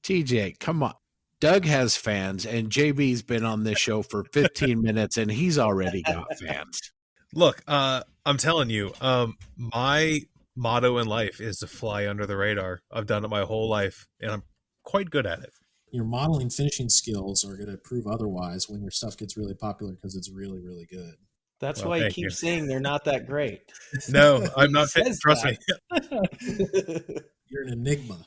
TJ, come on. Doug has fans, and JB's been on this show for 15 minutes, and he's already got fans. Look, I'm telling you, my motto in life is to fly under the radar. I've done it my whole life, and I'm quite good at it. Your modeling finishing skills are going to prove otherwise when your stuff gets really popular because it's really, really good. That's why you keep saying they're not that great. No, I'm not fit. Trust me. You're an enigma.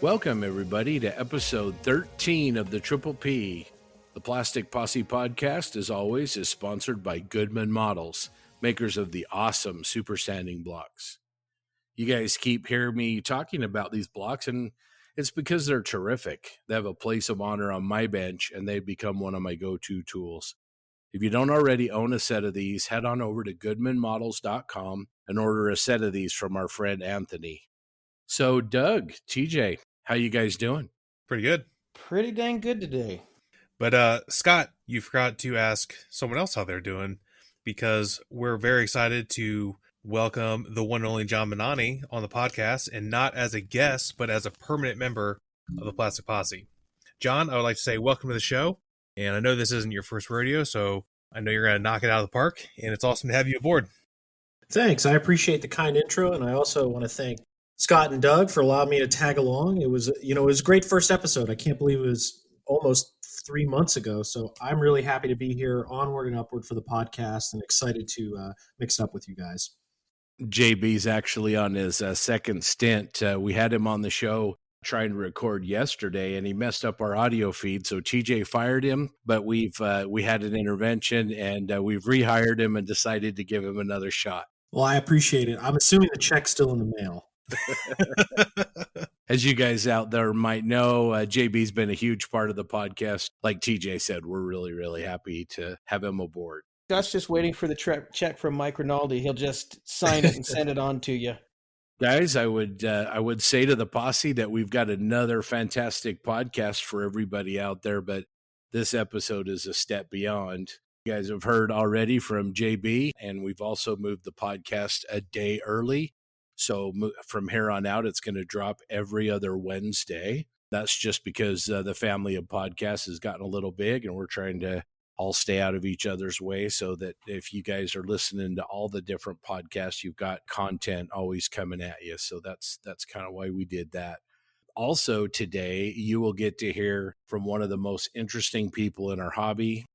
Welcome, everybody, to episode 13 of the Triple P. The Plastic Posse podcast, as always, is sponsored by Goodman Models, makers of the awesome super sanding blocks. You guys keep hearing me talking about these blocks, and it's because they're terrific. They have a place of honor on my bench, and they've become one of my go-to tools. If you don't already own a set of these, head on over to goodmanmodels.com and order a set of these from our friend Anthony. So, Doug, TJ, how you guys doing? Pretty good. Pretty dang good today. But Scott, you forgot to ask someone else how they're doing, because we're very excited to welcome the one and only John Bonanni on the podcast, and not as a guest, but as a permanent member of the Plastic Posse. John, I would like to say welcome to the show, and I know this isn't your first rodeo, so I know you're going to knock it out of the park, and it's awesome to have you aboard. Thanks. I appreciate the kind intro, and I also want to thank Scott and Doug for allowing me to tag along. It was a great first episode. I can't believe it was almost 3 months ago. So I'm really happy to be here, onward and upward for the podcast, and excited to mix up with you guys. JB's actually on his second stint. We had him on the show trying to record yesterday, and he messed up our audio feed. So TJ fired him, but we had an intervention, and we've rehired him and decided to give him another shot. Well, I appreciate it. I'm assuming the check's still in the mail. As you guys out there might know, JB's been a huge part of the podcast. Like TJ said, we're really, really happy to have him aboard. Scott's just waiting for the check from Mike Rinaldi. He'll just sign it and send it on to you. Guys, I would say to the posse that we've got another fantastic podcast for everybody out there, but this episode is a step beyond. You guys have heard already from JB, and we've also moved the podcast a day early. So from here on out, it's going to drop every other Wednesday. That's just because the family of podcasts has gotten a little big, and we're trying to all stay out of each other's way so that if you guys are listening to all the different podcasts, you've got content always coming at you. So that's kind of why we did that. Also today, you will get to hear from one of the most interesting people in our hobby.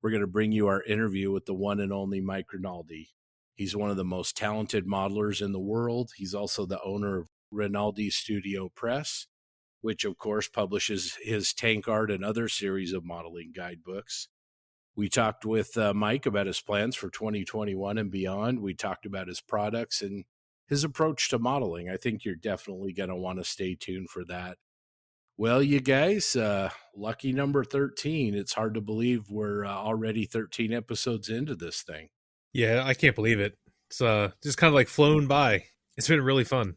We're going to bring you our interview with the one and only Mike Rinaldi. He's one of the most talented modelers in the world. He's also the owner of Rinaldi Studio Press, which of course publishes his tank art and other series of modeling guidebooks. We talked with Mike about his plans for 2021 and beyond. We talked about his products and his approach to modeling. I think you're definitely going to want to stay tuned for that. Well, you guys, lucky number 13. It's hard to believe we're already 13 episodes into this thing. Yeah, I can't believe it. It's just kind of like flown by. It's been really fun.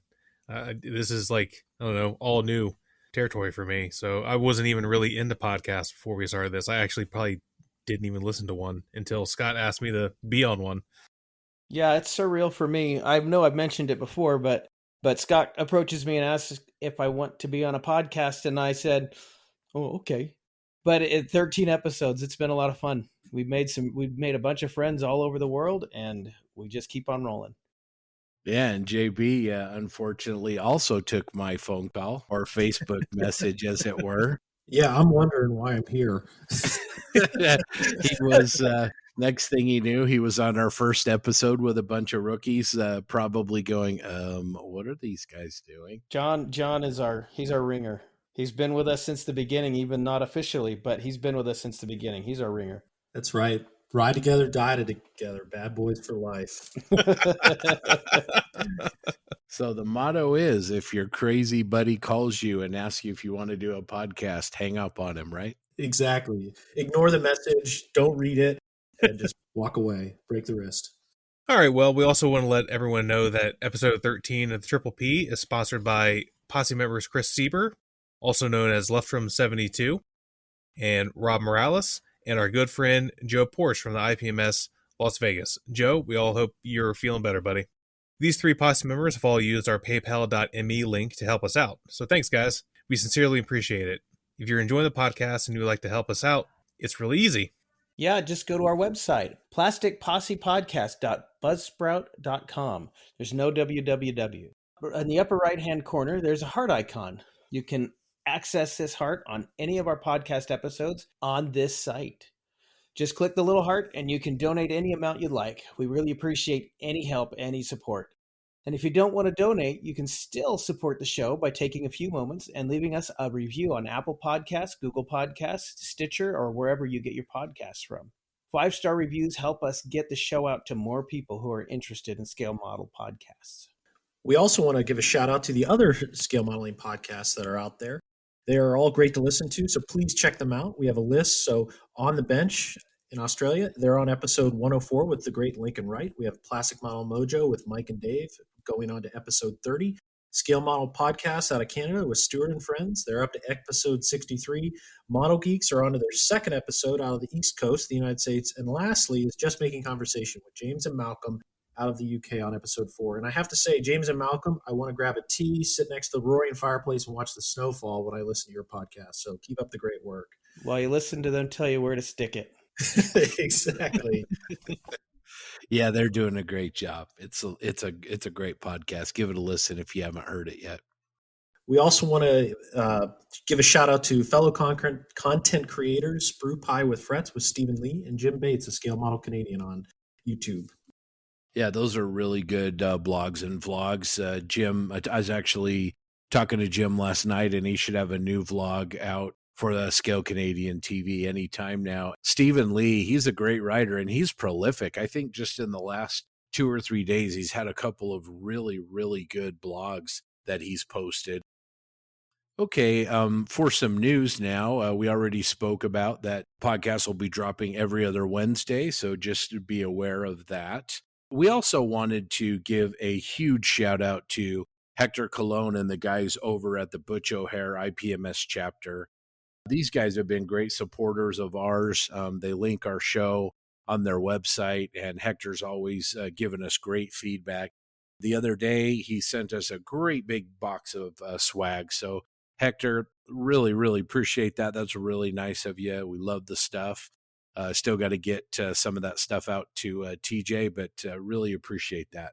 This is like, I don't know, all new territory for me. So I wasn't even really into podcasts before we started this. I actually probably didn't even listen to one until Scott asked me to be on one. Yeah, it's surreal for me. I know I've mentioned it before, but Scott approaches me and asks if I want to be on a podcast, and I said, "Oh, okay." But at 13 episodes, it's been a lot of fun. We've made a bunch of friends all over the world, and we just keep on rolling. Yeah, and JB, unfortunately, also took my phone call or Facebook message, as it were. Yeah, I'm wondering why I'm here. He Next thing he knew, he was on our first episode with a bunch of rookies, probably going, what are these guys doing? John is he's our ringer. He's been with us since the beginning, even not officially, but he's been with us since the beginning. He's our ringer. That's right. Ride together, die together. Bad boys for life. So the motto is, if your crazy buddy calls you and asks you if you want to do a podcast, hang up on him, right? Exactly. Ignore the message. Don't read it. And just walk away. Break the wrist. All right, well, we also want to let everyone know that episode 13 of the Triple P is sponsored by Posse members Chris Sieber, also known as Leftrum72, and Rob Morales, and our good friend Joe Porsche from the IPMS Las Vegas. Joe, we all hope you're feeling better, buddy. These three Posse members have all used our paypal.me link to help us out. So thanks, guys. We sincerely appreciate it. If you're enjoying the podcast and you would like to help us out, it's really easy. Yeah, just go to our website, plasticpossepodcast.buzzsprout.com. There's no www. In the upper right-hand corner, there's a heart icon. You can access this heart on any of our podcast episodes on this site. Just click the little heart and you can donate any amount you'd like. We really appreciate any help, any support. And if you don't want to donate, you can still support the show by taking a few moments and leaving us a review on Apple Podcasts, Google Podcasts, Stitcher, or wherever you get your podcasts from. 5-star reviews help us get the show out to more people who are interested in scale model podcasts. We also want to give a shout out to the other scale modeling podcasts that are out there. They are all great to listen to, so please check them out. We have a list. So On the Bench in Australia, they're on episode 104 with the great Lincoln Wright. We have Plastic Model Mojo with Mike and Dave going on to episode 30. Scale Model Podcast out of Canada with Stuart and Friends. They're up to episode 63. Model Geeks are on to their second episode out of the East Coast of the United States. And lastly is Just Making Conversation with James and Malcolm out of the UK on episode 4. And I have to say, James and Malcolm, I want to grab a tea, sit next to the roaring fireplace and watch the snowfall when I listen to your podcast. So keep up the great work. While you listen to them tell you where to stick it. Exactly. Yeah, they're doing a great job. It's a great podcast. Give it a listen if you haven't heard it yet. We also want to give a shout out to fellow content creators, Brew Pie with Frets with Stephen Lee and Jim Bates, a Scale Model Canadian on YouTube. Yeah, those are really good blogs and vlogs. Jim, I was actually talking to Jim last night, and he should have a new vlog out for the Scale Canadian TV anytime now. Stephen Lee, he's a great writer, and he's prolific. I think just in the last 2 or 3 days, he's had a couple of really, really good blogs that he's posted. Okay, for some news now, we already spoke about that podcast will be dropping every other Wednesday, so just to be aware of that. We also wanted to give a huge shout out to Hector Colon and the guys over at the Butch O'Hare IPMS chapter. These guys have been great supporters of ours. They link our show on their website, and Hector's always given us great feedback. The other day, he sent us a great big box of swag. So, Hector, really, really appreciate that. That's really nice of you. We love the stuff. Still got to get some of that stuff out to TJ, but really appreciate that.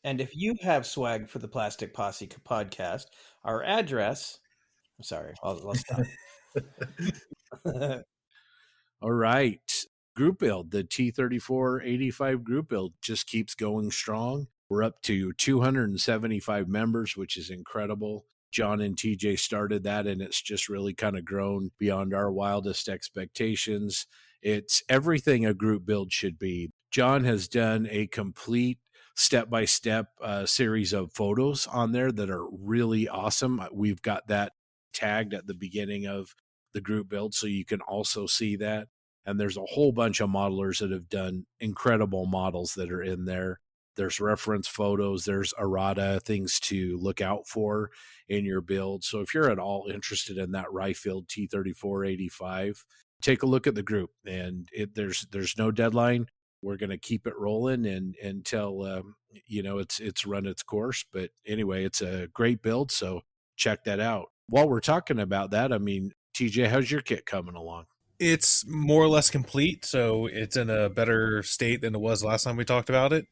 And if you have swag for the Plastic Posse podcast, our address, I'm sorry, I'll stop. All right. Group Build, the T3485 Group Build just keeps going strong. We're up to 275 members, which is incredible. John and TJ started that, and it's just really kind of grown beyond our wildest expectations. It's everything a group build should be. John has done a complete step-by-step series of photos on there that are really awesome. We've got that tagged at the beginning of the group build, so you can also see that. And there's a whole bunch of modelers that have done incredible models that are in there. There's reference photos, there's errata, things to look out for in your build. So if you're at all interested in that Ryefield T3485, take a look at the group. And there's no deadline. We're going to keep it rolling and until it's run its course. But anyway, it's a great build, so check that out. While we're talking about that, I mean, TJ, how's your kit coming along? It's more or less complete, so it's in a better state than it was last time we talked about it.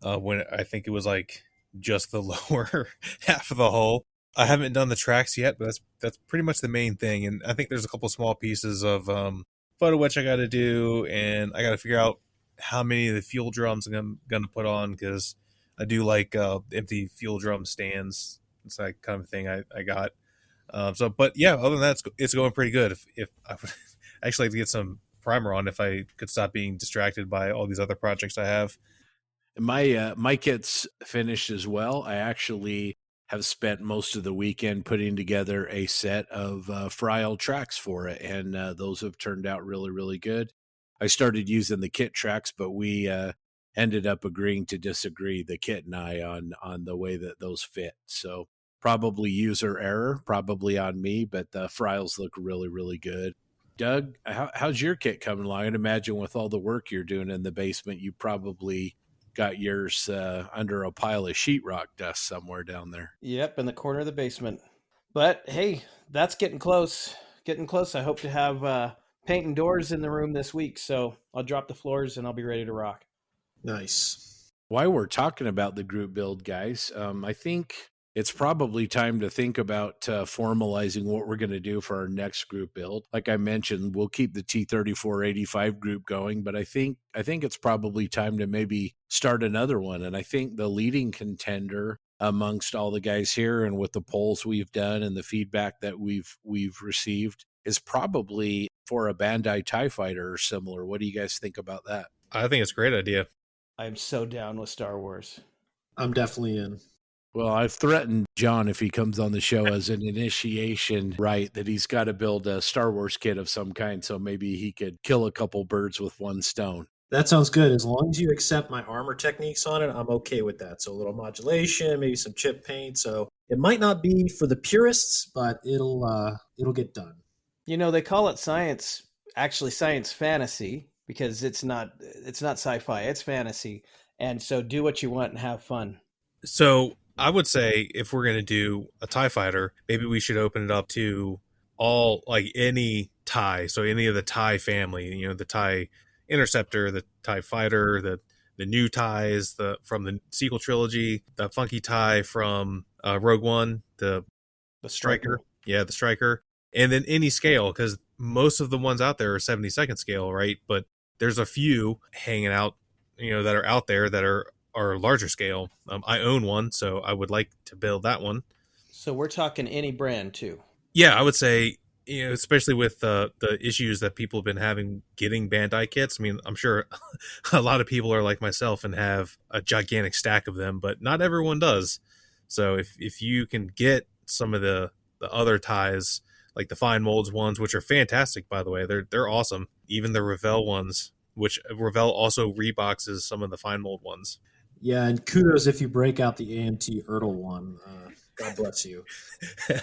When I think it was like just the lower half of the hull. I haven't done the tracks yet, but that's pretty much the main thing. And I think there's a couple small pieces of photo etch I got to do, and I got to figure out how many of the fuel drums I'm going to put on, because I do like empty fuel drum stands. It's that kind of thing I got. But yeah, other than that, it's going pretty good. If I would actually like to get some primer on, if I could stop being distracted by all these other projects I have. My kit's finished as well. I actually have spent most of the weekend putting together a set of Frial tracks for it, and those have turned out really, really good. I started using the kit tracks, but we ended up agreeing to disagree, the kit and I, on the way that those fit. So probably user error, probably on me, but the Frials look really, really good. Doug, how's your kit coming along? I'd imagine with all the work you're doing in the basement, you probably got yours under a pile of sheetrock dust somewhere down there. Yep, in the corner of the basement. But hey, that's getting close. Getting close. I hope to have paint and doors in the room this week. So I'll drop the floors and I'll be ready to rock. Nice. While we're talking about the group build, guys, I think it's probably time to think about formalizing what we're going to do for our next group build. Like I mentioned, we'll keep the T3485 group going, but I think it's probably time to maybe start another one. And I think the leading contender amongst all the guys here, and with the polls we've done and the feedback that we've received, is probably for a Bandai TIE Fighter or similar. What do you guys think about that? I think it's a great idea. I'm so down with Star Wars. I'm definitely in. Well, I've threatened John, if he comes on the show as an initiation, right, that he's got to build a Star Wars kit of some kind, so maybe he could kill a couple birds with one stone. That sounds good. As long as you accept my armor techniques on it, I'm okay with that. So a little modulation, maybe some chip paint. So it might not be for the purists, but it'll get done. You know, they call it science fantasy, because it's not sci-fi, it's fantasy. And so do what you want and have fun. So I would say, if we're going to do a TIE fighter, maybe we should open it up to all, like, any TIE. So any of the TIE family, the TIE Interceptor, the TIE Fighter, the new TIEs, from the sequel trilogy, the funky TIE from Rogue One, the Striker. Yeah, the Striker. And then any scale, because most of the ones out there are 72nd scale, right? But there's a few hanging out, that are out there that are larger scale. I own one, so I would like to build that one. So we're talking any brand too. Yeah, I would say, especially with the issues that people have been having getting Bandai kits. I mean, I'm sure a lot of people are like myself and have a gigantic stack of them, but not everyone does. So if you can get some of the other ties, like the fine molds ones, which are fantastic, by the way, they're awesome. Even the Revell ones, which Revell also reboxes some of the fine mold ones. Yeah, and kudos if you break out the AMT Ertl one. God bless you. Yeah,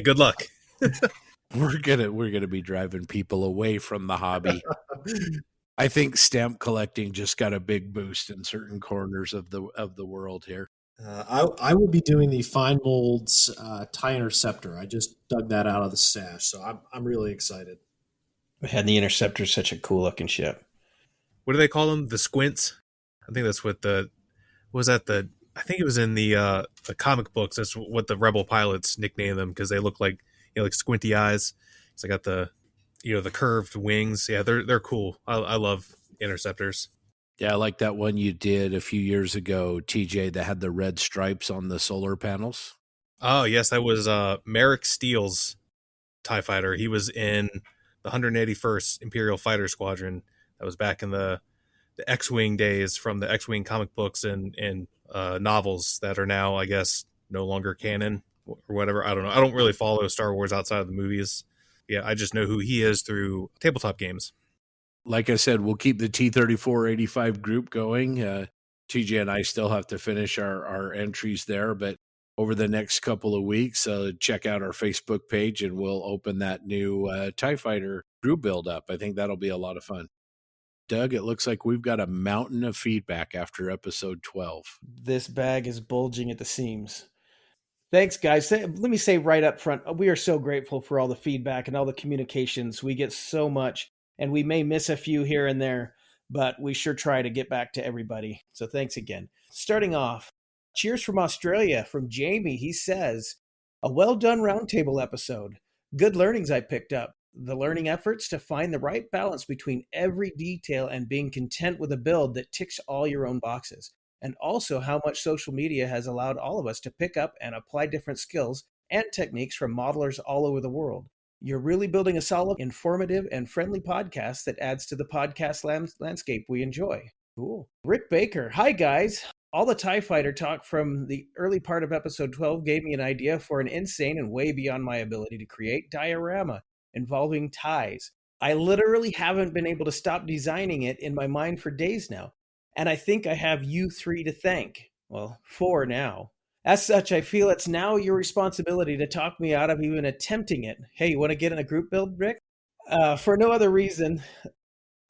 good luck. We're gonna be driving people away from the hobby. I think stamp collecting just got a big boost in certain corners of the world here. I will be doing the fine molds TIE Interceptor. I just dug that out of the stash, so I'm really excited. Man, the Interceptor is such a cool looking ship. What do they call them? The squints? I think that's what I think it was in the comic books. That's what the Rebel pilots nicknamed them, because they look like, like squinty eyes. So I got the curved wings. Yeah, they're cool. I love Interceptors. Yeah, I like that one you did a few years ago, TJ, that had the red stripes on the solar panels. Oh, yes, that was Merrick Steele's TIE Fighter. He was in the 181st Imperial Fighter Squadron. That was back in the X-Wing days, from the X-Wing comic books and novels that are now, I guess, no longer canon or whatever. I don't know. I don't really follow Star Wars outside of the movies. Yeah, I just know who he is through tabletop games. Like I said, we'll keep the T3485 group going. TJ and I still have to finish our entries there, but over the next couple of weeks, check out our Facebook page and we'll open that new TIE Fighter group build up. I think that'll be a lot of fun. Doug, it looks like we've got a mountain of feedback after episode 12. This bag is bulging at the seams. Thanks, guys. Let me say right up front, we are so grateful for all the feedback and all the communications. We get so much, and we may miss a few here and there, but we sure try to get back to everybody. So thanks again. Starting off, cheers from Australia, from Jamie. He says, a well-done roundtable episode. Good learnings I picked up. the learning efforts to find the right balance between every detail and being content with a build that ticks all your own boxes, and also how much social media has allowed all of us to pick up and apply different skills and techniques from modelers all over the world. You're really building a solid, informative, and friendly podcast that adds to the podcast landscape we enjoy. Cool. Rick Baker. Hi, guys. All the TIE Fighter talk from the early part of episode 12 gave me an idea for an insane and way beyond my ability to create diorama involving ties. I literally haven't been able to stop designing it in my mind for days now. And I think I have you three to thank. Well, 4 now. As such, I feel it's now your responsibility to talk me out of even attempting it. Hey, you want to get in a group build, Rick? For no other reason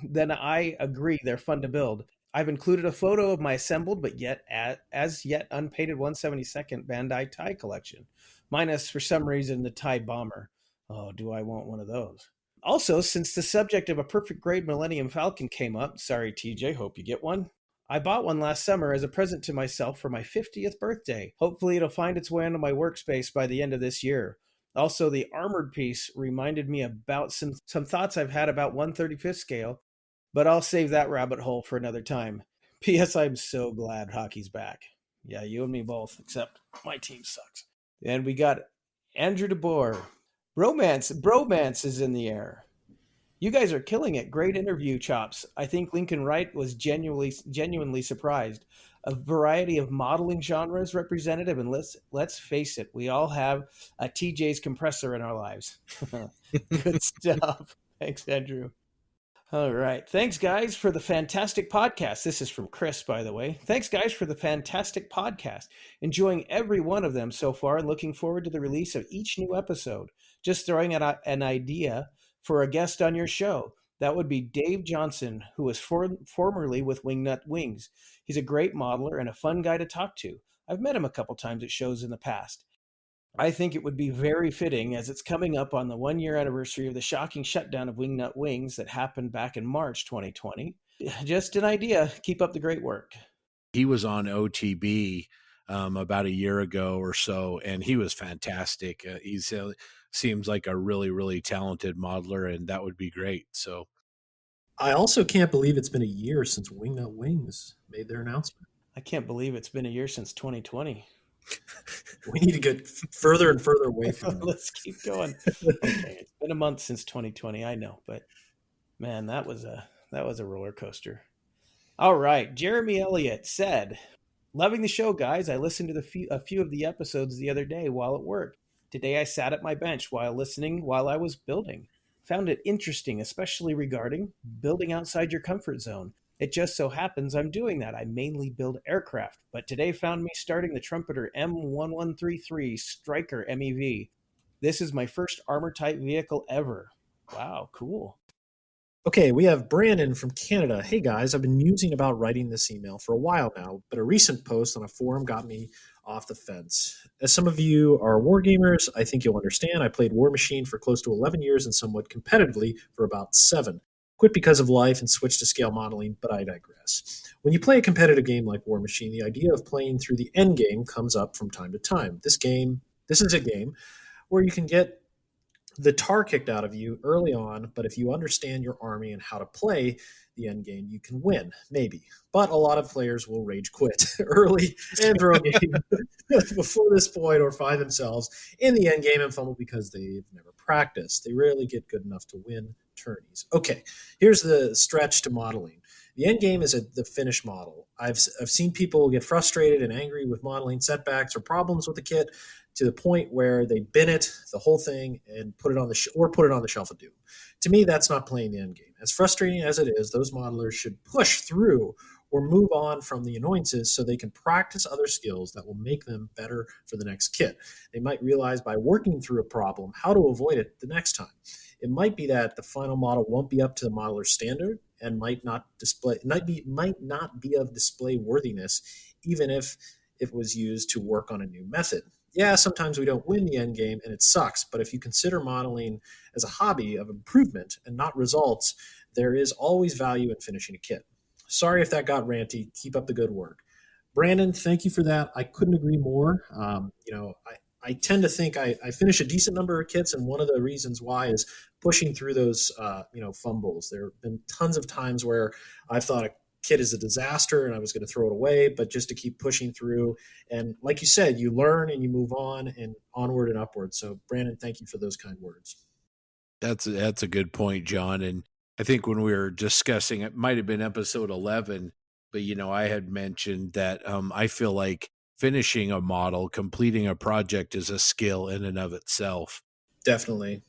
than I agree they're fun to build. I've included a photo of my assembled but yet as yet unpainted 172nd Bandai tie collection, minus for some reason the tie bomber. Oh, do I want one of those? Also, since the subject of a perfect grade Millennium Falcon came up, sorry TJ, hope you get one. I bought one last summer as a present to myself for my 50th birthday. Hopefully it'll find its way into my workspace by the end of this year. Also, the armored piece reminded me about some thoughts I've had about 1/35th scale, but I'll save that rabbit hole for another time. P.S. I'm so glad hockey's back. Yeah, you and me both, except my team sucks. And we got Andrew DeBoer. Bromance is in the air. You guys are killing it. Great interview chops. I think Lincoln Wright was genuinely surprised. A variety of modeling genres represented, and let's face it, we all have a TJ's compressor in our lives. Good stuff. Thanks, Andrew. All right. Thanks, guys, for the fantastic podcast. This is from Chris, by the way. Thanks, guys, for the fantastic podcast. Enjoying every one of them so far and looking forward to the release of each new episode. Just throwing out an idea for a guest on your show. That would be Dave Johnson, who was formerly with Wingnut Wings. He's a great modeler and a fun guy to talk to. I've met him a couple times at shows in the past. I think it would be very fitting as it's coming up on the 1-year anniversary of the shocking shutdown of Wingnut Wings that happened back in March 2020. Just an idea. Keep up the great work. He was on OTB about a year ago or so, and he was fantastic. He's seems like a really, really talented modeler, and that would be great. So I also can't believe it's been a year since Wingnut Wings made their announcement. I can't believe it's been a year since 2020. We need to get further and further away from it. Let's keep going. Okay, it's been a month since 2020, I know, but man, that was a roller coaster. All right, Jeremy Elliott said, "Loving the show, guys. I listened to a few of the episodes the other day while at work. Today I sat at my bench while listening while I was building. Found it interesting, especially regarding building outside your comfort zone. It just so happens I'm doing that. I mainly build aircraft, but today found me starting the Trumpeter M1133 Striker MEV. This is my first armor-type vehicle ever." Wow, cool. Okay, we have Brandon from Canada. Hey guys, I've been musing about writing this email for a while now, but a recent post on a forum got me off the fence. As some of you are wargamers, I think you'll understand. I played War Machine for close to 11 years and somewhat competitively for about 7. Quit because of life and switched to scale modeling, but I digress. When you play a competitive game like War Machine, the idea of playing through the end game comes up from time to time. This is a game where you can get the tar kicked out of you early on, but if you understand your army and how to play the end game, you can win, maybe. But a lot of players will rage quit early and throw a game before this point or find themselves in the end game and fumble because they've never practiced. They rarely get good enough to win tourneys. Okay, here's the stretch to modeling. The end game is the finished model. I've seen people get frustrated and angry with modeling setbacks or problems with the kit to the point where they bin it, the whole thing, and put it on the shelf of doom. To me, that's not playing the end game. As frustrating as it is, those modelers should push through or move on from the annoyances so they can practice other skills that will make them better for the next kit. They might realize by working through a problem how to avoid it the next time. It might be that the final model won't be up to the modeler's standard and might not be of display worthiness, even if it was used to work on a new method. Yeah, sometimes we don't win the end game and it sucks, but if you consider modeling as a hobby of improvement and not results, there is always value in finishing a kit. Sorry if that got ranty. Keep up the good work. Brandon, thank you for that. I couldn't agree more. I tend to think I finish a decent number of kits, and one of the reasons why is pushing through those fumbles. There have been tons of times where I've thought a kit is a disaster and I was going to throw it away, but just to keep pushing through. And like you said, you learn and you move on and onward and upward. So Brandon, thank you for those kind words. That's a good point, John. And I think when we were discussing, it might have been episode 11, but I had mentioned that I feel like finishing a model, completing a project is a skill in and of itself. Definitely.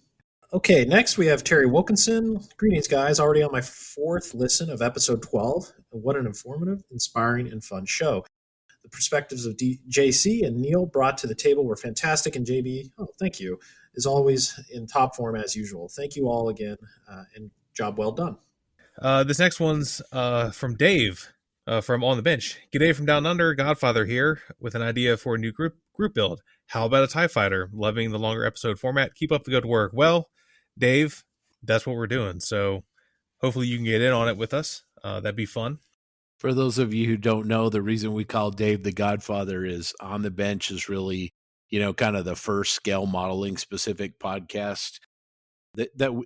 Okay, next we have Terry Wilkinson. Greetings, guys. Already on my fourth listen of episode 12. What an informative, inspiring, and fun show. The perspectives of JC and Neil brought to the table were fantastic, and JB, thank you, is always in top form as usual. Thank you all again, and job well done. This next one's from Dave from On the Bench. G'day from Down Under, Godfather here with an idea for a new group build. How about a TIE Fighter? Loving the longer episode format. Keep up the good work. Well, Dave, that's what we're doing. So hopefully you can get in on it with us. That'd be fun. For those of you who don't know, the reason we call Dave the Godfather is On the Bench is really, kind of the first scale modeling specific podcast that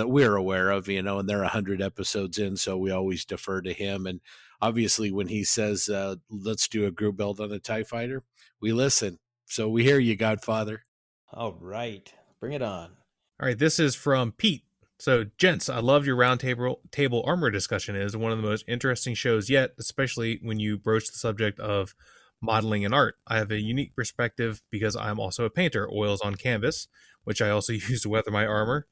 we're aware of, and they're 100 episodes in, so we always defer to him. And obviously when he says, let's do a group build on a TIE Fighter, we listen. So we hear you, Godfather. All right. Bring it on. All right, this is from Pete. So, gents, I love your roundtable armor discussion. It is one of the most interesting shows yet, especially when you broach the subject of modeling and art. I have a unique perspective because I'm also a painter, oils on canvas, which I also use to weather my armor.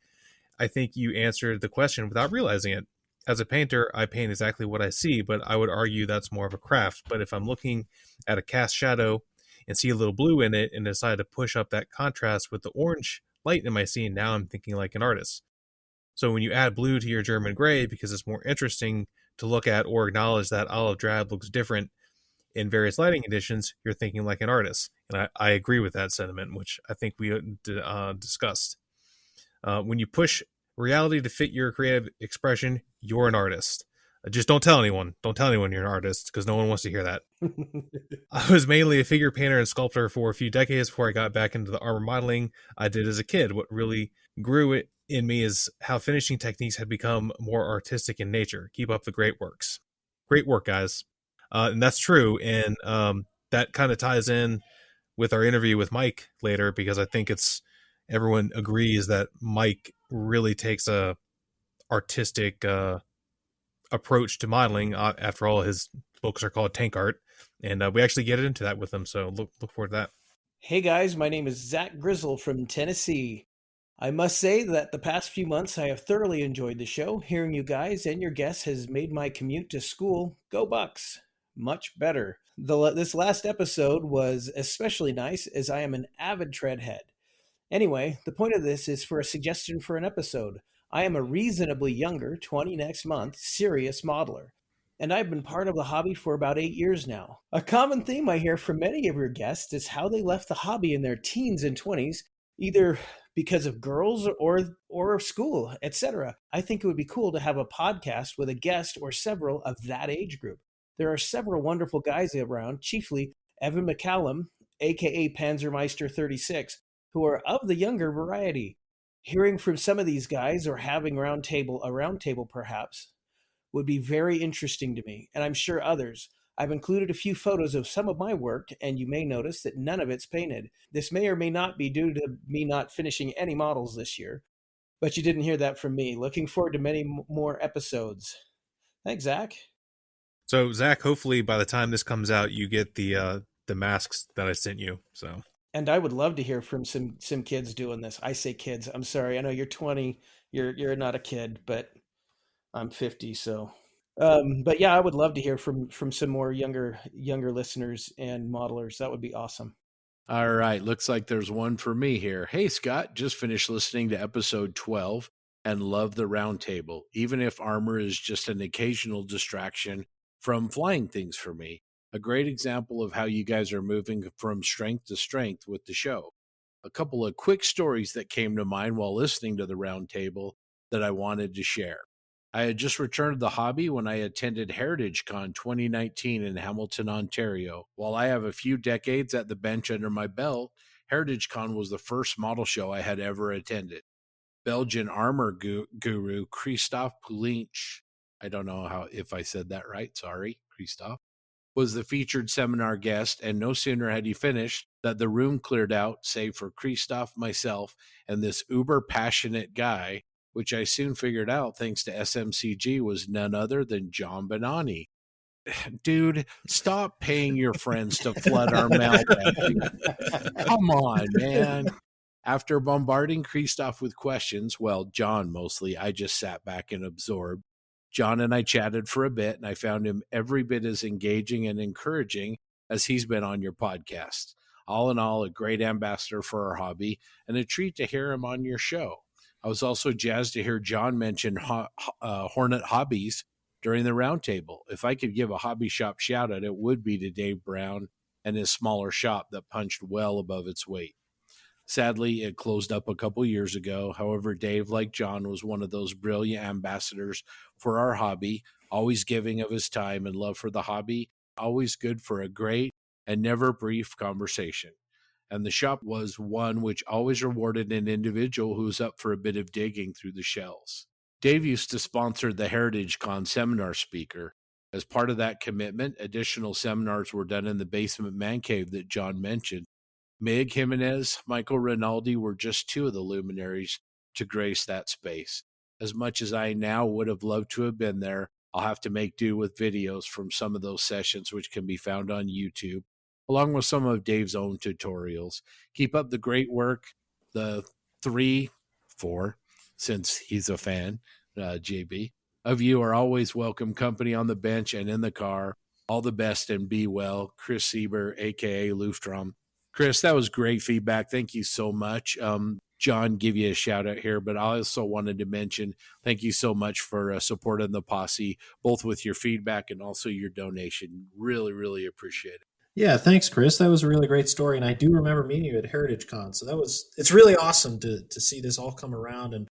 I think you answered the question without realizing it. As a painter, I paint exactly what I see, but I would argue that's more of a craft. But if I'm looking at a cast shadow and see a little blue in it and decide to push up that contrast with the orange light in my scene, now I'm thinking like an artist. So when you add blue to your German gray, because it's more interesting to look at or acknowledge that olive drab looks different in various lighting conditions, you're thinking like an artist. And I agree with that sentiment, which I think we discussed. When you push reality to fit your creative expression, you're an artist. Just don't tell anyone. Don't tell anyone you're an artist, because no one wants to hear that. I was mainly a figure painter and sculptor for a few decades before I got back into the armor modeling I did as a kid. What really grew it in me is how finishing techniques had become more artistic in nature. Keep up the great works. Great work, guys. And that's true. And that kind of ties in with our interview with Mike later, because I think everyone agrees that Mike really takes a artistic approach to modeling. After all, his books are called Tank Art, and we actually get into that with him. So look forward to that. Hey guys, my name is Zach Grizzle from Tennessee. I must say that the past few months I have thoroughly enjoyed the show. Hearing you guys and your guests has made my commute to school, go Bucks, much better. This last episode was especially nice as I am an avid treadhead. Anyway, the point of this is for a suggestion for an episode. I am a reasonably younger, 20 next month, serious modeler, and I've been part of the hobby for about 8 years now. A common theme I hear from many of your guests is how they left the hobby in their teens and 20s, either because of girls or school, etc. I think it would be cool to have a podcast with a guest or several of that age group. There are several wonderful guys around, chiefly Evan McCallum, aka Panzermeister 36, who are of the younger variety. Hearing from some of these guys or having a roundtable perhaps would be very interesting to me, and I'm sure others. I've included a few photos of some of my work, and you may notice that none of it's painted. This may or may not be due to me not finishing any models this year, but you didn't hear that from me. Looking forward to many more episodes. Thanks, Zach. So, Zach, hopefully by the time this comes out, you get the masks that I sent you. So, and I would love to hear from some kids doing this. I say kids. I'm sorry. I know you're 20. You're not a kid, but I'm 50, so. But yeah, I would love to hear from some more younger listeners and modelers. That would be awesome. All right. Looks like there's one for me here. Hey, Scott, just finished listening to episode 12 and love the roundtable, even if armor is just an occasional distraction from flying things for me. A great example of how you guys are moving from strength to strength with the show. A couple of quick stories that came to mind while listening to the roundtable that I wanted to share. I had just returned to the hobby when I attended Heritage Con 2019 in Hamilton, Ontario. While I have a few decades at the bench under my belt, Heritage Con was the first model show I had ever attended. Belgian armor guru Christophe Poulenc, I don't know if I said that right, sorry, Christophe, was the featured seminar guest, and no sooner had he finished that the room cleared out, save for Christophe, myself, and this uber passionate guy, which I soon figured out, thanks to SMCG, was none other than John Bonanni. Dude, stop paying your friends to flood our mailbag. Come on, man. After bombarding Christophe with questions, well, John mostly, I just sat back and absorbed. John and I chatted for a bit, and I found him every bit as engaging and encouraging as he's been on your podcast. All in all, a great ambassador for our hobby, and a treat to hear him on your show. I was also jazzed to hear John mention Hornet Hobbies during the roundtable. If I could give a hobby shop shout out, it would be to Dave Brown and his smaller shop that punched well above its weight. Sadly, it closed up a couple years ago. However, Dave, like John, was one of those brilliant ambassadors for our hobby, always giving of his time and love for the hobby, always good for a great and never brief conversation. And the shop was one which always rewarded an individual who was up for a bit of digging through the shells. Dave used to sponsor the Heritage Con seminar speaker. As part of that commitment, additional seminars were done in the basement man cave that John mentioned. Mig Jimenez, Michael Rinaldi were just two of the luminaries to grace that space. As much as I now would have loved to have been there, I'll have to make do with videos from some of those sessions, which can be found on YouTube, along with some of Dave's own tutorials. Keep up the great work. The 4, since he's a fan, JB, of you are always welcome company on the bench and in the car. All the best and be well. Chris Sieber, a.k.a. Luftram. Chris, that was great feedback. Thank you so much. John, give you a shout out here, but I also wanted to mention thank you so much for supporting the posse, both with your feedback and also your donation. Really, really appreciate it. Yeah, thanks, Chris. That was a really great story, and I do remember meeting you at Heritage Con. So it's really awesome to see this all come around. And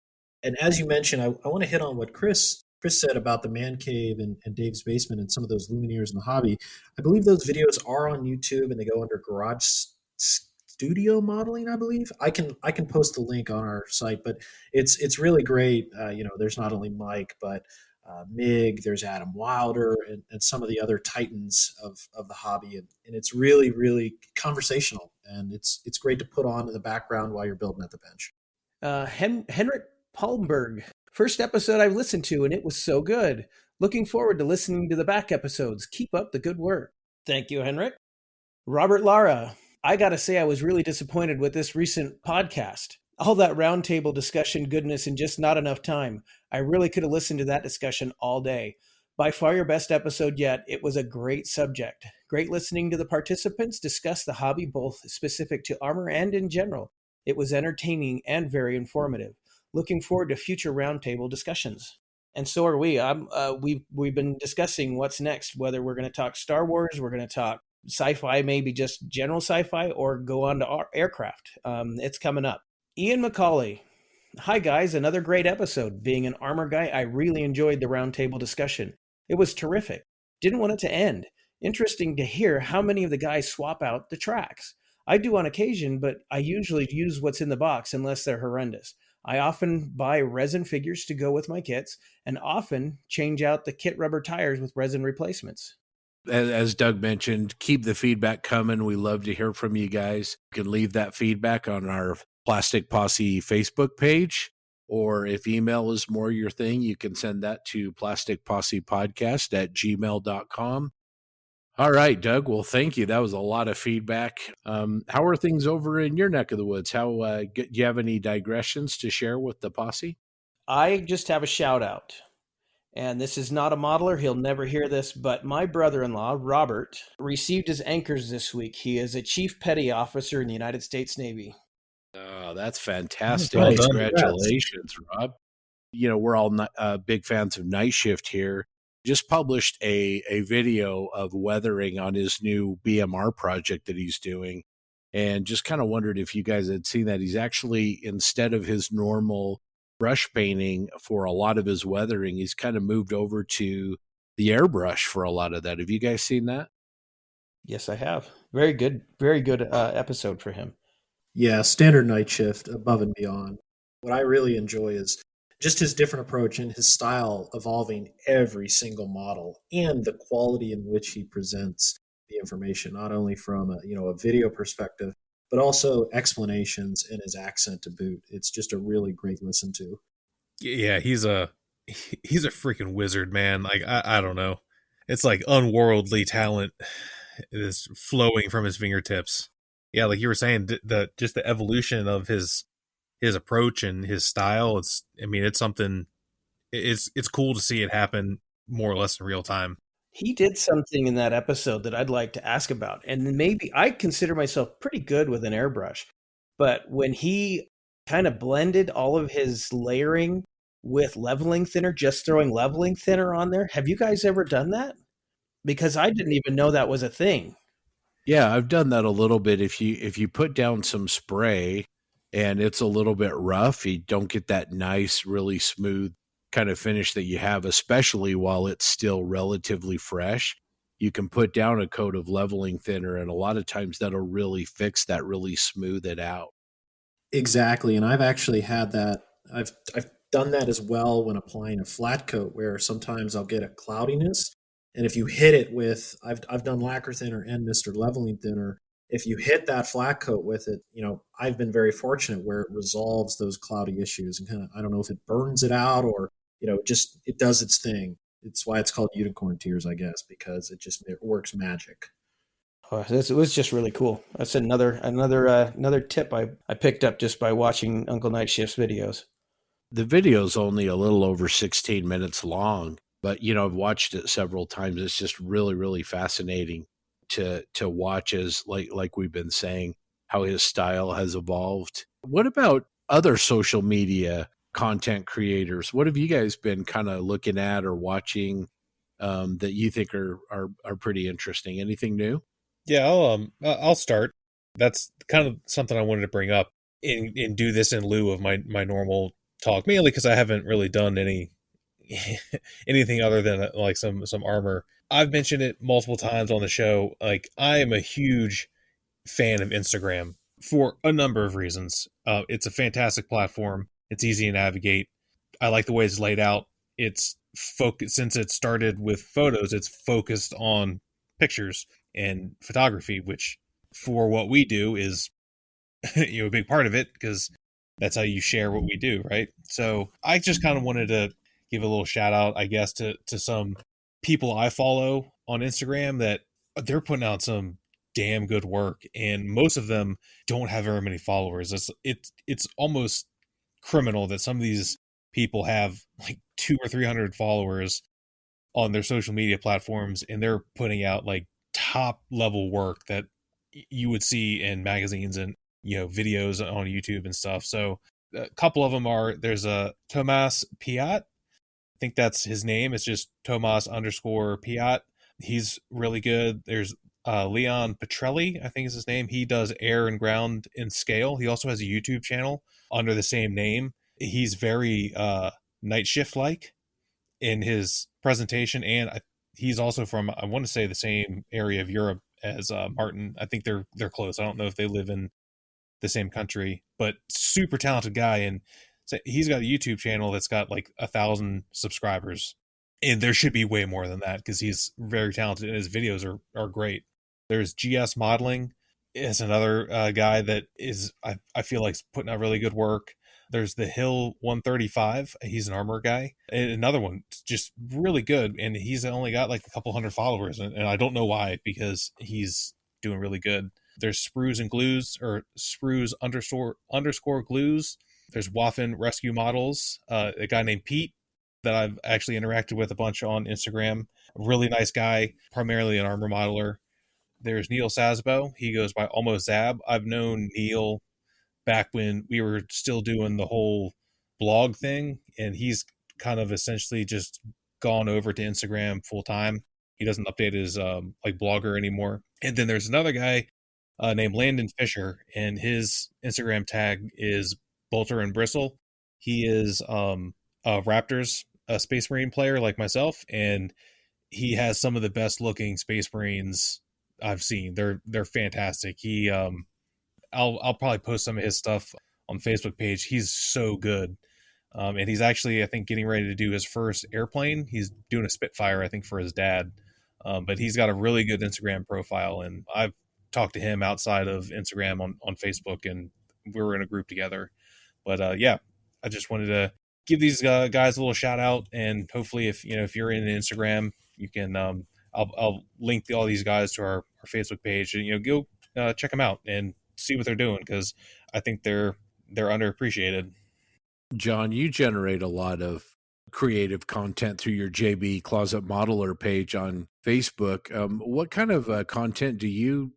as you mentioned, I want to hit on what Chris said about the man cave and Dave's basement and some of those luminaires in the hobby. I believe those videos are on YouTube and they go under Garage Studio Modeling, I believe. I can post the link on our site, but it's really great. There's not only Mike, but Mig, there's Adam Wilder, and some of the other titans of the hobby, and it's really, really conversational, and it's great to put on in the background while you're building at the bench. Henrik Palmberg, first episode I've listened to, and it was so good. Looking forward to listening to the back episodes. Keep up the good work. Thank you, Henrik. Robert Lara, I got to say I was really disappointed with this recent podcast. All that roundtable discussion goodness and just not enough time. I really could have listened to that discussion all day. By far your best episode yet. It was a great subject. Great listening to the participants discuss the hobby, both specific to armor and in general. It was entertaining and very informative. Looking forward to future roundtable discussions. And so are we. We've been discussing what's next, whether we're going to talk Star Wars, we're going to talk sci-fi, maybe just general sci-fi, or go on to aircraft. It's coming up. Ian McCauley. Hi, guys. Another great episode. Being an armor guy, I really enjoyed the roundtable discussion. It was terrific. Didn't want it to end. Interesting to hear how many of the guys swap out the tracks. I do on occasion, but I usually use what's in the box unless they're horrendous. I often buy resin figures to go with my kits and often change out the kit rubber tires with resin replacements. As Doug mentioned, keep the feedback coming. We love to hear from you guys. You can leave that feedback on our Plastic Posse Facebook page, or if email is more your thing, you can send that to plasticpossepodcast@gmail.com. All right, Doug. Well, thank you. That was a lot of feedback. How are things over in your neck of the woods? Do you have any digressions to share with the posse? I just have a shout out. And this is not a modeler. He'll never hear this, but my brother-in-law, Robert, received his anchors this week. He is a chief petty officer in the United States Navy. Oh, that's fantastic. Well Well, done. congratulations, Rob. We're all big fans of Night Shift here. Just published a video of weathering on his new BMR project that he's doing. And just kind of wondered if you guys had seen that. He's actually, instead of his normal brush painting for a lot of his weathering, he's kind of moved over to the airbrush for a lot of that. Have you guys seen that? Yes, I have. Very good episode for him. Yeah, standard night shift, above and beyond. What I really enjoy is just his different approach and his style evolving every single model, and the quality in which he presents the information, not only from a video perspective, but also explanations and his accent to boot. It's just a really great listen to. Yeah, he's a freaking wizard, man. Like I don't know. It's like unworldly talent is flowing from his fingertips. Yeah, like you were saying, the just the evolution of his approach and his style. It's something. It's cool to see it happen more or less in real time. He did something in that episode that I'd like to ask about. And maybe I consider myself pretty good with an airbrush, but when he kind of blended all of his layering with leveling thinner, just throwing leveling thinner on there, have you guys ever done that? Because I didn't even know that was a thing. Yeah, I've done that a little bit. If you put down some spray and it's a little bit rough, you don't get that nice, really smooth kind of finish that you have, especially while it's still relatively fresh. You can put down a coat of leveling thinner, and a lot of times that'll really fix that, really smooth it out. Exactly, and I've actually had that. I've done that as well when applying a flat coat, where sometimes I'll get a cloudiness, and if you hit it with, I've done lacquer thinner and Mister Leveling Thinner. If you hit that flat coat with it, I've been very fortunate where it resolves those cloudy issues and kind of, I don't know if it burns it out or just it does its thing. It's why it's called unicorn tears, I guess, because it works magic. Oh, it was just really cool. That's another tip I picked up just by watching Uncle Night Shift's videos. The video's only a little over 16 minutes long, but I've watched it several times. It's just really, really fascinating to watch, as like we've been saying, how his style has evolved. What about other social media content creators? What have you guys been kind of looking at or watching that you think are pretty interesting? Anything new? Yeah, I'll start. That's kind of something I wanted to bring up and do this in lieu of my normal talk, mainly because I haven't really done anything other than like some armor. I've mentioned it multiple times on the show. Like I am a huge fan of Instagram for a number of reasons. It's a fantastic platform. It's easy to navigate. I like the way it's laid out. It's focused since it started with photos. It's focused on pictures and photography, which for what we do is a big part of it because that's how you share what we do, right? So I just kind of wanted to give a little shout out, I guess, to some people I follow on Instagram that they're putting out some damn good work, and most of them don't have very many followers. It's almost criminal that some of these people have like 200 or 300 followers on their social media platforms, and they're putting out like top level work that you would see in magazines and videos on YouTube and stuff. So a couple of them there's a Tomas Piat. I think that's his name. It's just Tomas_Piat. He's really good. There's Leon Petrelli, I think is his name. He does air and ground and scale. He also has a YouTube channel under the same name. He's very night shift like in his presentation, and he's also from, I want to say, the same area of Europe as Martin. I think they're close. I don't know if they live in the same country, but super talented guy. And so he's got a YouTube channel that's got like 1,000 subscribers, and there should be way more than that because he's very talented and his videos are great. There's GS Modeling is another guy that is, I feel like, putting out really good work. There's the Hill 135. He's an armor guy. And another one, just really good. And he's only got like a couple hundred followers. And I don't know why, because he's doing really good. There's Sprues and Glues, or Sprues__ Glues. There's Waffen Rescue Models. A guy named Pete that I've actually interacted with a bunch on Instagram. A really nice guy, primarily an armor modeler. There's Neil Sasbo. He goes by Almost Zab. I've known Neil back when we were still doing the whole blog thing, and he's kind of essentially just gone over to Instagram full time. He doesn't update his like blogger anymore. And then there's another guy named Landon Fisher, and his Instagram tag is Bolter and Bristle. He is a Raptors, a Space Marine player like myself, and he has some of the best looking Space Marines I've seen. They're fantastic. I'll probably post some of his stuff on Facebook page. He's so good. And he's actually, I think, getting ready to do his first airplane. He's doing a Spitfire, I think, for his dad. But he's got a really good Instagram profile, and I've talked to him outside of Instagram on Facebook, and we were in a group together. But yeah, I just wanted to give these guys a little shout out, and hopefully, if you're in Instagram, you can. I'll link all these guys to our Facebook page, and go check them out and see what they're doing, because I think they're underappreciated. John, you generate a lot of creative content through your JB Closet Modeler page on Facebook. What kind of content do you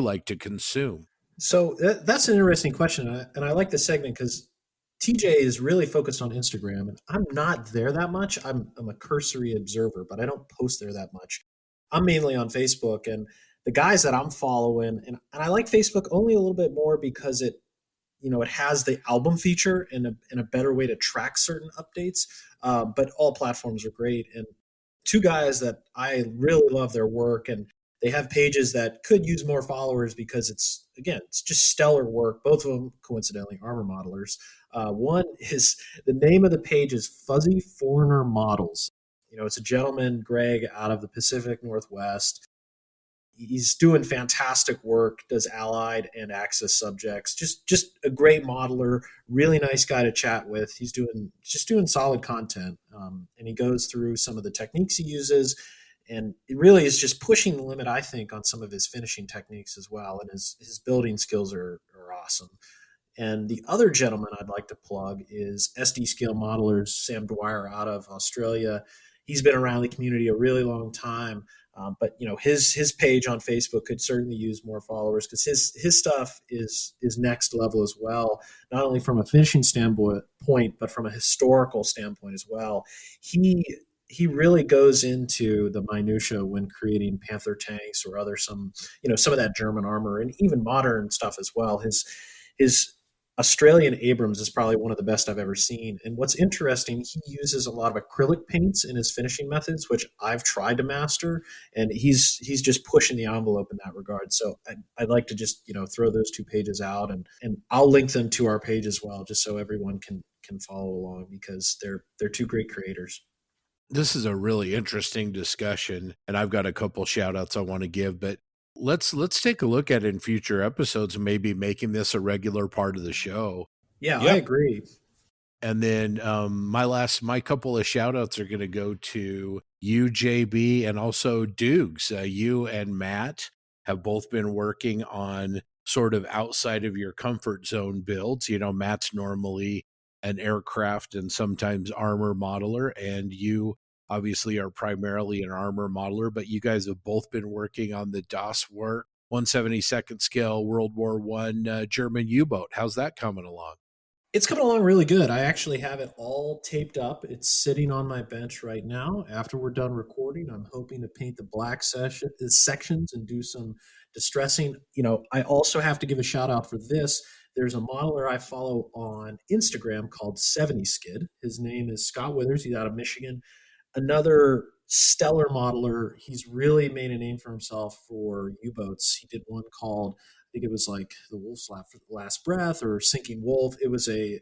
like to consume? So that's an interesting question, and I like this segment because TJ is really focused on Instagram, and I'm not there that much. I'm a cursory observer, but I don't post there that much. I'm mainly on Facebook, and the guys that I'm following, and I like Facebook only a little bit more because it has the album feature and a better way to track certain updates. But all platforms are great, and two guys that I really love their work, and they have pages that could use more followers because it's just stellar work. Both of them, coincidentally, armor modelers. One is, the name of the page is Fuzzy Foreigner Models. It's a gentleman, Greg, out of the Pacific Northwest. He's doing fantastic work, does allied and axis subjects. Just a great modeler, really nice guy to chat with. He's doing solid content, and he goes through some of the techniques he uses, and it really is just pushing the limit, I think, on some of his finishing techniques as well. And his building skills are awesome. And the other gentleman I'd like to plug is SD Scale Modelers, Sam Dwyer out of Australia. He's been around the community a really long time. But his page on Facebook could certainly use more followers, because his stuff is next level as well, not only from a finishing standpoint, but from a historical standpoint as well. He really goes into the minutia when creating Panther tanks or some of that German armor, and even modern stuff as well. His Australian Abrams is probably one of the best I've ever seen. And what's interesting, he uses a lot of acrylic paints in his finishing methods, which I've tried to master, and he's just pushing the envelope in that regard. So I'd like to just throw those two pages out, and I'll link them to our page as well, just so everyone can follow along, because they're two great creators. This is a really interesting discussion, and I've got a couple shout outs I want to give, but let's take a look at it in future episodes, maybe making this a regular part of the show. Yeah, yep. I agree. And then my couple of shout outs are going to go to you, JB, and also Dukes. You and Matt have both been working on sort of outside of your comfort zone builds. Matt's normally an aircraft and sometimes armor modeler, and you obviously are primarily an armor modeler, but you guys have both been working on the Das Werk 172nd scale World War I German U-boat. How's that coming along? It's coming along really good. I actually have it all taped up. It's sitting on my bench right now. After we're done recording, I'm hoping to paint the black sections and do some distressing. I also have to give a shout out for this. There's a modeler I follow on Instagram called 70 Skid. His name is Scott Withers. He's out of Michigan. Another stellar modeler. He's really made a name for himself for U-boats. He did one called, I think it was like the Wolf's Last Breath or Sinking Wolf. It was a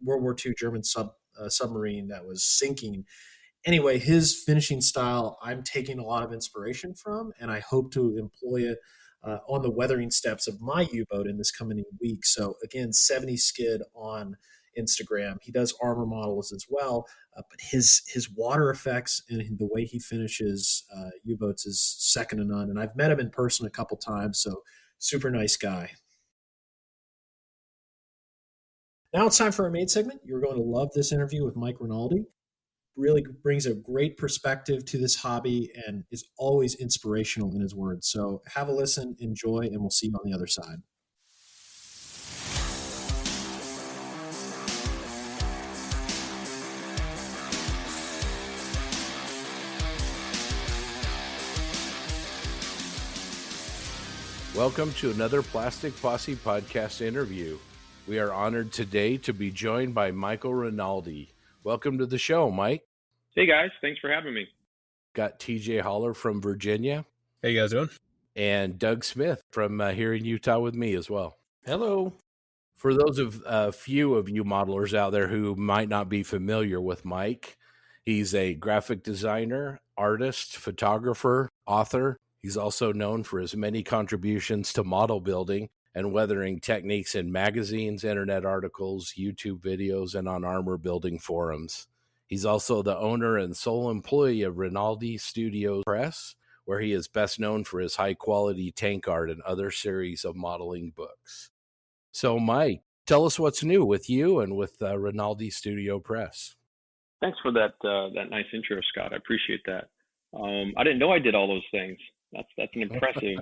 World War II German submarine that was sinking. Anyway, his finishing style, I'm taking a lot of inspiration from, and I hope to employ it on the weathering steps of my U-boat in this coming week. So again, 70 Skid on Instagram. He does armor models as well, but his water effects and the way he finishes U-boats is second to none. And I've met him in person a couple times, so super nice guy. Now it's time for our main segment. You're going to love this interview with Mike Rinaldi. Really brings a great perspective to this hobby and is always inspirational in his words. So have a listen, enjoy, and we'll see you on the other side. Welcome to another Plastic Posse podcast interview. We are honored today to be joined by Michael Rinaldi. Welcome to the show, Mike. Hey guys, thanks for having me. Got TJ Holler from Virginia. How you guys doing? And Doug Smith from here in Utah with me as well. Hello. For those of few of you modelers out there who might not be familiar with Mike, he's a graphic designer, artist, photographer, author. He's also known for his many contributions to model building and weathering techniques in magazines, internet articles, YouTube videos, and on armor building forums. He's also the owner and sole employee of Rinaldi Studio Press, where he is best known for his high-quality tank art and other series of modeling books. So, Mike, tell us what's new with you and with Rinaldi Studio Press. Thanks for that nice intro, Scott. I appreciate that. I didn't know I did all those things. That's an impressive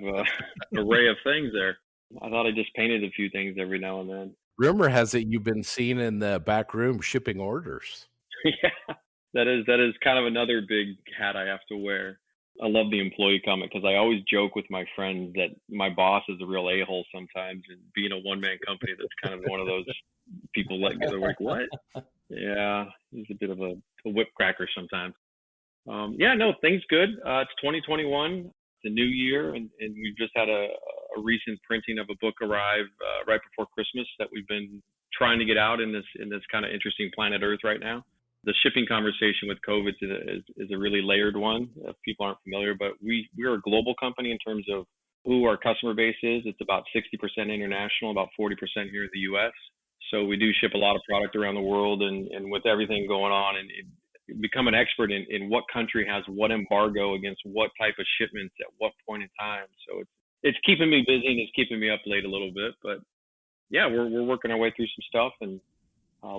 array of things there. I thought I just painted a few things every now and then. Rumor has it you've been seen in the back room shipping orders. Yeah, that is kind of another big hat I have to wear. I love the employee comment because I always joke with my friends that my boss is a real a-hole sometimes, and being a one-man company, that's kind of one of those people like they're like, what? Yeah, he's a bit of a whip cracker sometimes. Things good. It's 2021. It's a new year, and we've just had a recent printing of a book arrive right before Christmas that we've been trying to get out in this kind of interesting planet Earth right now. The shipping conversation with COVID is a really layered one, if people aren't familiar, but we're a global company in terms of who our customer base is. It's about 60% international, about 40% here in the U.S. So we do ship a lot of product around the world, and with everything going on, and become an expert in what country has what embargo against what type of shipments at what point in time. So it's keeping me busy and it's keeping me up late a little bit, but yeah, we're working our way through some stuff, and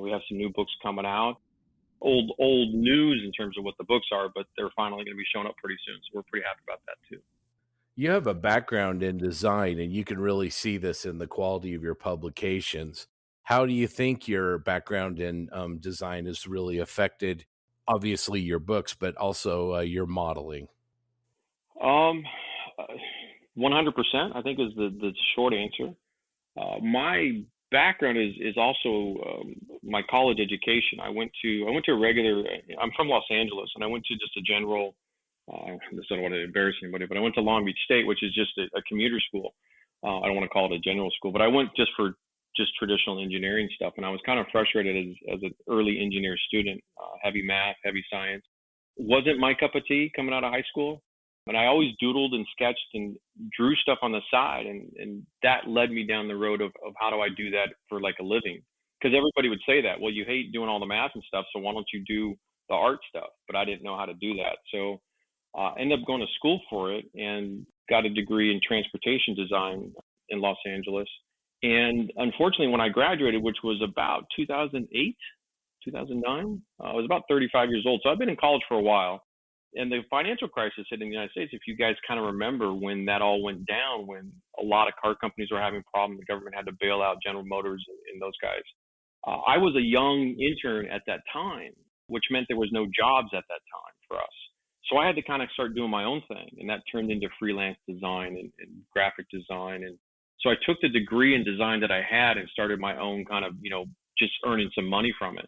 we have some new books coming out. Old news in terms of what the books are, but they're finally going to be showing up pretty soon. So we're pretty happy about that too. You have a background in design, and you can really see this in the quality of your publications. How do you think your background in design has really affected, obviously, your books, but also your modeling? 100%, I think, is the short answer. My background is also my college education. I went to a regular. I'm from Los Angeles, and I went to just a general. I just don't want to embarrass anybody, but I went to Long Beach State, which is just a commuter school. I don't want to call it a general school, but I went just for traditional engineering stuff, and I was kind of frustrated as an early engineer student. Heavy math, heavy science wasn't my cup of tea coming out of high school. And I always doodled and sketched and drew stuff on the side. And that led me down the road of how do I do that for like a living? Because everybody would say that, well, you hate doing all the math and stuff, so why don't you do the art stuff? But I didn't know how to do that. So I ended up going to school for it and got a degree in transportation design in Los Angeles. And unfortunately, when I graduated, which was about 2008, 2009, I was about 35 years old. So I've been in college for a while. And the financial crisis hit in the United States, if you guys kind of remember when that all went down, when a lot of car companies were having problems, the government had to bail out General Motors and those guys. I was a young intern at that time, which meant there was no jobs at that time for us. So I had to kind of start doing my own thing, and that turned into freelance design and graphic design. And so I took the degree in design that I had and started my own kind of, just earning some money from it.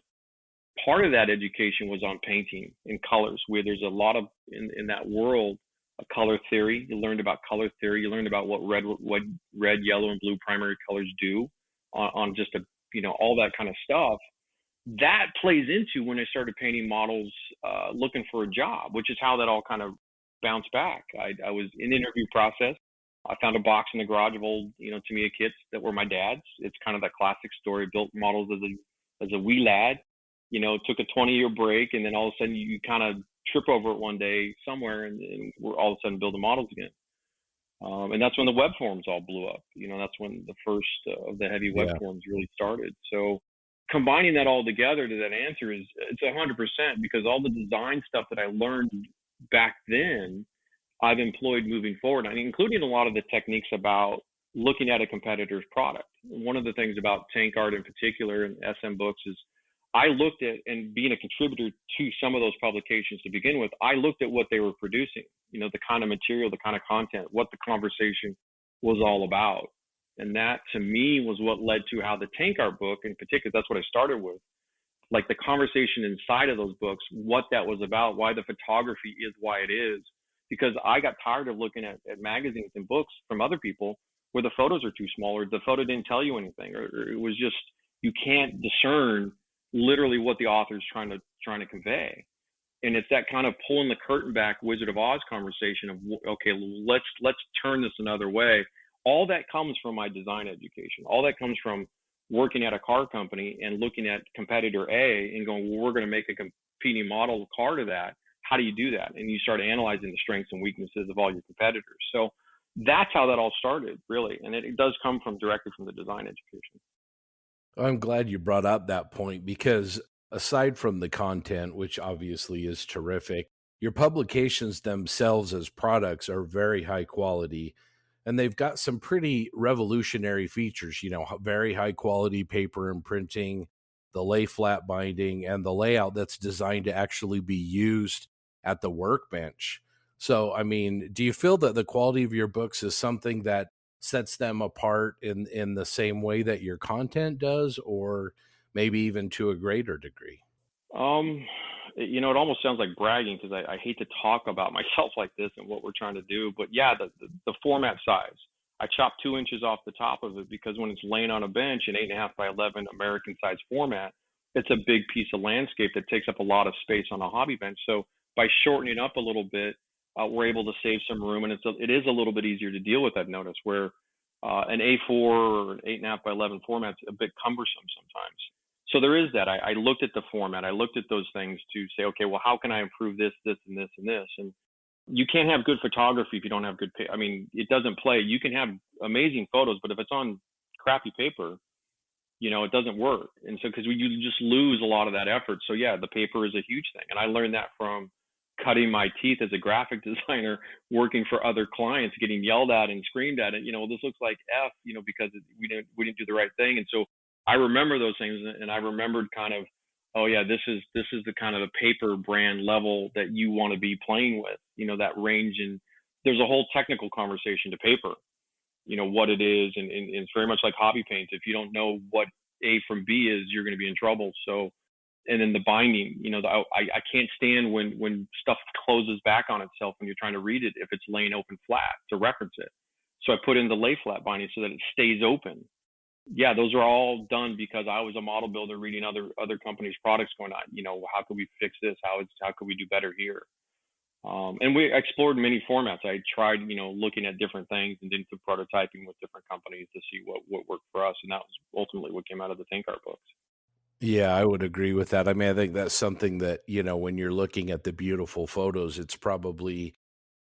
Part of that education was on painting in colors, where there's a lot of, in that world, a color theory. You learned about color theory. You learned about what red, yellow, and blue primary colors do on just all that kind of stuff. That plays into when I started painting models looking for a job, which is how that all kind of bounced back. I was in the interview process. I found a box in the garage of old, Tamiya kits that were my dad's. It's kind of that classic story, built models as a wee lad. Took a 20-year break, and then all of a sudden you kind of trip over it one day somewhere, and we're all of a sudden building models again. And that's when the web forms all blew up. That's when the first of the heavy web forms really started. So combining that all together to that answer it's 100%, because all the design stuff that I learned back then, I've employed moving forward, including a lot of the techniques about looking at a competitor's product. One of the things about tank art in particular and SM books is I looked at, and being a contributor to some of those publications to begin with, I looked at what they were producing, the kind of material, the kind of content, what the conversation was all about. And that to me was what led to how the tank art book in particular, that's what I started with, like the conversation inside of those books, what that was about, why the photography is why it is, because I got tired of looking at magazines and books from other people where the photos are too small, or the photo didn't tell you anything, or it was just, you can't discern literally what the author's trying to convey. And it's that kind of pulling the curtain back Wizard of Oz conversation of, okay, let's turn this another way. All that comes from my design education. All that comes from working at a car company and looking at competitor A and going, well, we're going to make a competing model car to that. How do you do that? And you start analyzing the strengths and weaknesses of all your competitors. So that's how that all started, really. And it does come directly from the design education. I'm glad you brought up that point, because aside from the content, which obviously is terrific, your publications themselves as products are very high quality, and they've got some pretty revolutionary features, very high quality paper and printing, the lay flat binding, and the layout that's designed to actually be used at the workbench. So, I mean, do you feel that the quality of your books is something that sets them apart in the same way that your content does, or maybe even to a greater degree? It almost sounds like bragging, because I hate to talk about myself like this and what we're trying to do, but yeah, the format size, I chopped 2 inches off the top of it, because when it's laying on a bench in 8.5 by 11 American size format, it's a big piece of landscape that takes up a lot of space on a hobby bench. So by shortening up a little bit, we're able to save some room, and it is a little bit easier to deal with, I've noticed, where an A4 or an 8.5 by 11 format's a bit cumbersome sometimes. So there is that. I looked at the format. I looked at those things to say, okay, well, how can I improve this, this, and this, and this? And you can't have good photography if you don't have good I mean, it doesn't play. You can have amazing photos, but if it's on crappy paper, it doesn't work. And so, because you just lose a lot of that effort. So yeah, the paper is a huge thing. And I learned that from cutting my teeth as a graphic designer, working for other clients, getting yelled at and screamed at. And this looks like F, because we didn't do the right thing. And so I remember those things, and I remembered kind of, oh yeah, this is the kind of the paper brand level that you want to be playing with, that range. And there's a whole technical conversation to paper, what it is. And it's very much like hobby paint. If you don't know what A from B is, you're going to be in trouble. So, and then the binding, I can't stand when stuff closes back on itself when you're trying to read it, if it's laying open flat, to reference it. So I put in the lay flat binding so that it stays open. Yeah, those are all done because I was a model builder reading other companies' products, going on, how could we fix this? How could we do better here? And we explored many formats. I tried, looking at different things and did some prototyping with different companies to see what worked for us. And that was ultimately what came out of the Tank Art books. Yeah, I would agree with that. I mean, I think that's something that, when you're looking at the beautiful photos, it's probably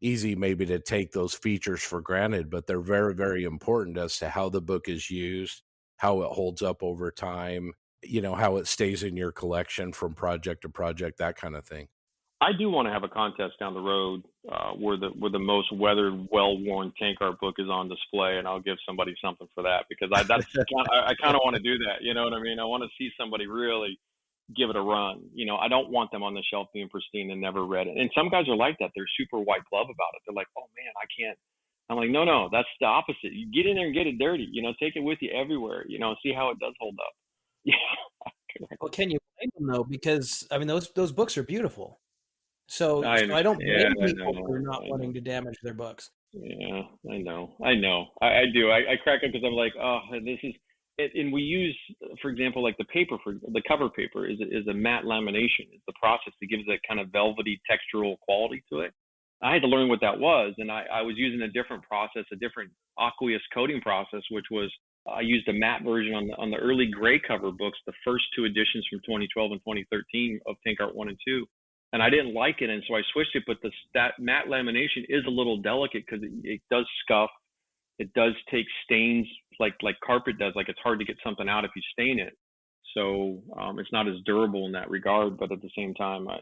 easy maybe to take those features for granted, but they're very, very important as to how the book is used, how it holds up over time, how it stays in your collection from project to project, that kind of thing. I do want to have a contest down the road where the most weathered, well-worn Tank Art book is on display, and I'll give somebody something for that, because I kind of want to do that. You know what I mean? I want to see somebody really give it a run. I don't want them on the shelf being pristine and never read it. And some guys are like that. They're super white glove about it. They're like, oh man, I can't. I'm like, no, that's the opposite. You get in there and get it dirty. Take it with you everywhere. See how it does hold up. Yeah. Well, can you blame them though? Because I mean, those books are beautiful. So I don't blame people for not wanting to damage their books. Yeah, I know. I do. I crack up because I'm like, oh, this is. And we use, for example, like the paper for the cover paper is a matte lamination. It's the process that gives that kind of velvety textural quality to it. I had to learn what that was, and I was using a different process, a different aqueous coating process, which was I used a matte version on the early gray cover books, the first 2 editions from 2012 and 2013 of Tank Art 1 and 2. And I didn't like it, and so I switched it. But that matte lamination is a little delicate because it does scuff. It does take stains like carpet does. Like, it's hard to get something out if you stain it. So it's not as durable in that regard. But at the same time, I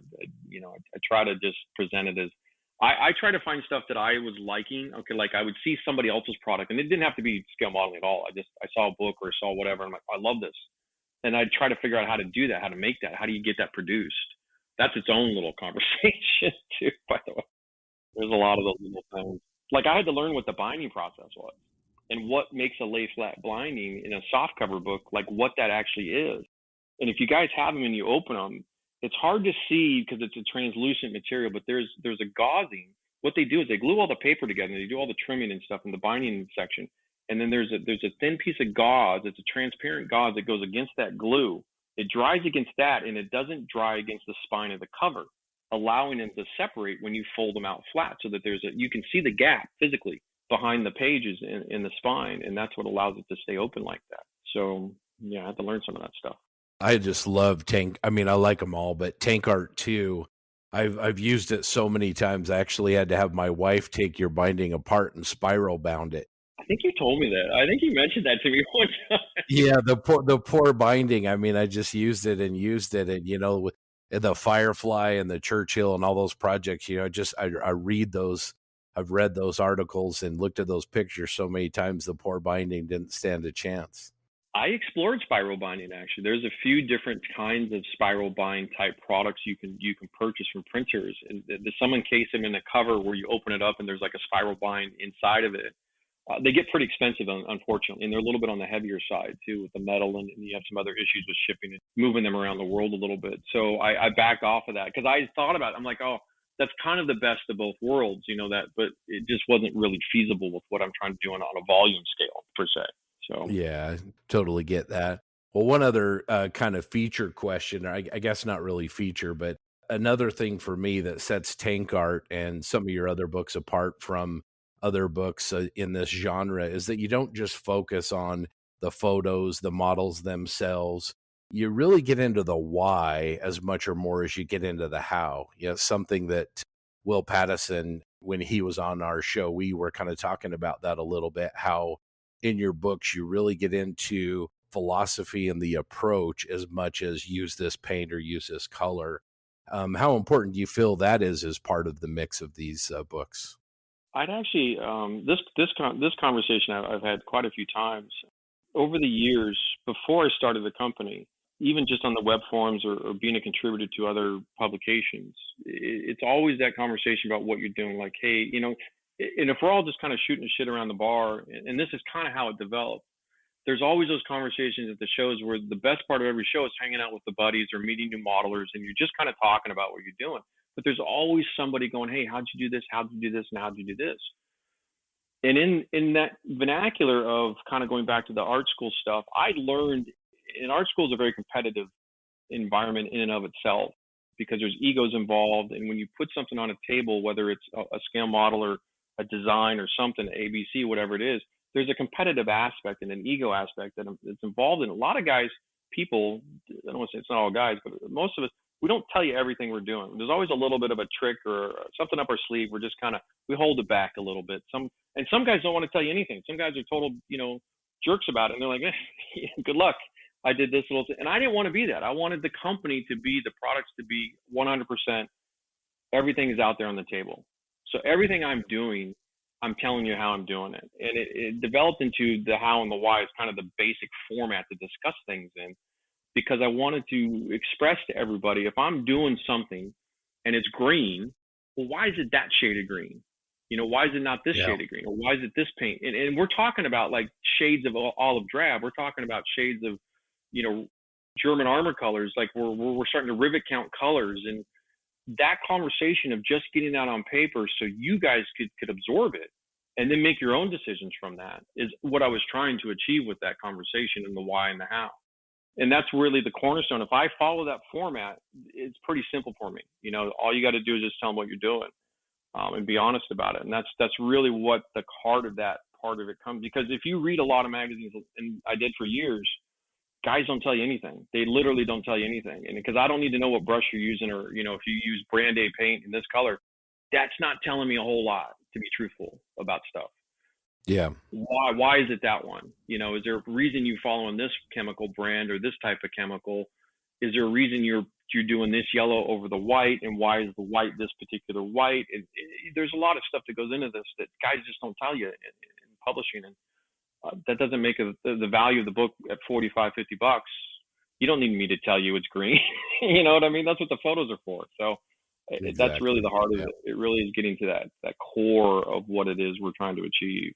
try to just present it as I try to find stuff that I was liking. Okay, like I would see somebody else's product, and it didn't have to be scale modeling at all. I saw a book or saw whatever, and I'm like, I love this, and I'd try to figure out how to do that, how to make that, how do you get that produced. That's its own little conversation too, by the way. There's a lot of those little things. Like, I had to learn what the binding process was and what makes a lay flat binding in a soft cover book, like what that actually is. And if you guys have them and you open them, it's hard to see because it's a translucent material, but there's a gauzing. What they do is they glue all the paper together and they do all the trimming and stuff in the binding section. and then there's a thin piece of gauze. It's a transparent gauze that goes against that glue. It dries against that, and it doesn't dry against the spine of the cover, allowing them to separate when you fold them out flat, so that you can see the gap physically behind the pages in the spine, and that's what allows it to stay open like that. So yeah, I had to learn some of that stuff. I just love I like them all, but Tank Art too. I've used it so many times. I actually had to have my wife take your binding apart and spiral bound it. I think you told me that. I think you mentioned that to me one time. Yeah, the poor binding. I mean, I just used it, and with the Firefly and the Churchill and all those projects, I read those. I've read those articles and looked at those pictures so many times. The poor binding didn't stand a chance. I explored spiral binding, actually. There's a few different kinds of spiral bind type products you can purchase from printers. And some encase them in a cover where you open it up and there's like a spiral bind inside of it. They get pretty expensive, unfortunately, and they're a little bit on the heavier side too with the metal, and you have some other issues with shipping and moving them around the world a little bit. So I backed off of that because I thought about it. I'm like, oh, that's kind of the best of both worlds, but it just wasn't really feasible with what I'm trying to do on a volume scale per se. So yeah, totally get that. Well, one other kind of feature question, I guess not really feature, but another thing for me that sets Tank Art and some of your other books apart from other books in this genre is that you don't just focus on the photos, the models themselves. You really get into the why as much or more as you get into the how. Something that Will Pattison, when he was on our show, we were kind of talking about that a little bit, how in your books you really get into philosophy and the approach as much as use this paint or use this color. How important do you feel that is as part of the mix of these books? I'd actually this conversation I've had quite a few times over the years before I started the company, even just on the web forums or being a contributor to other publications. It's always that conversation about what you're doing. Like, hey, and if we're all just kind of shooting shit around the bar, and this is kind of how it developed, there's always those conversations at the shows where the best part of every show is hanging out with the buddies or meeting new modelers, and you're just kind of talking about what you're doing. But there's always somebody going, hey, how'd you do this? How'd you do this? And how'd you do this? And in that vernacular of kind of going back to the art school stuff, I learned, and art school is a very competitive environment in and of itself because there's egos involved. And when you put something on a table, whether it's a scale model or a design or something, ABC, whatever it is, there's a competitive aspect and an ego aspect that it's involved in. A lot of guys, people, I don't want to say it's not all guys, but most of us, we don't tell you everything we're doing. There's always a little bit of a trick or something up our sleeve. We're just we hold it back a little bit. Some guys don't want to tell you anything. Some guys are total, jerks about it. And they're like, good luck. I did this little thing. And I didn't want to be that. I wanted the company to be, the products to be 100%. Everything is out there on the table. So everything I'm doing, I'm telling you how I'm doing it. And it developed into the how and the why is kind of the basic format to discuss things in, because I wanted to express to everybody, if I'm doing something and it's green, well, why is it that shade of green? Why is it not this shade of green? Or why is it this paint? And we're talking about like shades of olive drab. We're talking about shades of, German armor colors. Like we're starting to rivet count colors, and that conversation of just getting that on paper so you guys could absorb it and then make your own decisions from that is what I was trying to achieve with that conversation, and the why and the how. And that's really the cornerstone. If I follow that format, it's pretty simple for me. All you got to do is just tell them what you're doing, and be honest about it. And that's really what the heart of that part of it comes. Because if you read a lot of magazines, and I did for years, guys don't tell you anything. They literally don't tell you anything. And because I don't need to know what brush you're using, or, if you use brand A paint in this color, that's not telling me a whole lot, to be truthful about stuff. Yeah. Why is it that one? Is there a reason you following this chemical brand or this type of chemical? Is there a reason you're doing this yellow over the white, and why is the white this particular white? There's a lot of stuff that goes into this that guys just don't tell you in publishing. And that doesn't make the value of the book at $45, $50. You don't need me to tell you it's green. You know what I mean? That's what the photos are for. So exactly. That's really the heart of it. It really is getting to that core of what it is we're trying to achieve.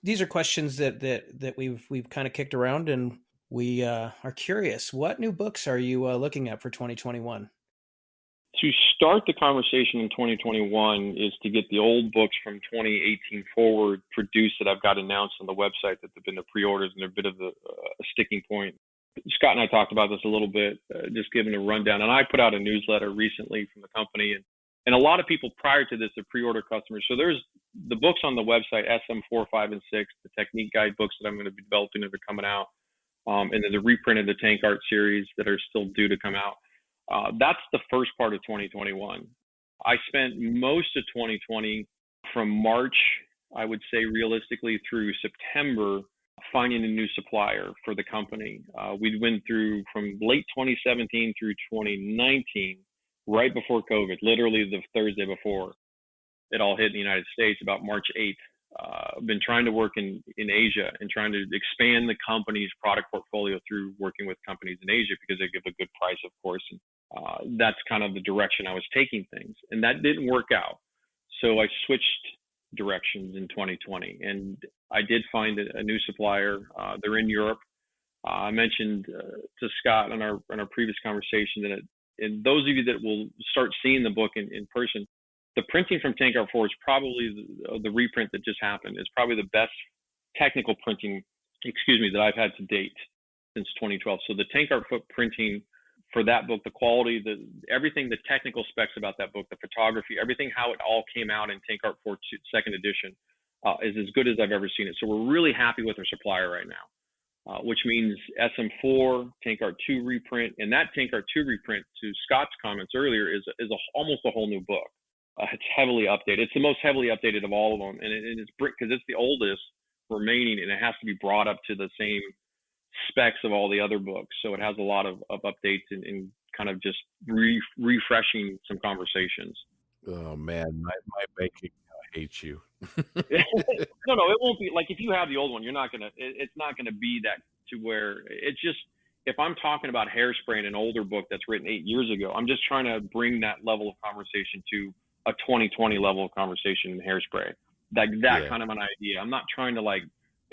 These are questions that we've kind of kicked around, and we are curious. What new books are you looking at for 2021? To start the conversation in 2021 is to get the old books from 2018 forward produced that I've got announced on the website that have been the pre-orders, and they're a bit of a sticking point. Scott and I talked about this a little bit, just giving a rundown. And I put out a newsletter recently from the company, and a lot of people prior to this are pre-order customers. So there's the books on the website, SM4, 5, and 6, the technique guide books that I'm going to be developing that are coming out, and then the reprint of the Tank Art series that are still due to come out. That's the first part of 2021. I spent most of 2020 from March, I would say realistically, through September, finding a new supplier for the company. We went through from late 2017 through 2019, right before COVID, literally the Thursday before it all hit in the United States, about March 8th. I've been trying to work in Asia and trying to expand the company's product portfolio through working with companies in Asia because they give a good price, of course. And that's kind of the direction I was taking things. And that didn't work out. So I switched directions in 2020. And I did find a new supplier. They're in Europe. I mentioned to Scott in our previous conversation that and those of you that will start seeing the book in person, the printing from Tank Art 4 is probably the reprint that just happened is probably the best technical printing, that I've had to date since 2012. So the Tank Art foot printing for that book, the quality, everything, the technical specs about that book, the photography, everything, how it all came out in Tank Art 4 second edition is as good as I've ever seen it. So we're really happy with our supplier right now, which means SM4, Tank Art 2 reprint, and that Tank Art 2 reprint, to Scott's comments earlier, is almost a whole new book. It's heavily updated. It's the most heavily updated of all of them, and it's because it's the oldest remaining, and it has to be brought up to the same specs of all the other books. So it has a lot of updates and kind of just refreshing some conversations. Oh man, my banking hates you. No, it won't be like if you have the old one, it's not gonna be that to where it's just, if I'm talking about Hairspray in an older book that's written 8 years ago, I'm just trying to bring that level of conversation to a 2020 level of conversation in Hairspray. That kind of an idea. I'm not trying to like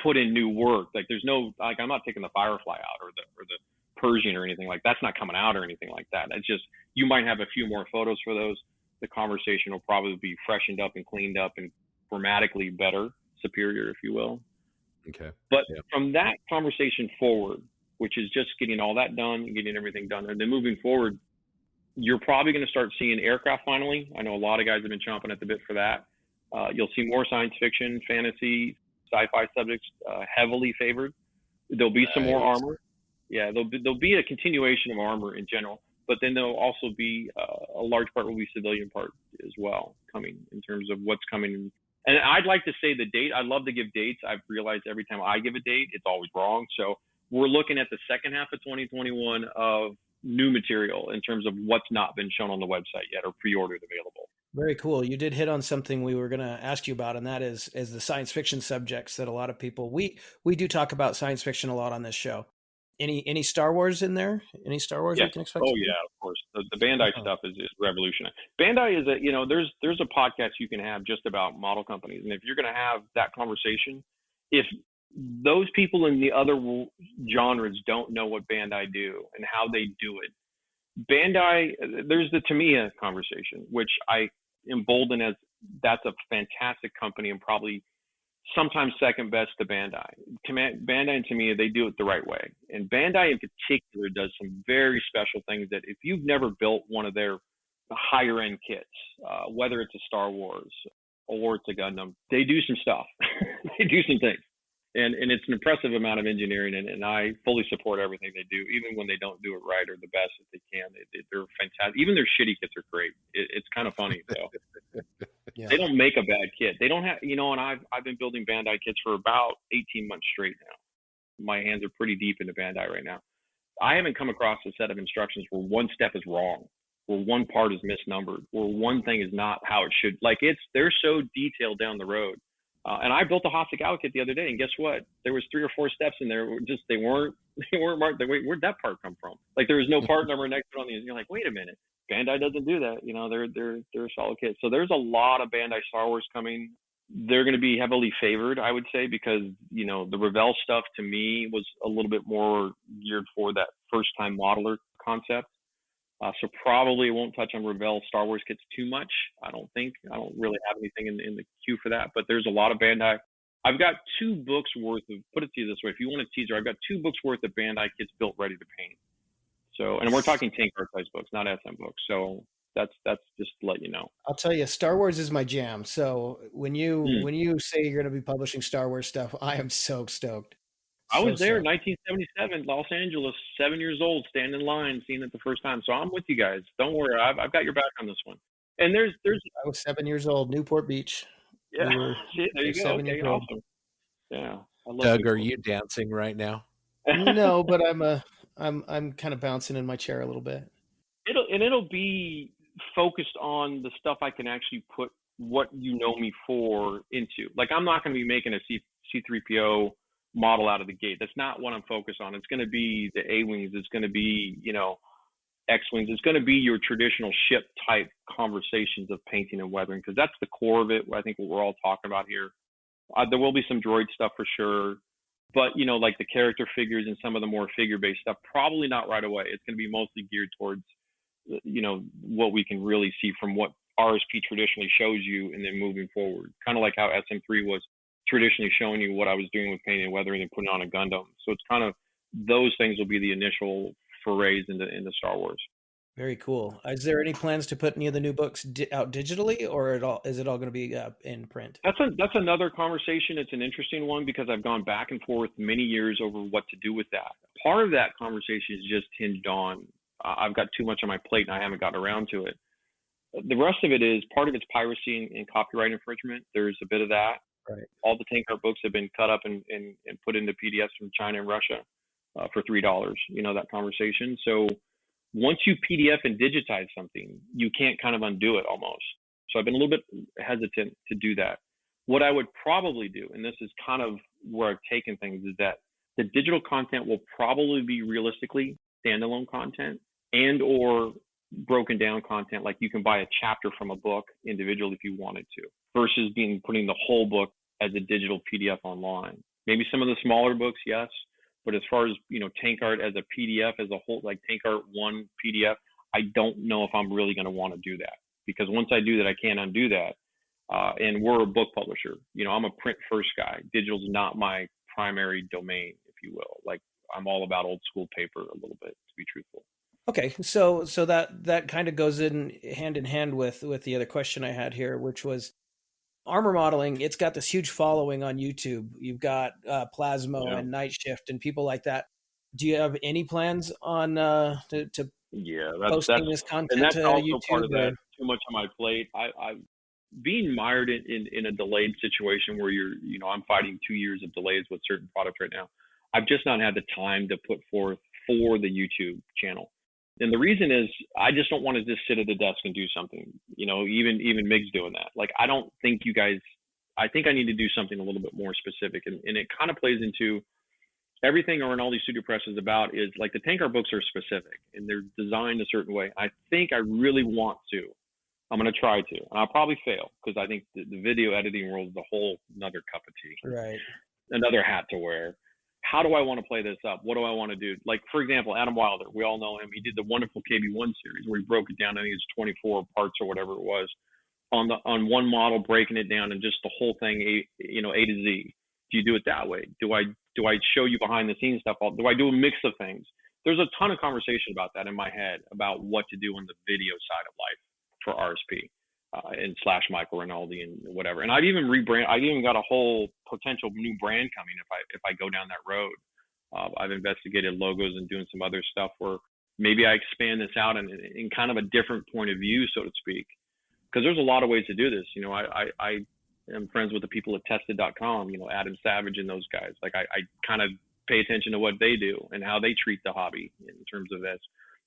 put in new work. Like there's no, like I'm not taking the Firefly out or the Persian or anything like that's not coming out or anything like that. It's just, you might have a few more photos for those. The conversation will probably be freshened up and cleaned up and grammatically better, superior, if you will. Okay. But from that conversation forward, which is just getting all that done and getting everything done, and then moving forward, you're probably going to start seeing aircraft finally. I know a lot of guys have been chomping at the bit for that. You'll see more science fiction, fantasy, sci-fi subjects heavily favored. There'll be some more armor. Yeah, there'll be a continuation of armor in general, but then there'll also be a large part will be civilian part as well coming in terms of what's coming. And I'd like to say the date. I love to give dates. I've realized every time I give a date, it's always wrong. So we're looking at the second half of 2021 of new material in terms of what's not been shown on the website yet or pre-ordered available. Very cool. You did hit on something we were going to ask you about, and that is the science fiction subjects that a lot of people, we do talk about science fiction a lot on this show. Any Star Wars in there? Any Star Wars we can expect? Oh yeah, of course. The Bandai stuff is revolutionary. Bandai is there's a podcast you can have just about model companies, and if you're going to have that conversation, if those people in the other genres don't know what Bandai do and how they do it, Bandai, there's the Tamiya conversation, which I embolden as that's a fantastic company and probably sometimes second best to Bandai. Bandai and Tamiya, they do it the right way. And Bandai in particular does some very special things that if you've never built one of their higher end kits, whether it's a Star Wars or it's a Gundam, they do some stuff. They do some things. And it's an impressive amount of engineering, and I fully support everything they do, even when they don't do it right or the best that they can. They're fantastic. Even their shitty kits are great. It's kind of funny, though. Yeah. They don't make a bad kit. They don't have, and I've been building Bandai kits for about 18 months straight now. My hands are pretty deep into Bandai right now. I haven't come across a set of instructions where one step is wrong, where one part is misnumbered, where one thing is not how it should. They're so detailed down the road. And I built a Hasegawa kit the other day, and guess what? There was 3 or 4 steps in there. They weren't marked. Where'd that part come from? Like there was no part number next to it on the. You're like, wait a minute, Bandai doesn't do that. They're a solid kit. So there's a lot of Bandai Star Wars coming. They're going to be heavily favored, I would say, because the Revell stuff to me was a little bit more geared for that first time modeler concept. So probably won't touch on Revell Star Wars kits too much. I don't really have anything in the queue for that, but there's a lot of Bandai. I've got 2 books worth of, put it to you this way, if you want a teaser, I've got 2 books worth of Bandai kits built ready to paint. So, and we're talking tank art size books, not SM books. So that's just to let you know. I'll tell you, Star Wars is my jam. So when you say you're going to be publishing Star Wars stuff, I am so stoked. I was there in 1977, Los Angeles, 7 years old, standing in line, seeing it the first time. So I'm with you guys. Don't worry, I've got your back on this one. And there's. I was 7 years old, Newport Beach. Yeah, there you go. Okay, awesome. Yeah, I love Doug, are you dancing right now? No, but I'm kind of bouncing in my chair a little bit. It'll be focused on the stuff I can actually put what you know me for into. Like, I'm not going to be making a C3PO model out of the gate. That's not what I'm focused on. It's going to be the A-Wings. It's going to be, X-Wings. It's going to be your traditional ship type conversations of painting and weathering, because that's the core of it. I think what we're all talking about here. There will be some droid stuff for sure, but like the character figures and some of the more figure-based stuff, probably not right away. It's going to be mostly geared towards, what we can really see from what RSP traditionally shows you, and then moving forward, kind of like how SM3 was traditionally showing you what I was doing with painting and weathering and putting on a Gundam. So it's kind of, those things will be the initial forays into Star Wars. Very cool. Is there any plans to put any of the new books out digitally, or is it all going to be in print? That's another conversation. It's an interesting one, because I've gone back and forth many years over what to do with that. Part of that conversation is just hinged on, I've got too much on my plate and I haven't gotten around to it. The rest of it is, part of it's piracy and copyright infringement. There's a bit of that. Right. All the tank art books have been cut up and put into PDFs from China and Russia for $3, that conversation. So once you PDF and digitize something, you can't kind of undo it almost. So I've been a little bit hesitant to do that. What I would probably do, and this is kind of where I've taken things, is that the digital content will probably be realistically standalone content and or broken down content. Like, you can buy a chapter from a book individually if you wanted to, versus putting the whole book as a digital PDF online. Maybe some of the smaller books, yes. But as far as, tank art as a PDF, as a whole, like Tank Art 1 PDF, I don't know if I'm really going to want to do that, because once I do that, I can't undo that. And we're a book publisher. I'm a print first guy. Digital's not my primary domain, if you will. Like, I'm all about old school paper a little bit, to be truthful. Okay, so that kind of goes in hand with the other question I had here, which was armor modeling. It's got this huge following on YouTube. You've got Plasmo and Night Shift and people like that. Do you have any plans on posting this content and that's to also YouTube? Part of that. Too much on my plate. I'm being mired in a delayed situation where I'm fighting 2 years of delays with certain products right now. I've just not had the time to put forth for the YouTube channel. And the reason is, I just don't want to just sit at the desk and do something, even Mig's doing that. Like, I don't think I think I need to do something a little bit more specific. And it kind of plays into everything Rinaldi Studio Press is about. Is like, the tank art books are specific and they're designed a certain way. I think I really want to. I'm going to try to, and I'll probably fail, because I think the video editing world is a whole another cup of tea. Right. Another hat to wear. How do I want to play this up? What do I want to do? Like, for example, Adam Wilder, we all know him. He did the wonderful KB1 series where he broke it down. I think it's 24 parts or whatever it was on one model, breaking it down and just the whole thing, A to Z. Do you do it that way? Do I show you behind the scenes stuff? Do I do a mix of things? There's a ton of conversation about that in my head, about what to do on the video side of life for RSP. And / Michael Rinaldi and whatever. And I've even got a whole potential new brand coming if I go down that road. I've investigated logos and doing some other stuff where maybe I expand this out in kind of a different point of view, so to speak. Because there's a lot of ways to do this. I am friends with the people at tested.com, Adam Savage and those guys. Like, I kind of pay attention to what they do and how they treat the hobby in terms of this.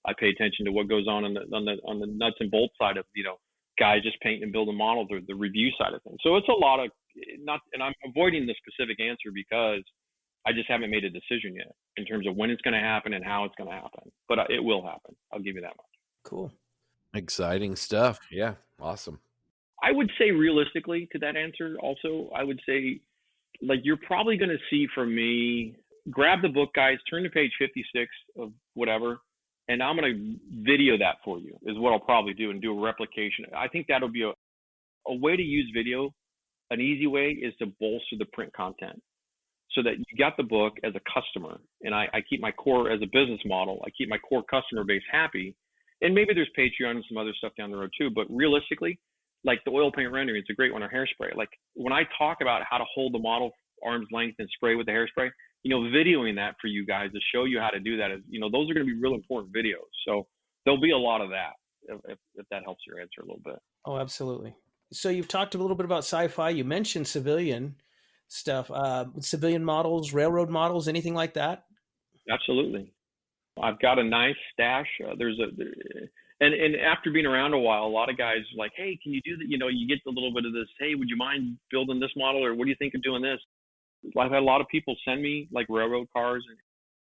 I pay attention to what goes on the nuts and bolts side of, guys just painting and building models, or the review side of things. So it's a lot of and I'm avoiding the specific answer because I just haven't made a decision yet in terms of when it's going to happen and how it's going to happen. But it will happen. I'll give you that much. Cool. Exciting stuff. Yeah. Awesome. I would say realistically to that answer also, I would say, like, you're probably going to see from me, grab the book, guys, turn to page 56 of whatever, and I'm going to video that for you is what I'll probably do, and do a replication. I think that'll be a way to use video. An easy way is to bolster the print content so that you got the book as a customer, and I keep my core as a business model. I keep my core customer base happy, and maybe there's Patreon and some other stuff down the road too. But realistically, like the oil paint rendering, it's a great one, or hairspray. Like when I talk about how to hold the model arm's length and spray with the hairspray, videoing that for you guys to show you how to do that is, those are going to be real important videos. So there'll be a lot of that if that helps your answer a little bit. Oh, absolutely. So you've talked a little bit about sci-fi. You mentioned civilian stuff, civilian models, railroad models, anything like that? Absolutely. I've got a nice stash. And after being around a while, a lot of guys are like, hey, can you do that? You get a little bit of this, hey, would you mind building this model? Or what do you think of doing this? I've had a lot of people send me like railroad cars and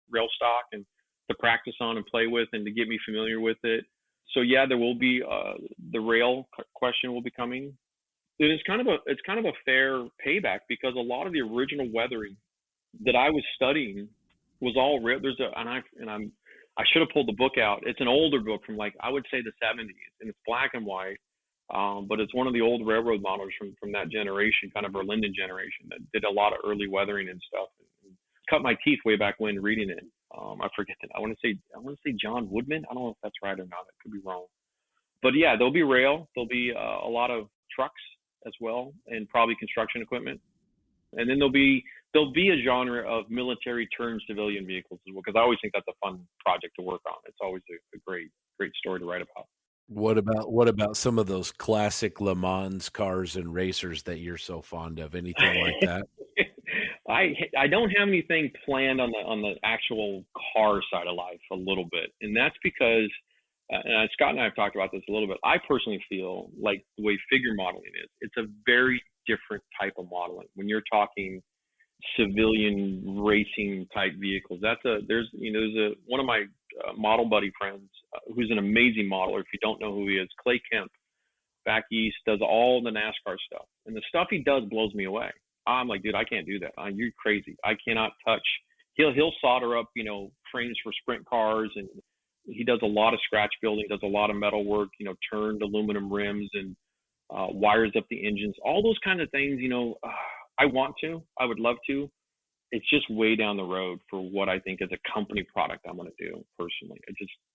rail stock and to practice on and play with and to get me familiar with it. So yeah, there will be the rail question will be coming. It's kind of a fair payback, because a lot of the original weathering that I was studying was all rail. I should have pulled the book out. It's an older book from, like, I would say the 70s, and it's black and white. But it's one of the old railroad models from that generation, kind of our Linden generation, that did a lot of early weathering and stuff. And cut my teeth way back when reading it. I forget that. I want to say John Woodman. I don't know if that's right or not. It could be wrong. But yeah, there'll be rail. There'll be a lot of trucks as well, and probably construction equipment. And then there'll be a genre of military turned civilian vehicles as well, because I always think that's a fun project to work on. It's always a great story to write about. What about some of those classic Le Mans cars and racers that you're so fond of? Anything like that? I don't have anything planned on the actual car side of life a little bit, and that's because and Scott and I have talked about this a little bit. I personally feel like the way figure modeling is, it's a very different type of modeling. When you're talking civilian racing type vehicles, there's one of my model buddy friends who's an amazing modeler. If you don't know who he is, Clay Kemp, back east, does all the NASCAR stuff, and the stuff he does blows me away. I'm like, dude, I can't do that. You're crazy. I cannot touch. He'll solder up, frames for sprint cars, and he does a lot of scratch building, does a lot of metal work, turned aluminum rims, and wires up the engines, all those kind of things. I would love to. It's just way down the road for what I think is a company product I'm going to do personally.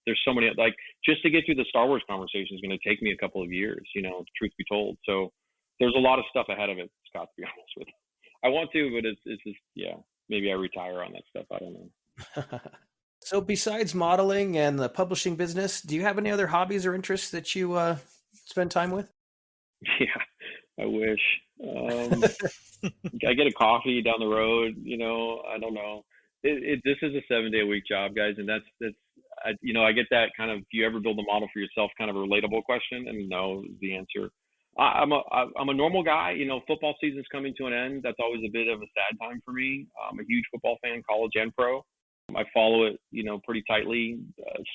There's so many, like, just to get through the Star Wars conversation is going to take me a couple of years, truth be told. So there's a lot of stuff ahead of it, Scott, to be honest with you. I want to, but it's just, yeah, maybe I retire on that stuff. I don't know. So besides modeling and the publishing business, do you have any other hobbies or interests that you spend time with? Yeah, I wish. I get a coffee down the road, I don't know. This is a 7-day-a-week job, guys. And that's I get that kind of, do you ever build a model for yourself kind of a relatable question? And no is the answer. I'm a normal guy. Football season's coming to an end. That's always a bit of a sad time for me. I'm a huge football fan, college and pro. I follow it, pretty tightly.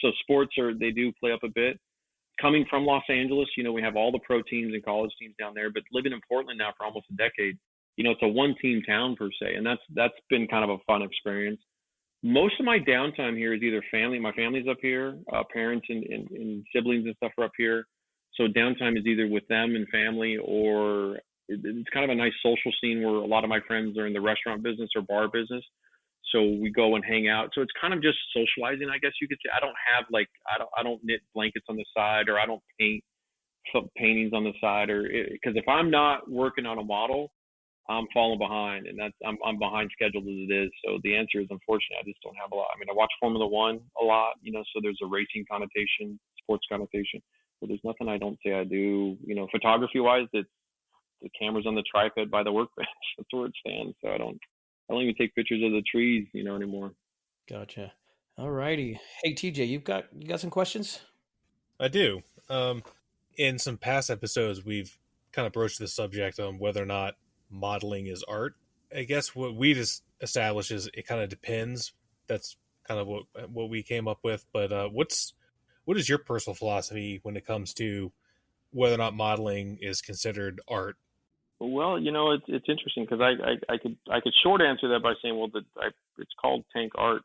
So sports they do play up a bit. Coming from Los Angeles, we have all the pro teams and college teams down there, but living in Portland now for almost a decade, it's a one-team town per se, and that's been kind of a fun experience. Most of my downtime here is either family. My family's up here, parents and siblings and stuff are up here. So downtime is either with them and family, or it's kind of a nice social scene where a lot of my friends are in the restaurant business or bar business. So we go and hang out. So it's kind of just socializing, I guess you could say. I don't have I don't knit blankets on the side, or I don't paint some paintings on the side, because if I'm not working on a model, I'm falling behind, and I'm behind schedule as it is. So the answer is, unfortunately, I just don't have a lot. I mean, I watch Formula One a lot, so there's a racing connotation, sports connotation, but there's nothing I don't say I do. Photography wise, it's the camera's on the tripod by the workbench. That's where it stands. So I don't even take pictures of the trees, anymore. Gotcha. All righty. Hey, TJ, you got some questions? I do. In some past episodes, we've kind of broached the subject on whether or not modeling is art. I guess what we just established is it kind of depends. That's kind of what we came up with. But what is your personal philosophy when it comes to whether or not modeling is considered art? Well, it's interesting, because I could short answer that by saying, well, it's called tank art.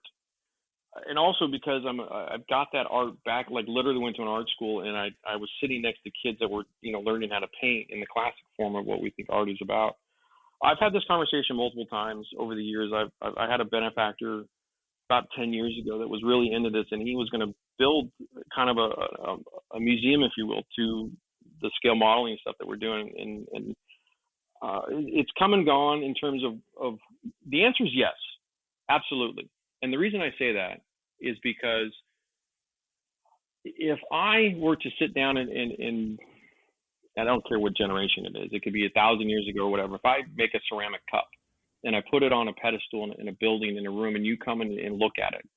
and also because I've got that art back, like literally went to an art school, and I was sitting next to kids that were, learning how to paint in the classic form of what we think art is about. I've had this conversation multiple times over the years. I had a benefactor about 10 years ago that was really into this, and he was going to build kind of a museum, if you will, to the scale modeling stuff that we're doing. And it's come and gone in terms of the answer is yes, absolutely. And the reason I say that is because if I were to sit down and I don't care what generation it is, it could be 1,000 years ago or whatever. If I make a ceramic cup and I put it on a pedestal in a building, in a room, and you come in and look at it,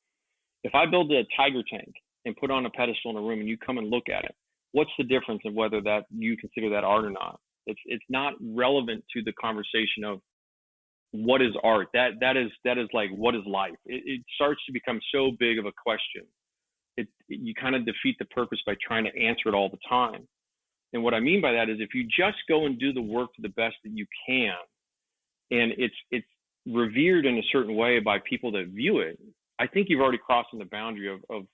if I build a tiger tank and put it on a pedestal in a room and you come and look at it, what's the difference of whether that you consider that art or not? It's not relevant to the conversation of what is art. That is like, what is life? It starts to become so big of a question. You kind of defeat the purpose by trying to answer it all the time. And what I mean by that is if you just go and do the work to the best that you can, and it's revered in a certain way by people that view it, I think you've already crossed the boundary of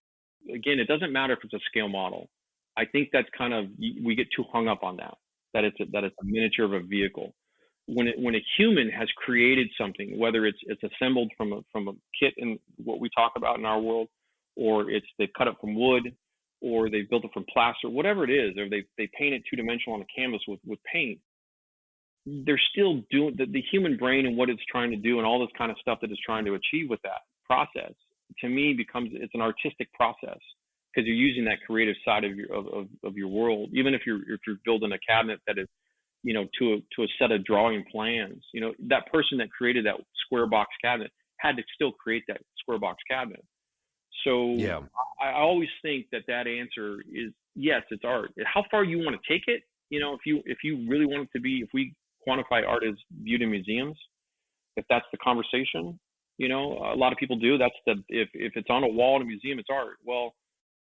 again, it doesn't matter if it's a scale model. I think that's kind of, we get too hung up on that it's a miniature of a vehicle. When a human has created something, whether it's assembled from a kit in what we talk about in our world, or they've cut it from wood, or they built it from plaster, whatever it is, or they paint it two-dimensional on a canvas with paint, they're still doing the human brain and what it's trying to do and all this kind of stuff that it's trying to achieve with that process, to me, it's an artistic process, because you're using that creative side of your world. Even if you're building a cabinet that is, to a set of drawing plans, that person that created that square box cabinet had to still create that square box cabinet. So yeah. I always think that answer is yes, it's art. How far you want to take it, if you really want it to be, if we quantify art as viewed in museums, if that's the conversation, a lot of people do. If it's on a wall in a museum, it's art. Well,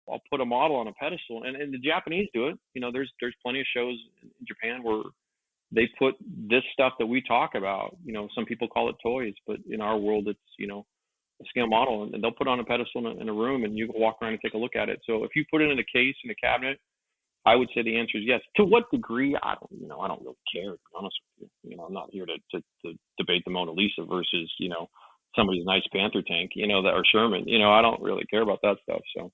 I'll put a model on a pedestal, and the Japanese do it. There's plenty of shows in Japan where they put this stuff that we talk about. Some people call it toys, but in our world, it's a scale model, and they'll put on a pedestal in a room, and you can walk around and take a look at it. So if you put it in a case in a cabinet, I would say the answer is yes. To what degree, I don't really care, to be honest with you. I'm not here to debate the Mona Lisa versus somebody's nice Panther tank, or Sherman. I don't really care about that stuff. So,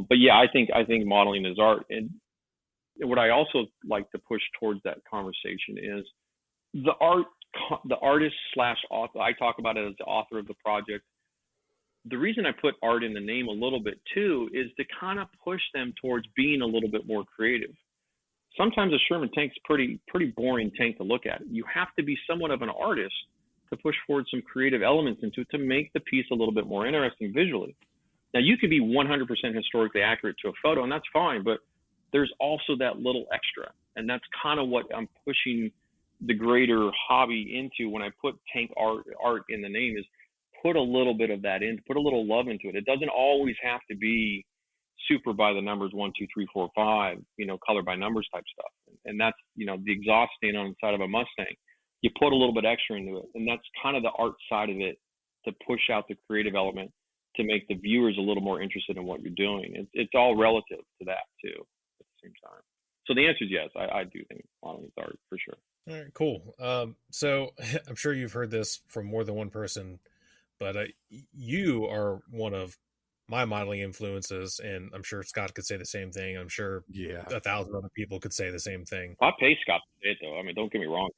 but yeah, I think modeling is art. And what I also like to push towards that conversation is the artist / author. I talk about it as the author of the project. The reason I put art in the name a little bit too is to kind of push them towards being a little bit more creative. Sometimes a Sherman tank's pretty boring tank to look at. You have to be somewhat of an artist to push forward some creative elements into it to make the piece a little bit more interesting visually. Now, you could be 100% historically accurate to a photo, and that's fine, but there's also that little extra. And that's kind of what I'm pushing the greater hobby into when I put tank art in the name, is put a little bit of that in, put a little love into it. It doesn't always have to be super by the numbers 1, 2, 3, 4, 5, color by numbers type stuff. And that's, the exhaust stand on the side of a Mustang. You put a little bit extra into it. And that's kind of the art side of it, to push out the creative element, to make the viewers a little more interested in what you're doing. It's all relative to that too, at the same time. So the answer is yes. I do think modeling is art for sure. All right, cool. So I'm sure you've heard this from more than one person, but you are one of my modeling influences, and I'm sure Scott could say the same thing. I'm sure 1,000 other people could say the same thing. I pay Scott to say it, though. I mean, don't get me wrong.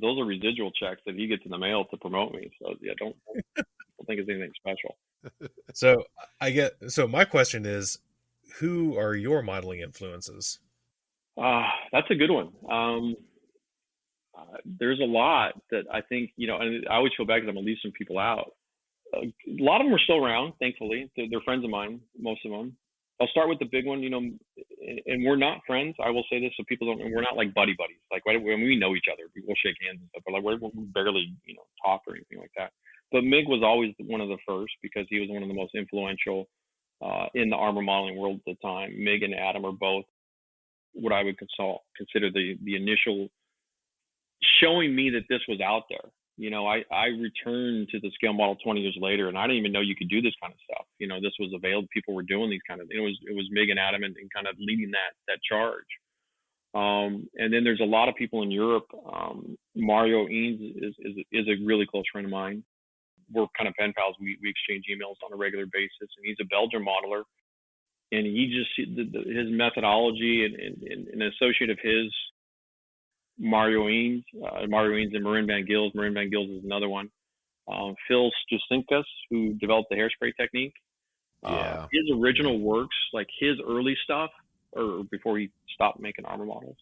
Those are residual checks that he gets in the mail to promote me. So yeah, don't think it's anything special. So my question is, who are your modeling influences? That's a good one. There's a lot that I think, and I always feel bad because I'm going to leave some people out. A lot of them are still around, thankfully. They're friends of mine, most of them. I'll start with the big one, and we're not friends. I will say this so people don't, we're not like buddies. Like when we know each other, we'll shake hands and stuff, but like we barely, talk or anything like that. But Mig was always one of the first, because he was one of the most influential in the armor modeling world at the time. Mig and Adam are both what I would consider the initial showing me that this was out there. I returned to the scale model 20 years later, and I didn't even know you could do this kind of stuff. This was available. People were doing these kind of, it was Mig and Adam and kind of leading that charge. And then there's a lot of people in Europe. Mario Eanes is a really close friend of mine. We're kind of pen pals. We exchange emails on a regular basis, and he's a Belgian modeler. And he just, his methodology and an associate of his, Mario Eanes and Marin Van Gils. Marin Van Gils is another one. Phil Stusinkas, who developed the hairspray technique. His original works, like his early stuff, or before he stopped making armor models.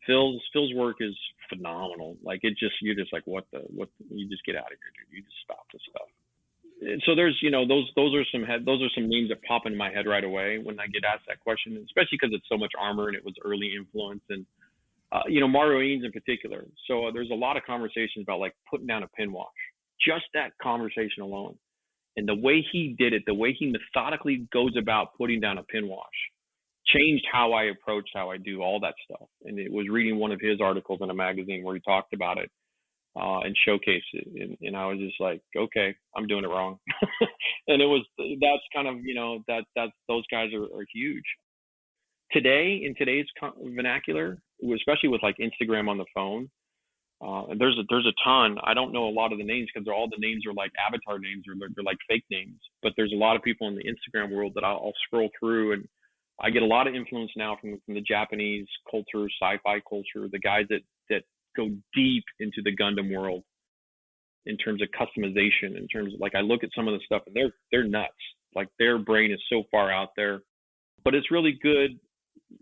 Phil's work is phenomenal. Like you're just like, what you just get out of here, dude. You just stop this stuff. And so there's, those are some names that pop into my head right away when I get asked that question, especially because it's so much armor and it was early influence and, Mario Eanes in particular. So there's a lot of conversations about like putting down a pin wash, just that conversation alone. And the way he did it, the way he methodically goes about putting down a pin wash changed how I approached how I do all that stuff. And it was reading one of his articles in a magazine where he talked about it and showcased it. And I was just like, okay, I'm doing it wrong. And that's kind of, that's those guys are huge. Today, in today's vernacular, especially with like Instagram on the phone, there's a ton. I don't know a lot of the names because all the names are like avatar names or they're like fake names. But there's a lot of people in the Instagram world that I'll scroll through, and I get a lot of influence now from the Japanese culture, sci-fi culture, the guys that go deep into the Gundam world in terms of customization. In terms of like I look at some of the stuff and they're nuts. Like their brain is so far out there, but it's really good.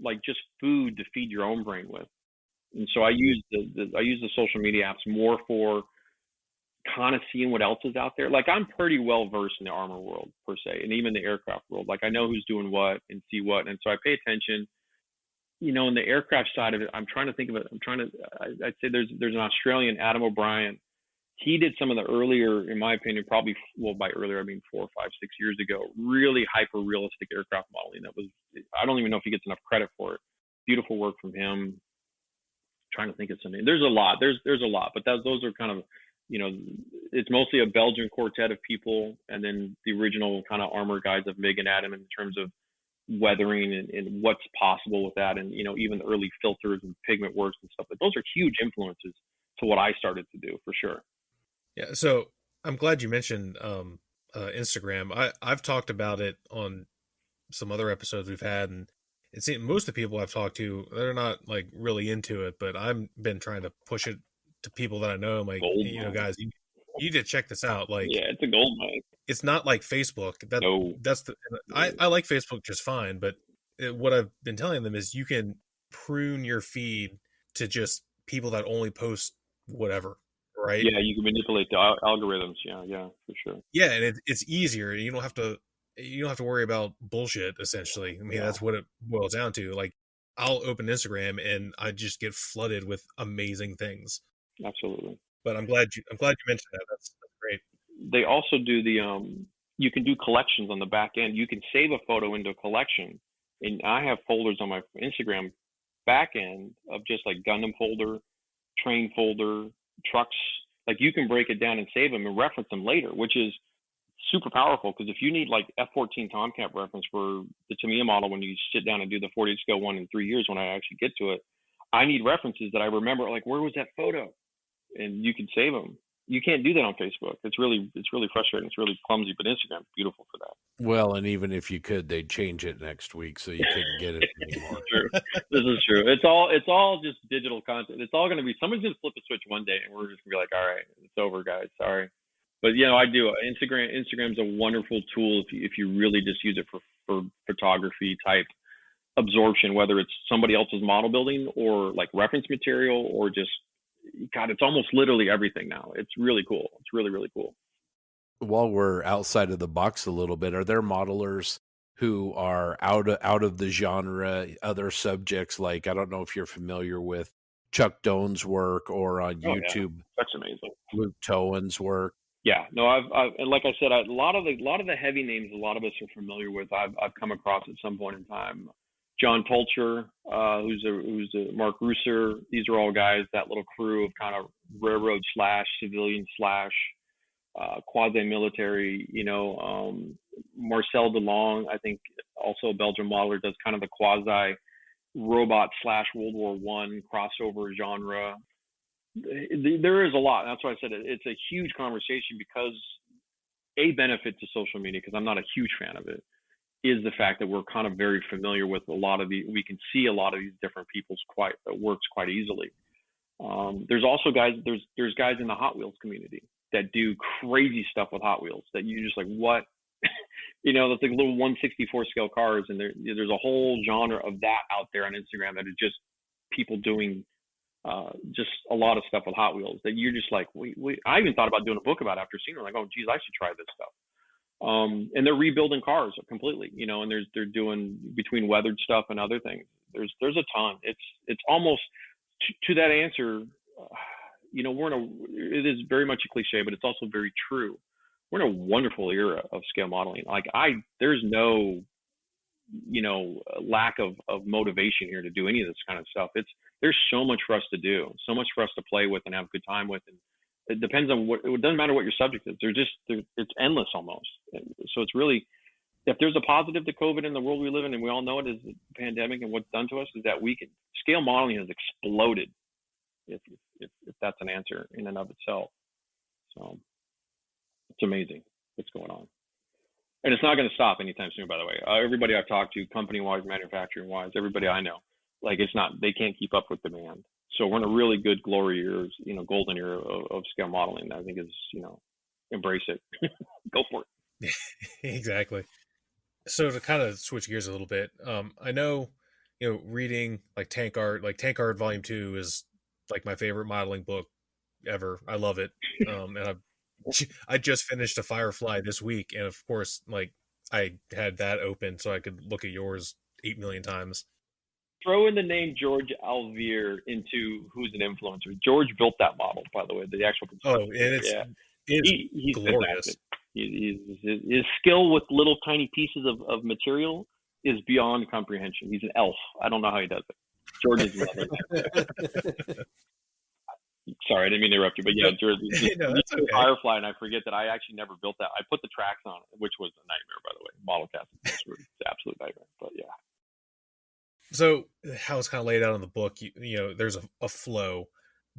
Like just food to feed your own brain with. And so I use the social media apps more for kind of seeing what else is out there. Like I'm pretty well versed in the armor world per se, and even the aircraft world. Like I know who's doing what and see what. And so I pay attention, in the aircraft side of it. I'm trying to think of it. I'd say there's an Australian, Adam O'Brien. He did some of the earlier, in my opinion, probably, well, by earlier, I mean 4, 5, 6 years ago, really hyper-realistic aircraft modeling. I don't even know if he gets enough credit for it. Beautiful work from him. Trying to think of something. There's a lot. There's a lot, but those are kind of, it's mostly a Belgian quartet of people, and then the original kind of armor guys of Mig and Adam in terms of weathering and what's possible with that, and, even the early filters and pigment works and stuff. But those are huge influences to what I started to do, for sure. Yeah, so I'm glad you mentioned Instagram. I've talked about it on some other episodes we've had, and it seems most of the people I've talked to, they're not like really into it, but I've been trying to push it to people that I know. I'm like, guys, you need to check this out. Like, yeah, it's a gold mine. It's not like Facebook. I like Facebook just fine, but what I've been telling them is you can prune your feed to just people that only post whatever. Right? Yeah, you can manipulate the algorithms. Yeah, for sure. Yeah, and it's easier. You don't have to worry about bullshit. Essentially, I mean, that's what it boils down to. Like, I'll open Instagram and I just get flooded with amazing things. Absolutely. But I'm glad you mentioned that. That's great. They also do you can do collections on the back end. You can save a photo into a collection, and I have folders on my Instagram back end of just like Gundam folder, train folder, trucks. Like you can break it down and save them and reference them later, which is super powerful. Because if you need like F-14 Tomcat reference for the Tamiya model, when you sit down and do the 40 scale 1 in 3 years, when I actually get to it, I need references that I remember. Like, where was that photo? And you can save them. You can't do that on Facebook. It's really frustrating. It's really clumsy, but Instagram's beautiful for that. Well, and even if you could, they'd change it next week, so you couldn't get it anymore. This is true. It's all just digital content. It's all going to be, someone's going to flip a switch one day, and we're just going to be like, all right, it's over, guys. Sorry. But I do. Instagram's a wonderful tool if you really just use it for photography type absorption, whether it's somebody else's model building or like reference material or just, God, it's almost literally everything now. It's really cool. It's really, really cool. While we're outside of the box a little bit, are there modelers who are out of the genre, other subjects? Like, I don't know if you're familiar with Chuck Doan's work or on YouTube. Yeah. That's amazing. Luke Towan's work. Yeah, no, I've and like I said, a lot of the heavy names a lot of us are familiar with. I've come across at some point in time. John Tolcher, who's a Mark Russer. These are all guys, that little crew of kind of railroad / civilian / quasi-military, Marcel DeLong, I think also a Belgian modeler, does kind of the quasi robot / World War I crossover genre. There is a lot. That's why I said it's a huge conversation, because a benefit to social media, because I'm not a huge fan of it, is the fact that we're kind of very familiar with a lot of we can see a lot of these different people's works quite easily. There's also guys in the Hot Wheels community that do crazy stuff with Hot Wheels that you just like, what? That's like little 1/64 scale cars, and there's a whole genre of that out there on Instagram that are just people doing just a lot of stuff with Hot Wheels that you're just like, I even thought about doing a book about it after seeing it. Like, oh geez, I should try this stuff. And they're rebuilding cars completely, and they're doing between weathered stuff and other things. There's a ton. It's almost to that answer. It is very much a cliche, but it's also very true. We're in a wonderful era of scale modeling. Like there's no, lack of motivation here to do any of this kind of stuff. There's so much for us to do, so much for us to play with and have a good time with. And it depends on it doesn't matter what your subject is. It's endless almost. So it's really, if there's a positive to COVID in the world we live in, and we all know it is the pandemic, and what's done to us is that scale modeling has exploded. If that's an answer in and of itself. So it's amazing what's going on. And it's not going to stop anytime soon, by the way. Everybody I've talked to, company-wise, manufacturing-wise, everybody I know, they can't keep up with demand. So we're in a really good glory years, golden era of scale modeling. I think is, embrace it. Go for it. Exactly. So to kind of switch gears a little bit, I know, reading like Tank Art Volume 2 is like my favorite modeling book ever. I love it. And I just finished a Firefly this week, and of course, like I had that open so I could look at yours 8 million times. Throw in the name George Alvear into who's an influencer. George built that model, by the way, the actual. Oh, and it's he's glorious. His skill with little tiny pieces of material is beyond comprehension. He's an elf. I don't know how he does it. George is another. Sorry, I didn't mean to interrupt you, but yeah, George, no, that's okay. Firefly, and I forget that I actually never built that. I put the tracks on it, which was a nightmare, by the way. Model casting, it's an absolute nightmare. But yeah. So how it's kind of laid out in the book, there's a flow.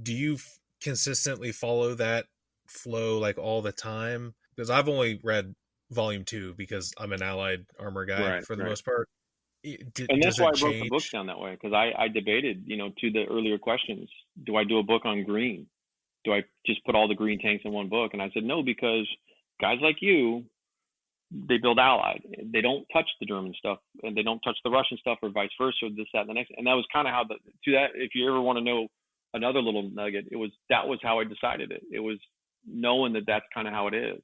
Do you consistently follow that flow like all the time? Because I've only read Volume 2 because I'm an Allied armor guy for the most part. And that's why I broke the book down that way, because I debated, to the earlier questions, do I do a book on green? Do I just put all the green tanks in one book? And I said no, because guys like you, they build Allied. They don't touch the German stuff, and they don't touch the Russian stuff, or vice versa, or this, that, and the next. And that was kind of how if you ever want to know another little nugget, that was how I decided it. It was knowing that that's kind of how it is.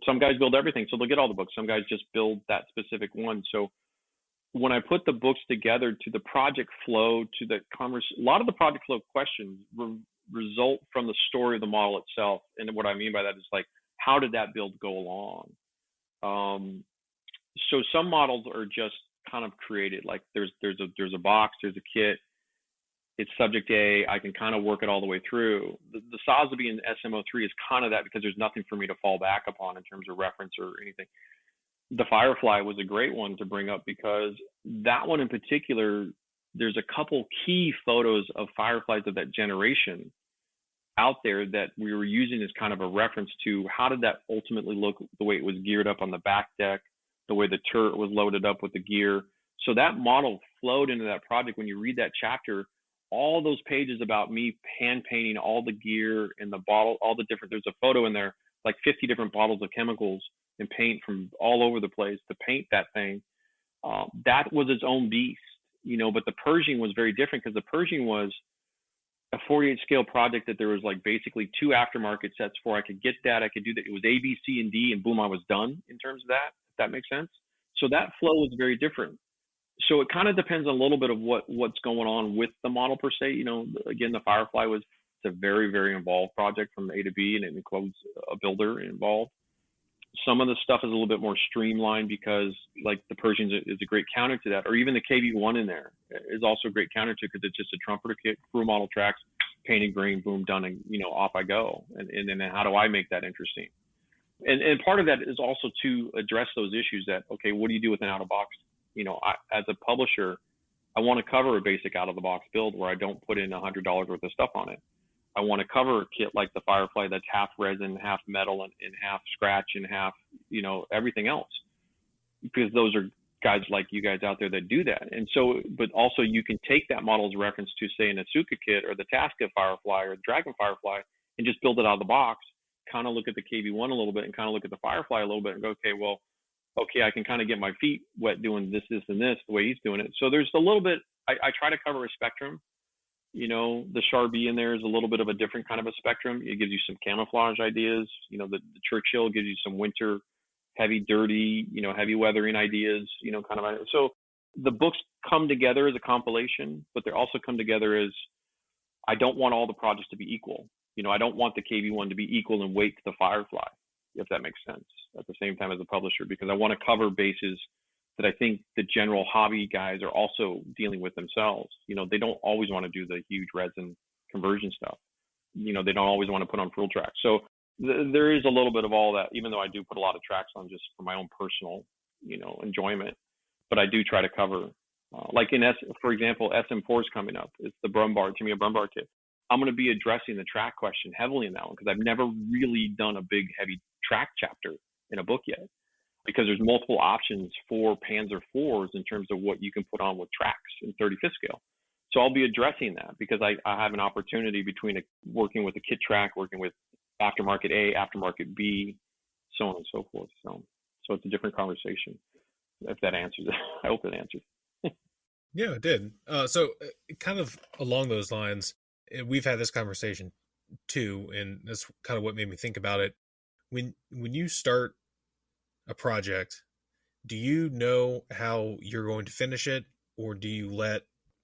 Some guys build everything, so they'll get all the books. Some guys just build that specific one. So when I put the books together, to the project flow, to the commerce, a lot of the project flow questions result from the story of the model itself. And what I mean by that is like, how did that build go along? So some models are just kind of created. Like there's a box, there's a kit. It's subject A, I can kind of work it all the way through. The Sotheby and SMO3 is kind of that, because there's nothing for me to fall back upon in terms of reference or anything. The Firefly was a great one to bring up, because that one in particular, there's a couple key photos of Fireflies of that generation out there that we were using as kind of a reference to how did that ultimately look, the way it was geared up on the back deck, the way the turret was loaded up with the gear. So that model flowed into that project. When you read that chapter, all those pages about me hand painting all the gear and the bottle, all the different, there's a photo in there, like 50 different bottles of chemicals and paint from all over the place to paint that thing. That was its own beast, but the Pershing was very different, because the Pershing was a 48 scale project that there was like basically 2 aftermarket sets for. I could get that, I could do that. It was A, B, C, and D, and boom, I was done in terms of that, if that makes sense. So that flow was very different. So it kind of depends a little bit of what's going on with the model per se. Again, the Firefly it's a very, very involved project from A to B, and it includes a builder involved. Some of the stuff is a little bit more streamlined, because like the Pershing is a great counter to that, or even the KB1 in there is also a great counter to, because it's just a trumpeter kit, crew model tracks, painted green, boom, done, and off I go. And then how do I make that interesting? And part of that is also to address those issues that, okay, what do you do with an out of box? As a publisher, I want to cover a basic out of the box build where I don't put in $100 worth of stuff on it. I want to cover a kit like the Firefly that's half resin, half metal, and half scratch, and half, everything else, because those are guys like you guys out there that do that. And so, but also you can take that model as a reference to, say, an Asuka kit or the Tasca Firefly or the Dragon Firefly and just build it out of the box, kind of look at the KB1 a little bit and kind of look at the Firefly a little bit and go, okay, I can kind of get my feet wet doing this, and this, the way he's doing it. So there's a little bit, I try to cover a spectrum. The Charbie in there is a little bit of a different kind of a spectrum. It gives you some camouflage ideas. The Churchill gives you some winter, heavy, dirty, heavy weathering ideas, kind of. So the books come together as a compilation, but they also come together as, I don't want all the projects to be equal. I don't want the KB1 to be equal in weight to the Firefly, if that makes sense, at the same time as a publisher, because I want to cover bases that I think the general hobby guys are also dealing with themselves. They don't always want to do the huge resin conversion stuff. They don't always want to put on frill tracks. So there is a little bit of all that, even though I do put a lot of tracks on just for my own personal, enjoyment. But I do try to cover, like for example, SM4 is coming up. It's the Tamiya Brumbar kit. I'm going to be addressing the track question heavily in that one because I've never really done a big, heavy track chapter in a book yet, because there's multiple options for Panzer IVs in terms of what you can put on with tracks in 35th scale. So I'll be addressing that because I have an opportunity between working with a kit track, working with aftermarket A, aftermarket B, so on and so forth. So it's a different conversation, if that answers it. I hope it answers. Yeah, it did. So kind of along those lines, we've had this conversation too, and that's kind of what made me think about it. When you start a project, do you know how you're going to finish it, or do you let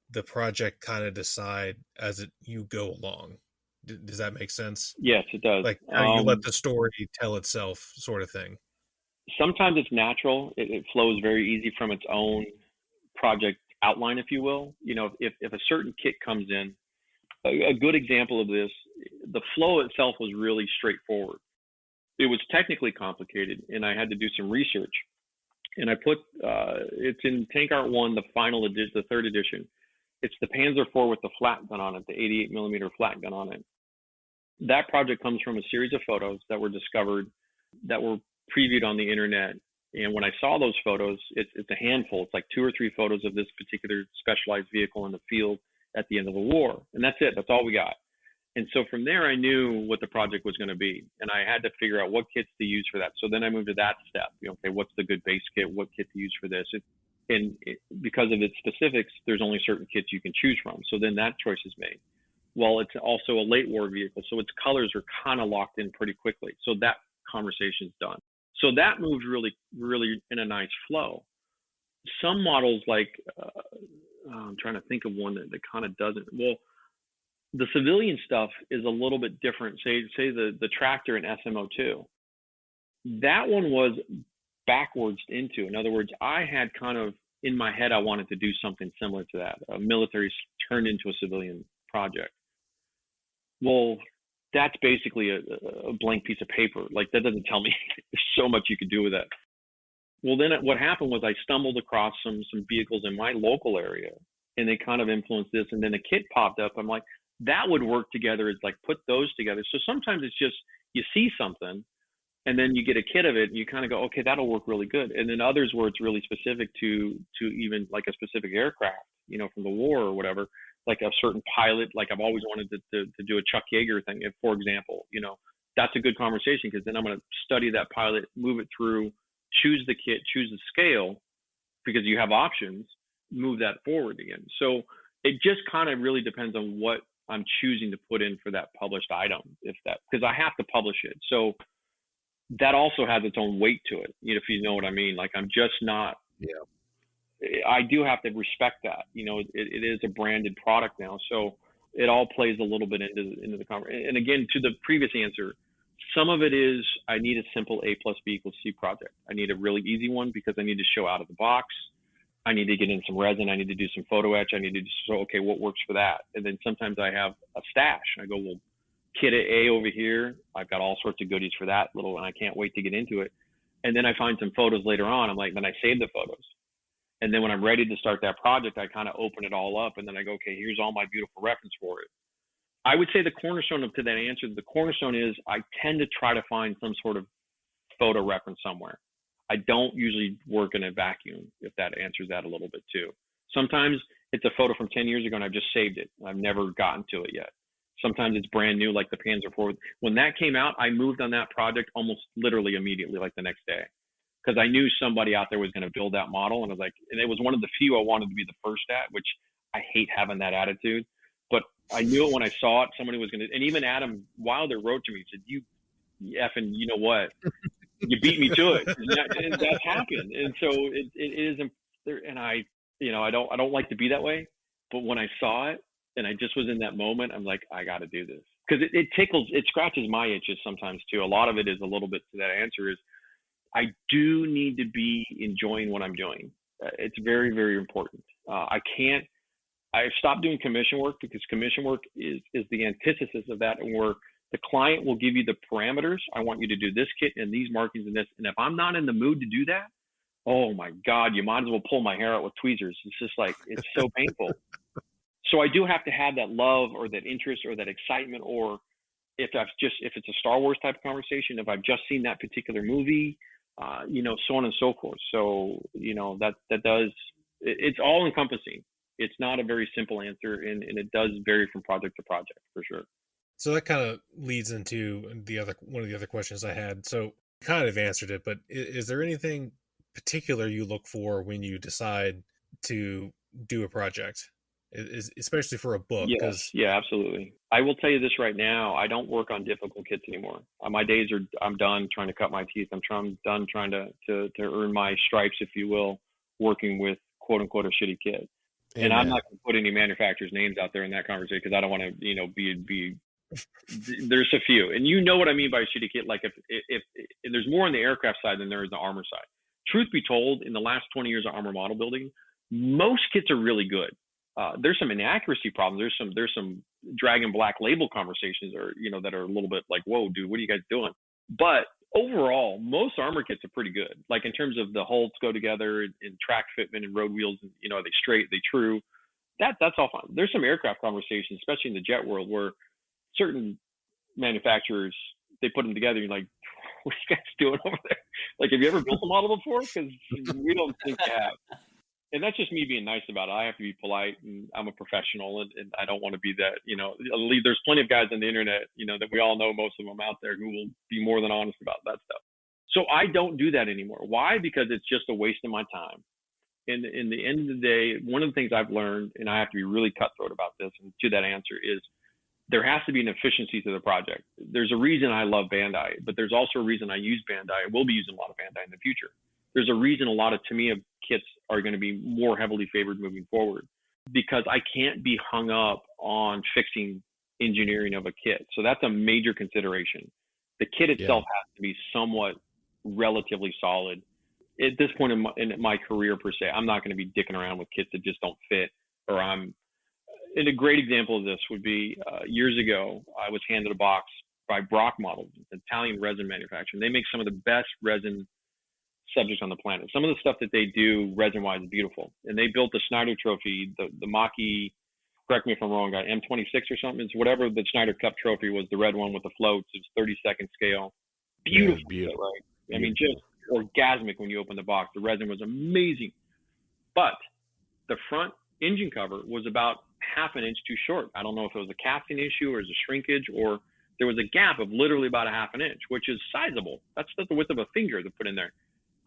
the project kind of decide as you go along? Does that make sense? Yes, it does. Like how you let the story tell itself, sort of thing. Sometimes it's natural. It flows very easy from its own project outline, if you will. If a certain kit comes in, a good example of this, the flow itself was really straightforward. It was technically complicated, and I had to do some research. And I put, it's in Tank Art 1, the final edition, the third edition. It's the Panzer IV with the flat gun on it, the 88 millimeter flat gun on it. That project comes from a series of photos that were discovered, that were previewed on the internet. And when I saw those photos, it's a handful. It's like 2 or 3 photos of this particular specialized vehicle in the field at the end of the war. And that's it. That's all we got. And so from there, I knew what the project was going to be. And I had to figure out what kits to use for that. So then I moved to that step. Okay, what's the good base kit? What kit to use for this? Because of its specifics, there's only certain kits you can choose from. So then that choice is made. Well, it's also a late war vehicle, so its colors are kind of locked in pretty quickly. So that conversation's done. So that moves really, really in a nice flow. Some models, like I'm trying to think of one that kind of doesn't. Well, the civilian stuff is a little bit different. Say the tractor in SMO2. That one was backwards into. In other words, I had kind of in my head, I wanted to do something similar to that. A military turned into a civilian project. Well, that's basically a blank piece of paper. Like, that doesn't tell me there's so much you could do with that. Well, then what happened was I stumbled across some vehicles in my local area, and they kind of influenced this. And then a kit popped up. I'm like, that would work together. It's like, put those together. So sometimes it's just, you see something and then you get a kit of it and you kind of go, okay, that'll work really good. And then others where it's really specific to even like a specific aircraft, from the war or whatever, like a certain pilot. Like, I've always wanted to do a Chuck Yeager thing, for example. That's a good conversation, because then I'm going to study that pilot, move it through, choose the kit, choose the scale, because you have options, move that forward again. So it just kind of really depends on what I'm choosing to put in for that published item, because I have to publish it. So that also has its own weight to it, if you know what I mean. Like, I'm just not, I do have to respect that, it is a branded product now. So it all plays a little bit into the conversation. And again, to the previous answer, some of it is, I need a simple A plus B equals C project. I need a really easy one because I need to show out of the box. I need to get in some resin. I need to do some photo etch. I need to do, so, okay, what works for that? And then sometimes I have a stash. I go, well, kit A over here. I've got all sorts of goodies for that little, and I can't wait to get into it. And then I find some photos later on. I'm like, then I save the photos. And then when I'm ready to start that project, I kind of open it all up, and then I go, okay, here's all my beautiful reference for it. I would say the cornerstone to that answer, the cornerstone is I tend to try to find some sort of photo reference somewhere. I don't usually work in a vacuum, if that answers that a little bit too. Sometimes it's a photo from 10 years ago and I've just saved it. I've never gotten to it yet. Sometimes it's brand new, like the Panzer IV. When that came out, I moved on that project almost literally immediately, like the next day, because I knew somebody out there was going to build that model. And I was like, and it was one of the few I wanted to be the first at, which I hate having that attitude. But I knew it when I saw it, somebody was going to, and even Adam Wilder wrote to me, he said, you effing, you know what? You beat me to it. And that's happened. And so it is, and I don't like to be that way, but when I saw it and I just was in that moment, I'm like, I got to do this, because it tickles, it scratches my itches sometimes too. A lot of it is a little bit to that answer is I do need to be enjoying what I'm doing. It's very, very important. I've stopped doing commission work, because commission work is the antithesis of that, where the client will give you the parameters. I want you to do this kit and these markings and this. And if I'm not in the mood to do that, oh my God, you might as well pull my hair out with tweezers. It's just like, it's so painful. So I do have to have that love or that interest or that excitement, or if it's a Star Wars type of conversation, if I've just seen that particular movie, so on and so forth. So, it's all encompassing. It's not a very simple answer, and it does vary from project to project for sure. So that kind of leads into one of the other questions I had. So you kind of answered it, but is there anything particular you look for when you decide to do a project, especially for a book? Yes, yeah, absolutely. I will tell you this right now. I don't work on difficult kits anymore. My days I'm done trying to cut my teeth. I'm done trying to earn my stripes, if you will, working with quote unquote a shitty kit. Amen. And I'm not going to put any manufacturers' names out there in that conversation, because I don't want to, be. There's a few, and you know what I mean by a shitty kit. Like if there's more on the aircraft side than there is the armor side. Truth be told, in the last 20 years of armor model building, most kits are really good. There's some inaccuracy problems. There's some Dragon Black label conversations, or that are a little bit like, whoa, dude, what are you guys doing? But overall, most armor kits are pretty good. Like in terms of the holds go together and track fitment and road wheels, and are they straight, are they true? That's all fine. There's some aircraft conversations, especially in the jet world, where certain manufacturers, they put them together, and you're like, what are you guys doing over there? Like, have you ever built a model before? Because we don't think you have. And that's just me being nice about it. I have to be polite, and I'm a professional, and I don't want to be that, there's plenty of guys on the internet, that we all know, most of them out there, who will be more than honest about that stuff. So I don't do that anymore. Why? Because it's just a waste of my time. And in the end of the day, one of the things I've learned, and I have to be really cutthroat about this, and to that answer, is there has to be an efficiency to the project. There's a reason I love Bandai, but there's also a reason I use Bandai. I will be using a lot of Bandai in the future. There's a reason a lot of Tamiya kits are going to be more heavily favored moving forward, because I can't be hung up on fixing engineering of a kit. So that's a major consideration. The kit itself has to be somewhat relatively solid. At this point in my career, per se, I'm not going to be dicking around with kits that just don't fit, and a great example of this would be years ago, I was handed a box by Brock Models, an Italian resin manufacturer. They make some of the best resin subjects on the planet. Some of the stuff that they do resin-wise is beautiful. And they built the Snyder Trophy, the Maki, correct me if I'm wrong, M26 or something. It's whatever the Snyder Cup trophy was, the red one with the floats. It's 32nd scale. Beautiful, right? I mean, just orgasmic when you open the box. The resin was amazing. But the front engine cover was about half an inch too short. I don't know if it was a casting issue or it was a shrinkage, or there was a gap of literally about a half an inch, which is sizable. That's the width of a finger to put in there.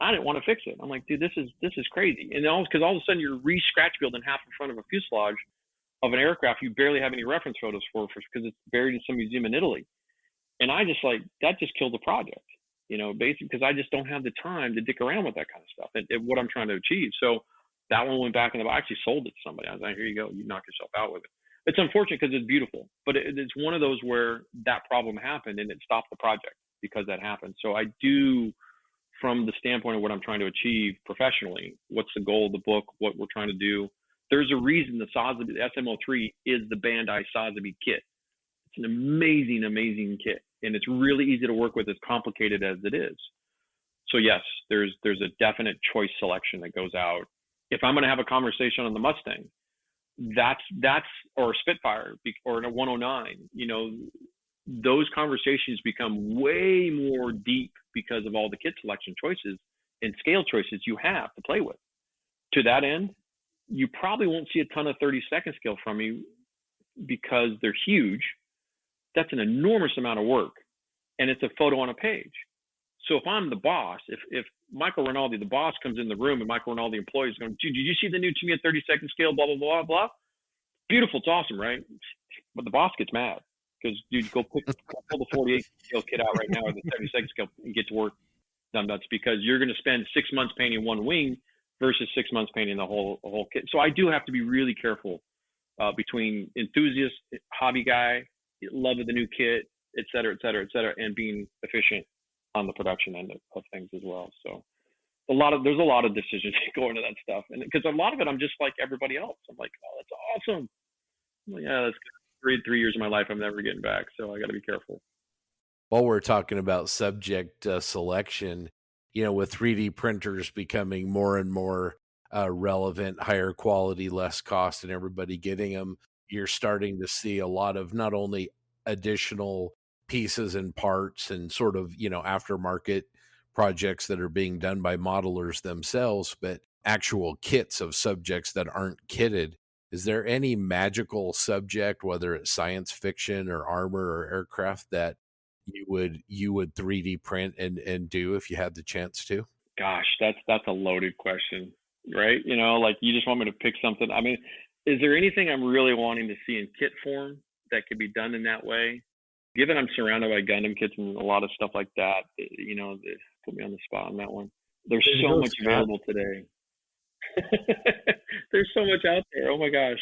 I didn't want to fix it. I'm like, dude, this is crazy. And because all of a sudden you're re-scratch building half in front of a fuselage of an aircraft you barely have any reference photos for because it's buried in some museum in Italy. And I just that just killed the project, basically, because I just don't have the time to dick around with that kind of stuff and what I'm trying to achieve. So that one went back in I actually sold it to somebody. I was like, here you go. You knock yourself out with it. It's unfortunate because it's beautiful, but it's one of those where that problem happened and it stopped the project because that happened. So I do from the standpoint of what I'm trying to achieve professionally. What's the goal of the book? What we're trying to do. There's a reason the Sotheby, the SM03 is the Bandai Sotheby kit. It's an amazing, amazing kit, and it's really easy to work with, as complicated as it is. So yes, there's a definite choice selection that goes out. If I'm going to have a conversation on the Mustang, that's or Spitfire or a 109, you know, those conversations become way more deep because of all the kit selection choices and scale choices you have to play with. To that end, you probably won't see a ton of 32nd scale from me because they're huge. That's an enormous amount of work, and it's a photo on a page. So if I'm the boss, if Michael Rinaldi, the boss, comes in the room and Michael Rinaldi employees going, dude, did you see the new Tamiya 32nd scale, blah, blah, blah, blah? Beautiful. It's awesome, right? But the boss gets mad because, dude, go pull the 48 scale kit out right now or the 72nd scale and get to work, nuts, because you're going to spend 6 months painting one wing versus 6 months painting the whole kit. So I do have to be really careful between enthusiast, hobby guy, love of the new kit, et cetera, and being efficient on the production end of things as well. So there's a lot of decisions that go into that stuff, and because a lot of it I'm just like everybody else. I'm like, oh, that's awesome. I'm like, yeah, that's good. 3 years of my life I'm never getting back, so I got to be careful. While we're talking about subject selection, you know, with 3D printers becoming more and more relevant, higher quality, less cost, and everybody getting them, you're starting to see a lot of not only additional pieces and parts and sort of, you know, aftermarket projects that are being done by modelers themselves, but actual kits of subjects that aren't kitted. Is there any magical subject, whether it's science fiction or armor or aircraft, that you would 3D print and do if you had the chance to? Gosh, that's a loaded question, right? You know, like, you just want me to pick something. I mean, is there anything I'm really wanting to see in kit form that could be done in that way? Given I'm surrounded by Gundam kits and a lot of stuff like that, you know, they put me on the spot on that one. There's so much available today. There's so much out there. Oh my gosh.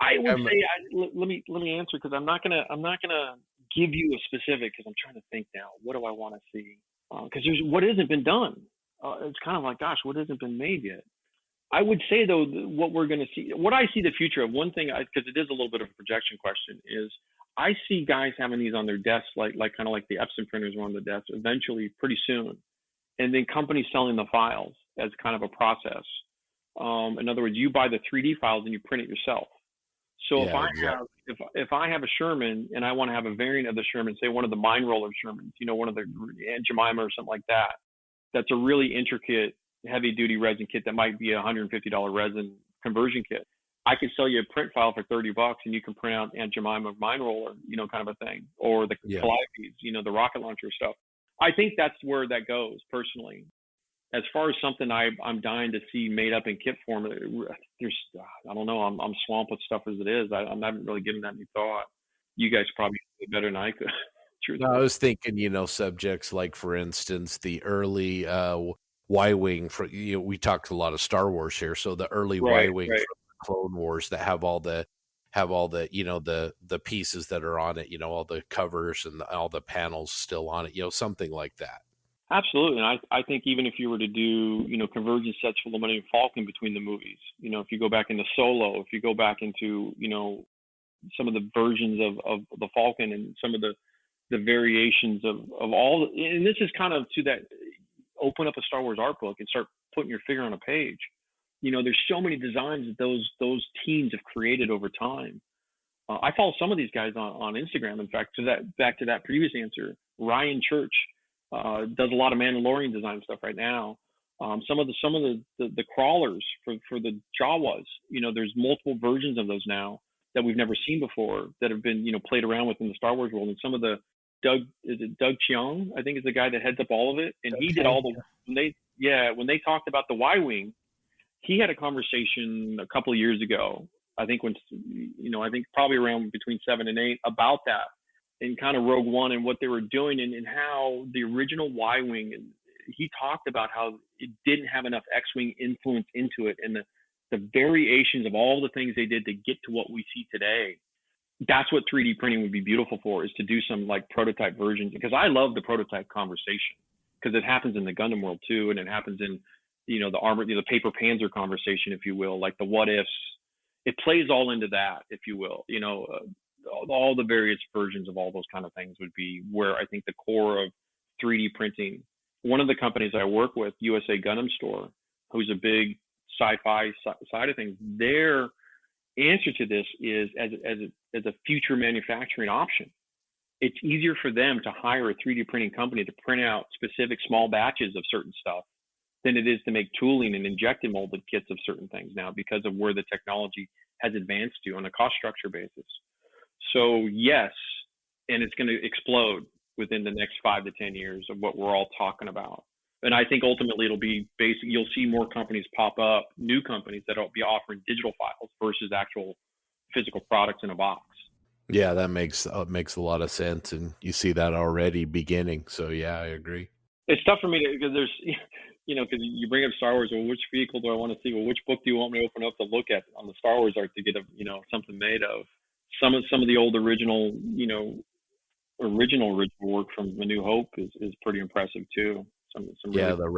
I would say, let me answer, because I'm not gonna give you a specific, because I'm trying to think now. What do I want to see? Because there's what hasn't been done. It's kind of like, gosh, what hasn't been made yet? I would say, though, what we're going to see, what I see the future of, one thing, because it is a little bit of a projection question, is I see guys having these on their desks, like kind of like the Epson printers were on the desk, eventually pretty soon, and then companies selling the files as kind of a process. In other words, you buy the 3D files and you print it yourself. So if I have a Sherman and I want to have a variant of the Sherman, say one of the mine roller Shermans, you know, one of the Aunt Jemima or something like that, that's a really intricate heavy duty resin kit that might be a $150 resin conversion kit. I could sell you a print file for $30 and you can print out Aunt Jemima mine roller, you know, kind of a thing, or the Calliope, you know, the rocket launcher stuff. I think that's where that goes personally. As far as something I'm dying to see made up in kit form, there's, I don't know, I'm swamped with stuff as it is. I haven't really given that any thought. You guys probably do better than I could. No, I was thinking, you know, subjects like, for instance, the early Y-wing. You know, we talked a lot of Star Wars here, so the early Y-wing from the Clone Wars that have all the you know, the pieces that are on it, you know, all the covers and all the panels still on it, you know, something like that. Absolutely. And I think even if you were to do, you know, convergence sets for the Millennium Falcon between the movies, you know, if you go back into Solo, if you go back into, you know, some of the versions of the Falcon and some of the variations of all, and this is kind of to that, open up a Star Wars art book and start putting your finger on a page. You know, there's so many designs that those teams have created over time. I follow some of these guys on Instagram. In fact, back to that previous answer, Ryan Church does a lot of Mandalorian design stuff right now. Some of the crawlers for the Jawas, you know, there's multiple versions of those now that we've never seen before that have been, you know, played around with in the Star Wars world. And some of the Doug Chiang, I think, is the guy that heads up all of it, and he did all the when they talked about the Y-wing, he had a conversation a couple of years ago, I think, when, you know, I think probably around between 7 and 8, about that, and kind of Rogue One and what they were doing, and how the original Y-wing, he talked about how it didn't have enough X-wing influence into it, and the variations of all the things they did to get to what we see today. That's what 3D printing would be beautiful for, is to do some like prototype versions, because I love the prototype conversation. because it happens in the Gundam world too, and it happens in, the armor, the paper panzer conversation, if you will, like the what ifs. It plays all into that, if you will. All the various versions of all those kind of things would be where I think the core of 3D printing. One of the companies I work with, USA Gundam Store, who's a big sci-fi side of things, their answer to this is as a future manufacturing option. It's easier for them to hire a 3D printing company to print out specific small batches of certain stuff than it is to make tooling and injected molded kits of certain things now, because of where the technology has advanced to on a cost structure basis. So yes, and it's going to explode within the next 5 to 10 years of what we're all talking about. And I think ultimately it'll be basic. You'll see more companies pop up, new companies that'll be offering digital files versus actual physical products in a box. Yeah, that makes a lot of sense, and you see that already beginning. So yeah, I agree. It's tough for me because there's, because you bring up Star Wars. Well, which vehicle do I want to see? Well, which book do you want me to open up to look at on the Star Wars art to get something made of? Some of the old original work from A New Hope is pretty impressive too. Some yeah, really the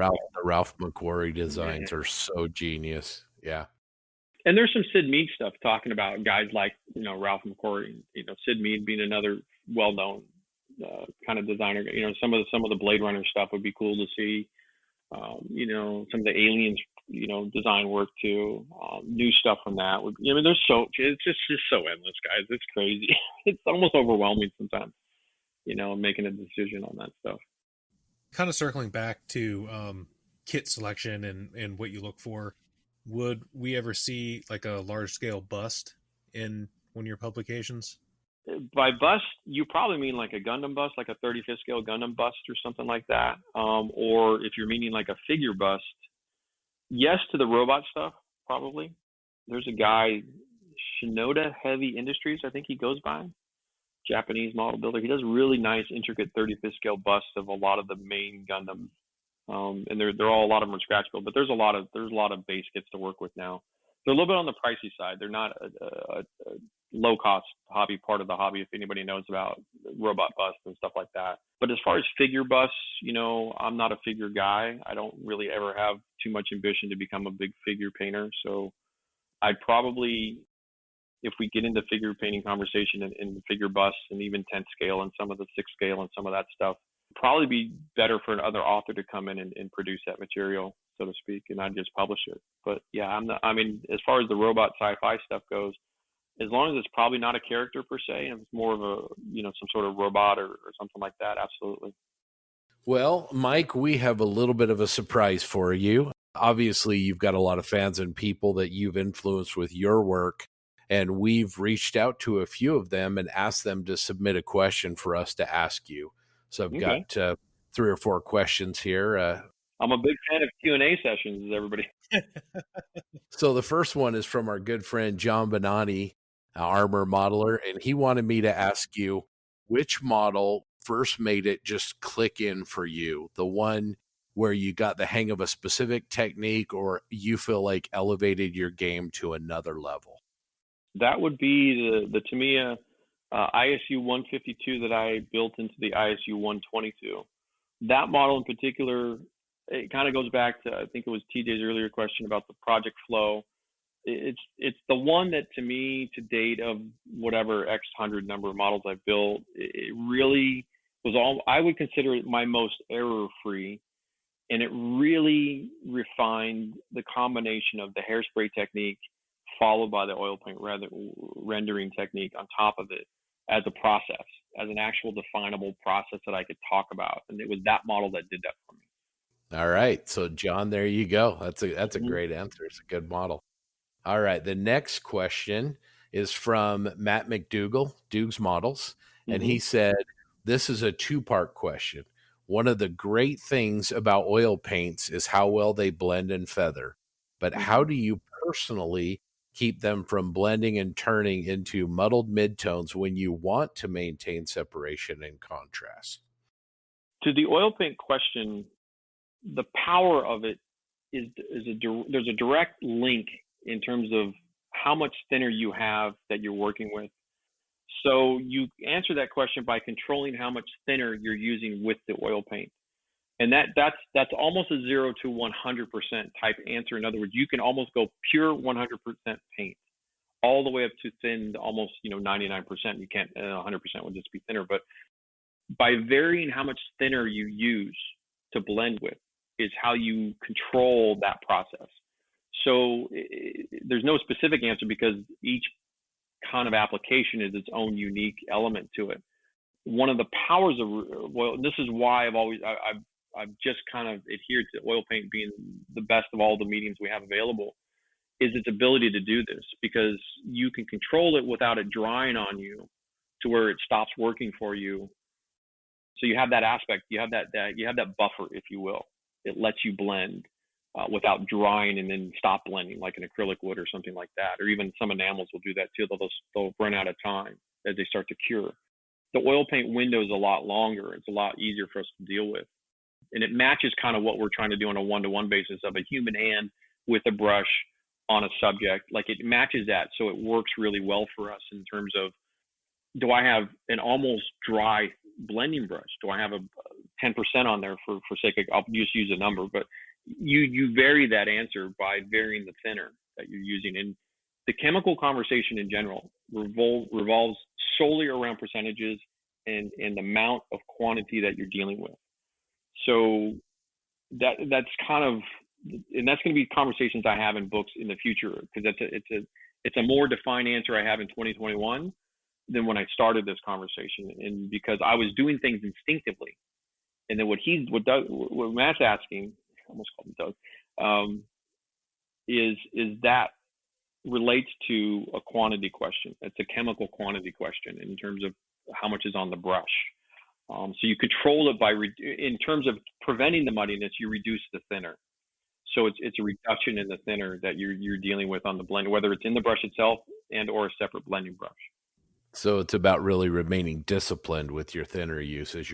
Ralph McQuarrie designs are so genius. Yeah. And there's some Sid Mead stuff talking about guys like, Ralph McQuarrie, Sid Mead being another well-known kind of designer. Some of the Blade Runner stuff would be cool to see. Some of the Aliens, design work too. New stuff from that would. It's just so endless, guys. It's crazy. It's almost overwhelming sometimes. Making a decision on that stuff. Kind of circling back to kit selection and what you look for. Would we ever see like a large scale bust in one of your publications? By bust, you probably mean like a Gundam bust, like a 35th scale Gundam bust or something like that. Or if you're meaning like a figure bust, yes to the robot stuff, probably. There's a guy, Shinoda Heavy Industries, I think he goes by, Japanese model builder. He does really nice, intricate 35th scale busts of a lot of the main Gundams. And they're all, a lot of them are scratch built, but there's a lot of base kits to work with now. They're a little bit on the pricey side. They're not a low cost hobby part of the hobby, if anybody knows about robot busts and stuff like that. But as far as figure busts, I'm not a figure guy. I don't really ever have too much ambition to become a big figure painter. So I'd probably, if we get into figure painting conversation and figure busts and even 10th scale and some of the 6th scale and some of that stuff, probably be better for another author to come in and produce that material, so to speak, and not just publish it. But yeah, as far as the robot sci-fi stuff goes, as long as it's probably not a character per se, and it's more of a, some sort of robot or something like that, absolutely. Well, Mike, we have a little bit of a surprise for you. Obviously, you've got a lot of fans and people that you've influenced with your work, and we've reached out to a few of them and asked them to submit a question for us to ask you. So I've got 3 or 4 questions here. I'm a big fan of Q&A sessions, everybody. So the first one is from our good friend John Bonanni, armor modeler, and he wanted me to ask you which model first made it just click in for you, the one where you got the hang of a specific technique or you feel like elevated your game to another level. That would be the Tamiya ISU 152 that I built into the ISU 122. That model in particular, it kind of goes back to, I think it was TJ's earlier question about the project flow. It's the one that, to me, to date, of whatever X 100 number of models I've built, it really was all, I would consider it my most error-free, and it really refined the combination of the hairspray technique followed by the oil paint rendering technique on top of it as a process, as an actual definable process that I could talk about. And it was that model that did that for me. All right. So John, there you go. That's a great answer. It's a good model. All right. The next question is from Matt McDougall, Dukes Models. And he said, this is a 2-part question. One of the great things about oil paints is how well they blend and feather. But how do you personally keep them from blending and turning into muddled midtones when you want to maintain separation and contrast? To the oil paint question, the power of it is there's a direct link in terms of how much thinner you have that you're working with. So you answer that question by controlling how much thinner you're using with the oil paint. And that's almost a 0 to 100% type answer. In other words, you can almost go pure 100% paint all the way up to thin, almost 99%. You can't 100% would just be thinner, but by varying how much thinner you use to blend with is how you control that process. So there's no specific answer because each kind of application is its own unique element to it. One of the powers of oil, and this is why I've just kind of adhered to oil paint being the best of all the mediums we have available, is its ability to do this, because you can control it without it drying on you to where it stops working for you. So you have that aspect, you have that buffer, if you will. It lets you blend without drying and then stop blending, like an acrylic would or something like that. Or even some enamels will do that too. They'll run out of time as they start to cure. The oil paint window is a lot longer. It's a lot easier for us to deal with. And it matches kind of what we're trying to do on a one-to-one basis of a human hand with a brush on a subject. Like, it matches that. So it works really well for us in terms of, do I have an almost dry blending brush? Do I have a 10% on there for sake of, I'll just use a number, but you vary that answer by varying the thinner that you're using. And the chemical conversation in general revolves solely around percentages and the amount of quantity that you're dealing with. So that's kind of, and that's going to be conversations I have in books in the future, because it's a more defined answer I have in 2021 than when I started this conversation. And because I was doing things instinctively, and then what Matt's asking, I almost called him Doug, is that relates to a quantity question. It's a chemical quantity question in terms of how much is on the brush. So you control it by, in terms of preventing the muddiness, you reduce the thinner. So it's a reduction in the thinner that you're dealing with on the blend, whether it's in the brush itself and or a separate blending brush. So it's about really remaining disciplined with your thinner use as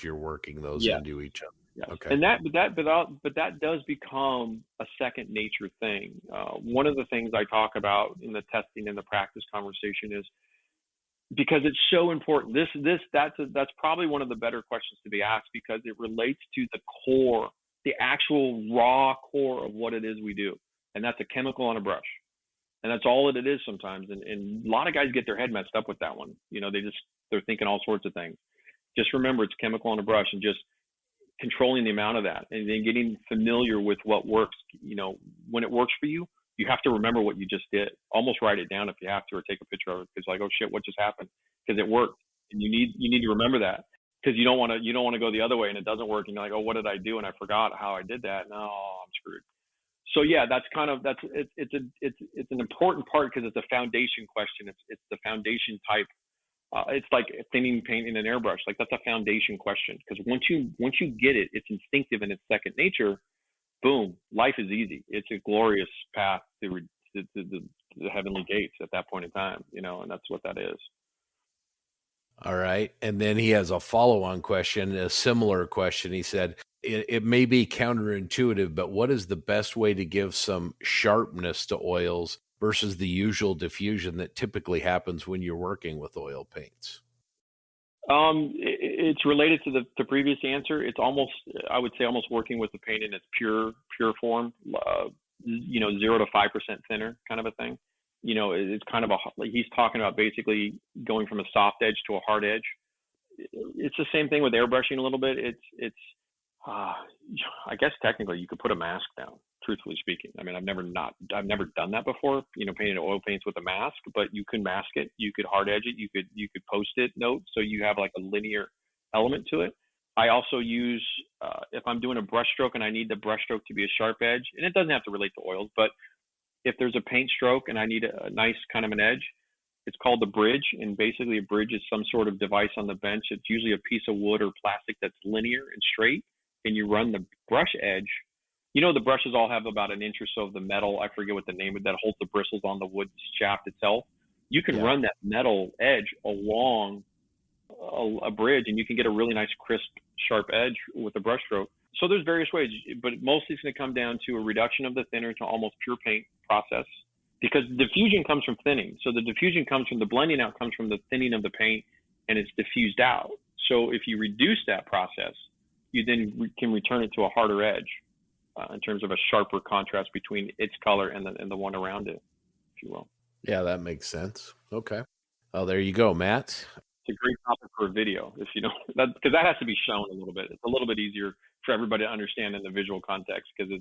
you're working those into each other. Yes. Okay. And that does become a second nature thing. One of the things I talk about in the testing and the practice conversation is, because it's so important. That's probably one of the better questions to be asked, because it relates to the core, the actual raw core of what it is we do. And that's a chemical on a brush. And that's all that it is sometimes. And a lot of guys get their head messed up with that one. They're thinking all sorts of things. Just remember, it's chemical on a brush, and just controlling the amount of that, and then getting familiar with what works. When it works for you, you have to remember what you just did. Almost write it down if you have to, or take a picture of it. It's like, oh shit, what just happened? Because it worked, and you need to remember that, because you don't want to go the other way and it doesn't work, and you're like, oh, what did I do? And I forgot how I did that. No, I'm screwed. So yeah, it's an important part, because it's a foundation question. It's the foundation type. It's like thinning paint in an airbrush. Like, that's a foundation question, because once you get it, it's instinctive and it's second nature. Boom, life is easy. It's a glorious path to the heavenly gates at that point in time, and that's what that is. All right. And then he has a follow-on question, a similar question. He said, it may be counterintuitive, but what is the best way to give some sharpness to oils versus the usual diffusion that typically happens when you're working with oil paints? It's related to the previous answer. It's I would say almost working with the paint in its pure form, 0 to 5% thinner kind of a thing. It's kind of he's talking about basically going from a soft edge to a hard edge. It's the same thing with airbrushing a little bit. I guess technically you could put a mask down, truthfully speaking. I mean, I've never done that before, painting oil paints with a mask, but you can mask it. You could hard edge it. You could post-it note, so you have like a linear element to it. I also use, if I'm doing a brush stroke and I need the brush stroke to be a sharp edge, and it doesn't have to relate to oils, but if there's a paint stroke and I need a nice kind of an edge, it's called the bridge. And basically a bridge is some sort of device on the bench. It's usually a piece of wood or plastic that's linear and straight, and you run the brush edge. The brushes all have about an inch or so of the metal, I forget what the name of that holds the bristles on the wood shaft itself. You can run that metal edge along a bridge, and you can get a really nice crisp sharp edge with a brush stroke. So there's various ways, but mostly it's going to come down to a reduction of the thinner to almost pure paint process, because diffusion comes from thinning. So the diffusion comes from the blending out, comes from the thinning of the paint, and it's diffused out. So if you reduce that process, you then can return it to a harder edge in terms of a sharper contrast between its color and the one around it, if you will. Yeah, that makes sense. Okay. Oh, there you go, Matt. It's a great topic for a video, if you know, because that has to be shown a little bit. It's a little bit easier for everybody to understand in the visual context, because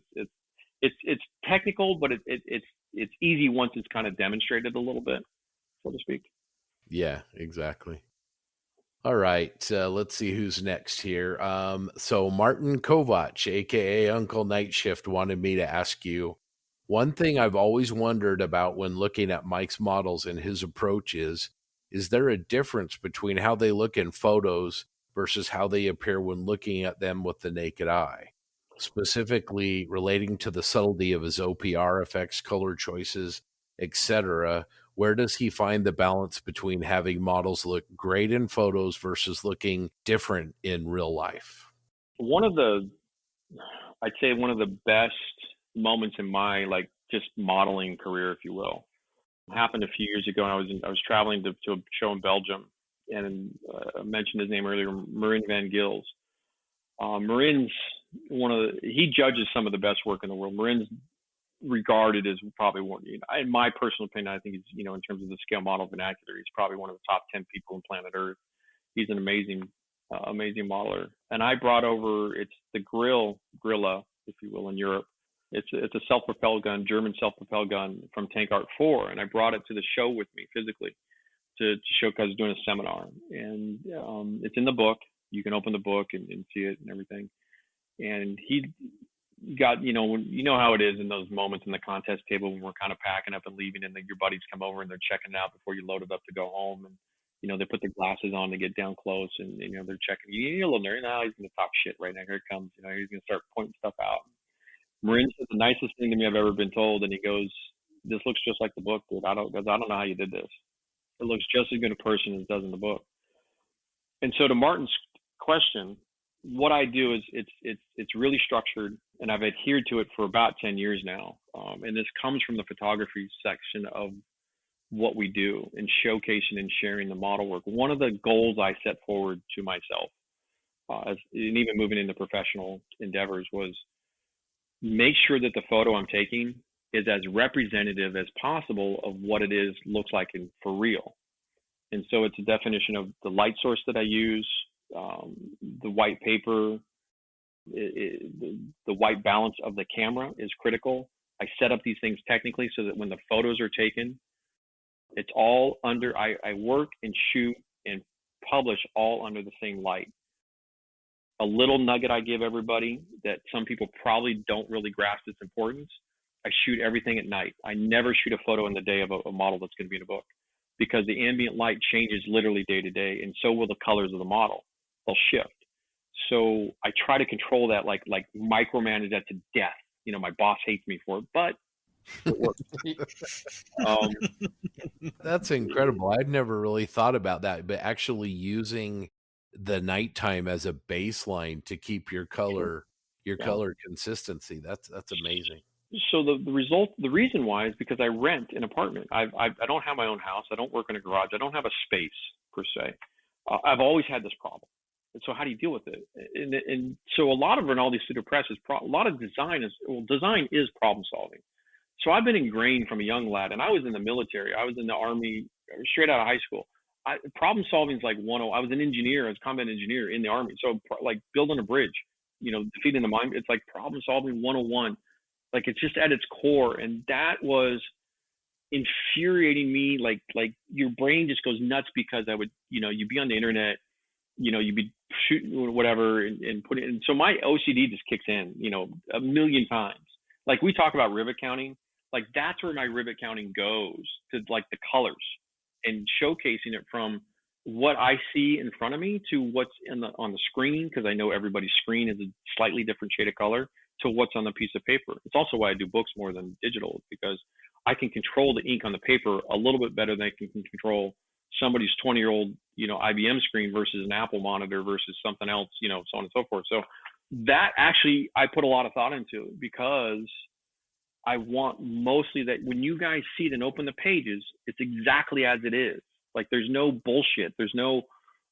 it's technical, but it's easy once it's kind of demonstrated a little bit, so to speak. Yeah, exactly. All right, let's see who's next here. So Martin Kovac, aka Uncle Night Shift, wanted me to ask you one thing I've always wondered about when looking at Mike's models and his approach is there a difference between how they look in photos versus how they appear when looking at them with the naked eye? Specifically relating to the subtlety of his OPR effects, color choices, etc. Where does he find the balance between having models look great in photos versus looking different in real life? I'd say one of the best moments in my just modeling career, if you will, happened a few years ago. I was traveling to a show in Belgium, and I mentioned his name earlier, Marin van Gils. Marin's he judges some of the best work in the world. Marin's regarded as probably one, in my personal opinion, I think he's, in terms of the scale model vernacular, he's probably one of the top 10 people on planet Earth. He's an amazing modeler. And I brought over, it's the Grilla, if you will, in Europe. It's a self-propelled gun, German self-propelled gun from Tank Art 4. And I brought it to the show with me physically to show, because I was doing a seminar. And it's in the book. You can open the book and see it and everything. And he got, you know how it is in those moments in the contest table when we're kind of packing up and leaving, and your buddies come over and they're checking it out before you load it up to go home. And, they put their glasses on to get down close, and, they're checking. You're a little nervous. Now he's going to talk shit right now. Here it comes. He's going to start pointing stuff out. Marin said the nicest thing to me I've ever been told. And he goes, "This looks just like the book, dude. I don't know how you did this. It looks just as good a person as it does in the book." And so to Martin's question, what I do is it's really structured, and I've adhered to it for about 10 years now. And this comes from the photography section of what we do, and showcasing and sharing the model work. One of the goals I set forward to myself, and even moving into professional endeavors, was make sure that the photo I'm taking is as representative as possible of what it looks like for real. And so it's a definition of the light source that I use, the white paper, the white balance of the camera is critical. I set up these things technically so that when the photos are taken, it's all under, I work and shoot and publish all under the same light. A little nugget I give everybody that some people probably don't really grasp its importance: I shoot everything at night. I never shoot a photo in the day of a model that's going to be in a book, because the ambient light changes literally day to day, and so will the colors of the model. They'll shift. So I try to control that, like micromanage that to death. My boss hates me for it, but it works. That's incredible. I'd never really thought about that, but actually using the nighttime as a baseline to keep your color consistency. That's amazing. So the reason why is because I rent an apartment. I don't have my own house. I don't work in a garage. I don't have a space per se. I've always had this problem. And so how do you deal with it? And so a lot of Rinaldi Studio Press a lot of design is problem solving. So I've been ingrained from a young lad, and I was in the military. I was in the Army straight out of high school. Problem solving is like I was an engineer, I was a combat engineer in the Army. So like building a bridge, defeating the mine, it's like problem solving 101. Like it's just at its core. And that was infuriating me. Like your brain just goes nuts, because I would, you'd be on the internet, you'd be shooting whatever and put it in. So my OCD just kicks in, a million times. Like we talk about rivet counting, like that's where my rivet counting goes, to like the colors and showcasing it from what I see in front of me to what's on the screen, because I know everybody's screen is a slightly different shade of color, to what's on the piece of paper. It's also why I do books more than digital, because I can control the ink on the paper a little bit better than I can control somebody's 20-year-old, IBM screen versus an Apple monitor versus something else, so on and so forth. So that actually I put a lot of thought into, because I want mostly that when you guys see it and open the pages, it's exactly as it is. Like there's no bullshit.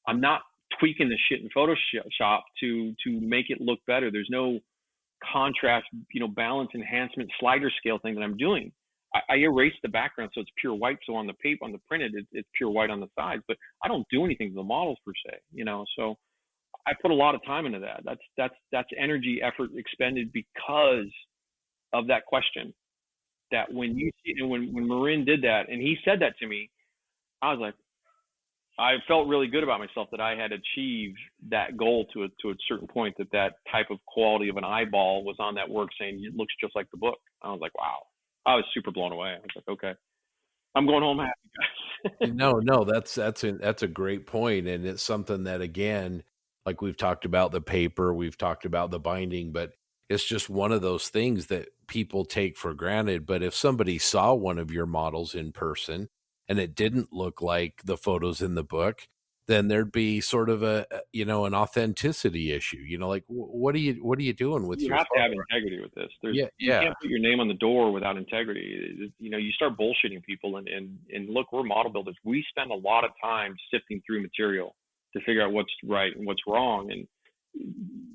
I'm not tweaking the shit in Photoshop to make it look better. There's no contrast, balance enhancement slider scale thing that I'm doing. I erase the background so it's pure white. So on the paper, on the printed, it's pure white on the sides, but I don't do anything to the models per se, so I put a lot of time into that. That's energy, effort expended because of that question. That when you see, and when Marin did that, and he said that to me, I was like, I felt really good about myself that I had achieved that goal to a certain point, that type of quality of an eyeball was on that work saying it looks just like the book. I was like, wow. I was super blown away. I was like, okay, I'm going home happy, guys. No, that's a great point, and it's something that, again, like we've talked about the paper, we've talked about the binding, but it's just one of those things that people take for granted. But if somebody saw one of your models in person and it didn't look like the photos in the book, then there'd be sort of an authenticity issue. Like, what are you doing with you your have photo? to have integrity with this. Yeah. You can't put your name on the door without integrity. You start bullshitting people, and look, we're model builders. We spend a lot of time sifting through material to figure out what's right and what's wrong. And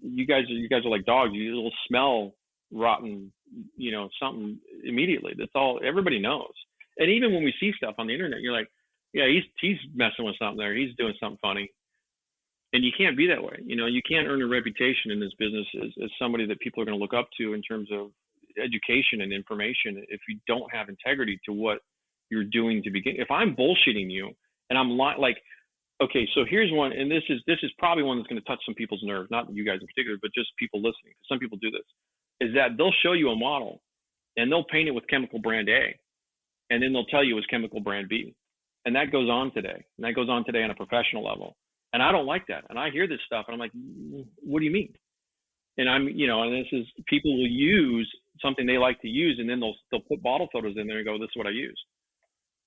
you guys are like dogs. You'll smell rotten, something immediately. That's all everybody knows. And even when we see stuff on the internet, you're like, yeah, he's messing with something there. He's doing something funny. And you can't be that way. You can't earn a reputation in this business as somebody that people are going to look up to in terms of education and information if you don't have integrity to what you're doing to begin. If I'm bullshitting you and I'm like, okay, so here's one, and this is probably one that's going to touch some people's nerves, not you guys in particular, but just people listening, because some people do this, is that they'll show you a model and they'll paint it with chemical brand A, and then they'll tell you it's chemical brand B. And that goes on today. And that goes on today on a professional level. And I don't like that. And I hear this stuff and I'm like, what do you mean? And and this is, people will use something they like to use, and then they'll put bottle photos in there and go, this is what I use.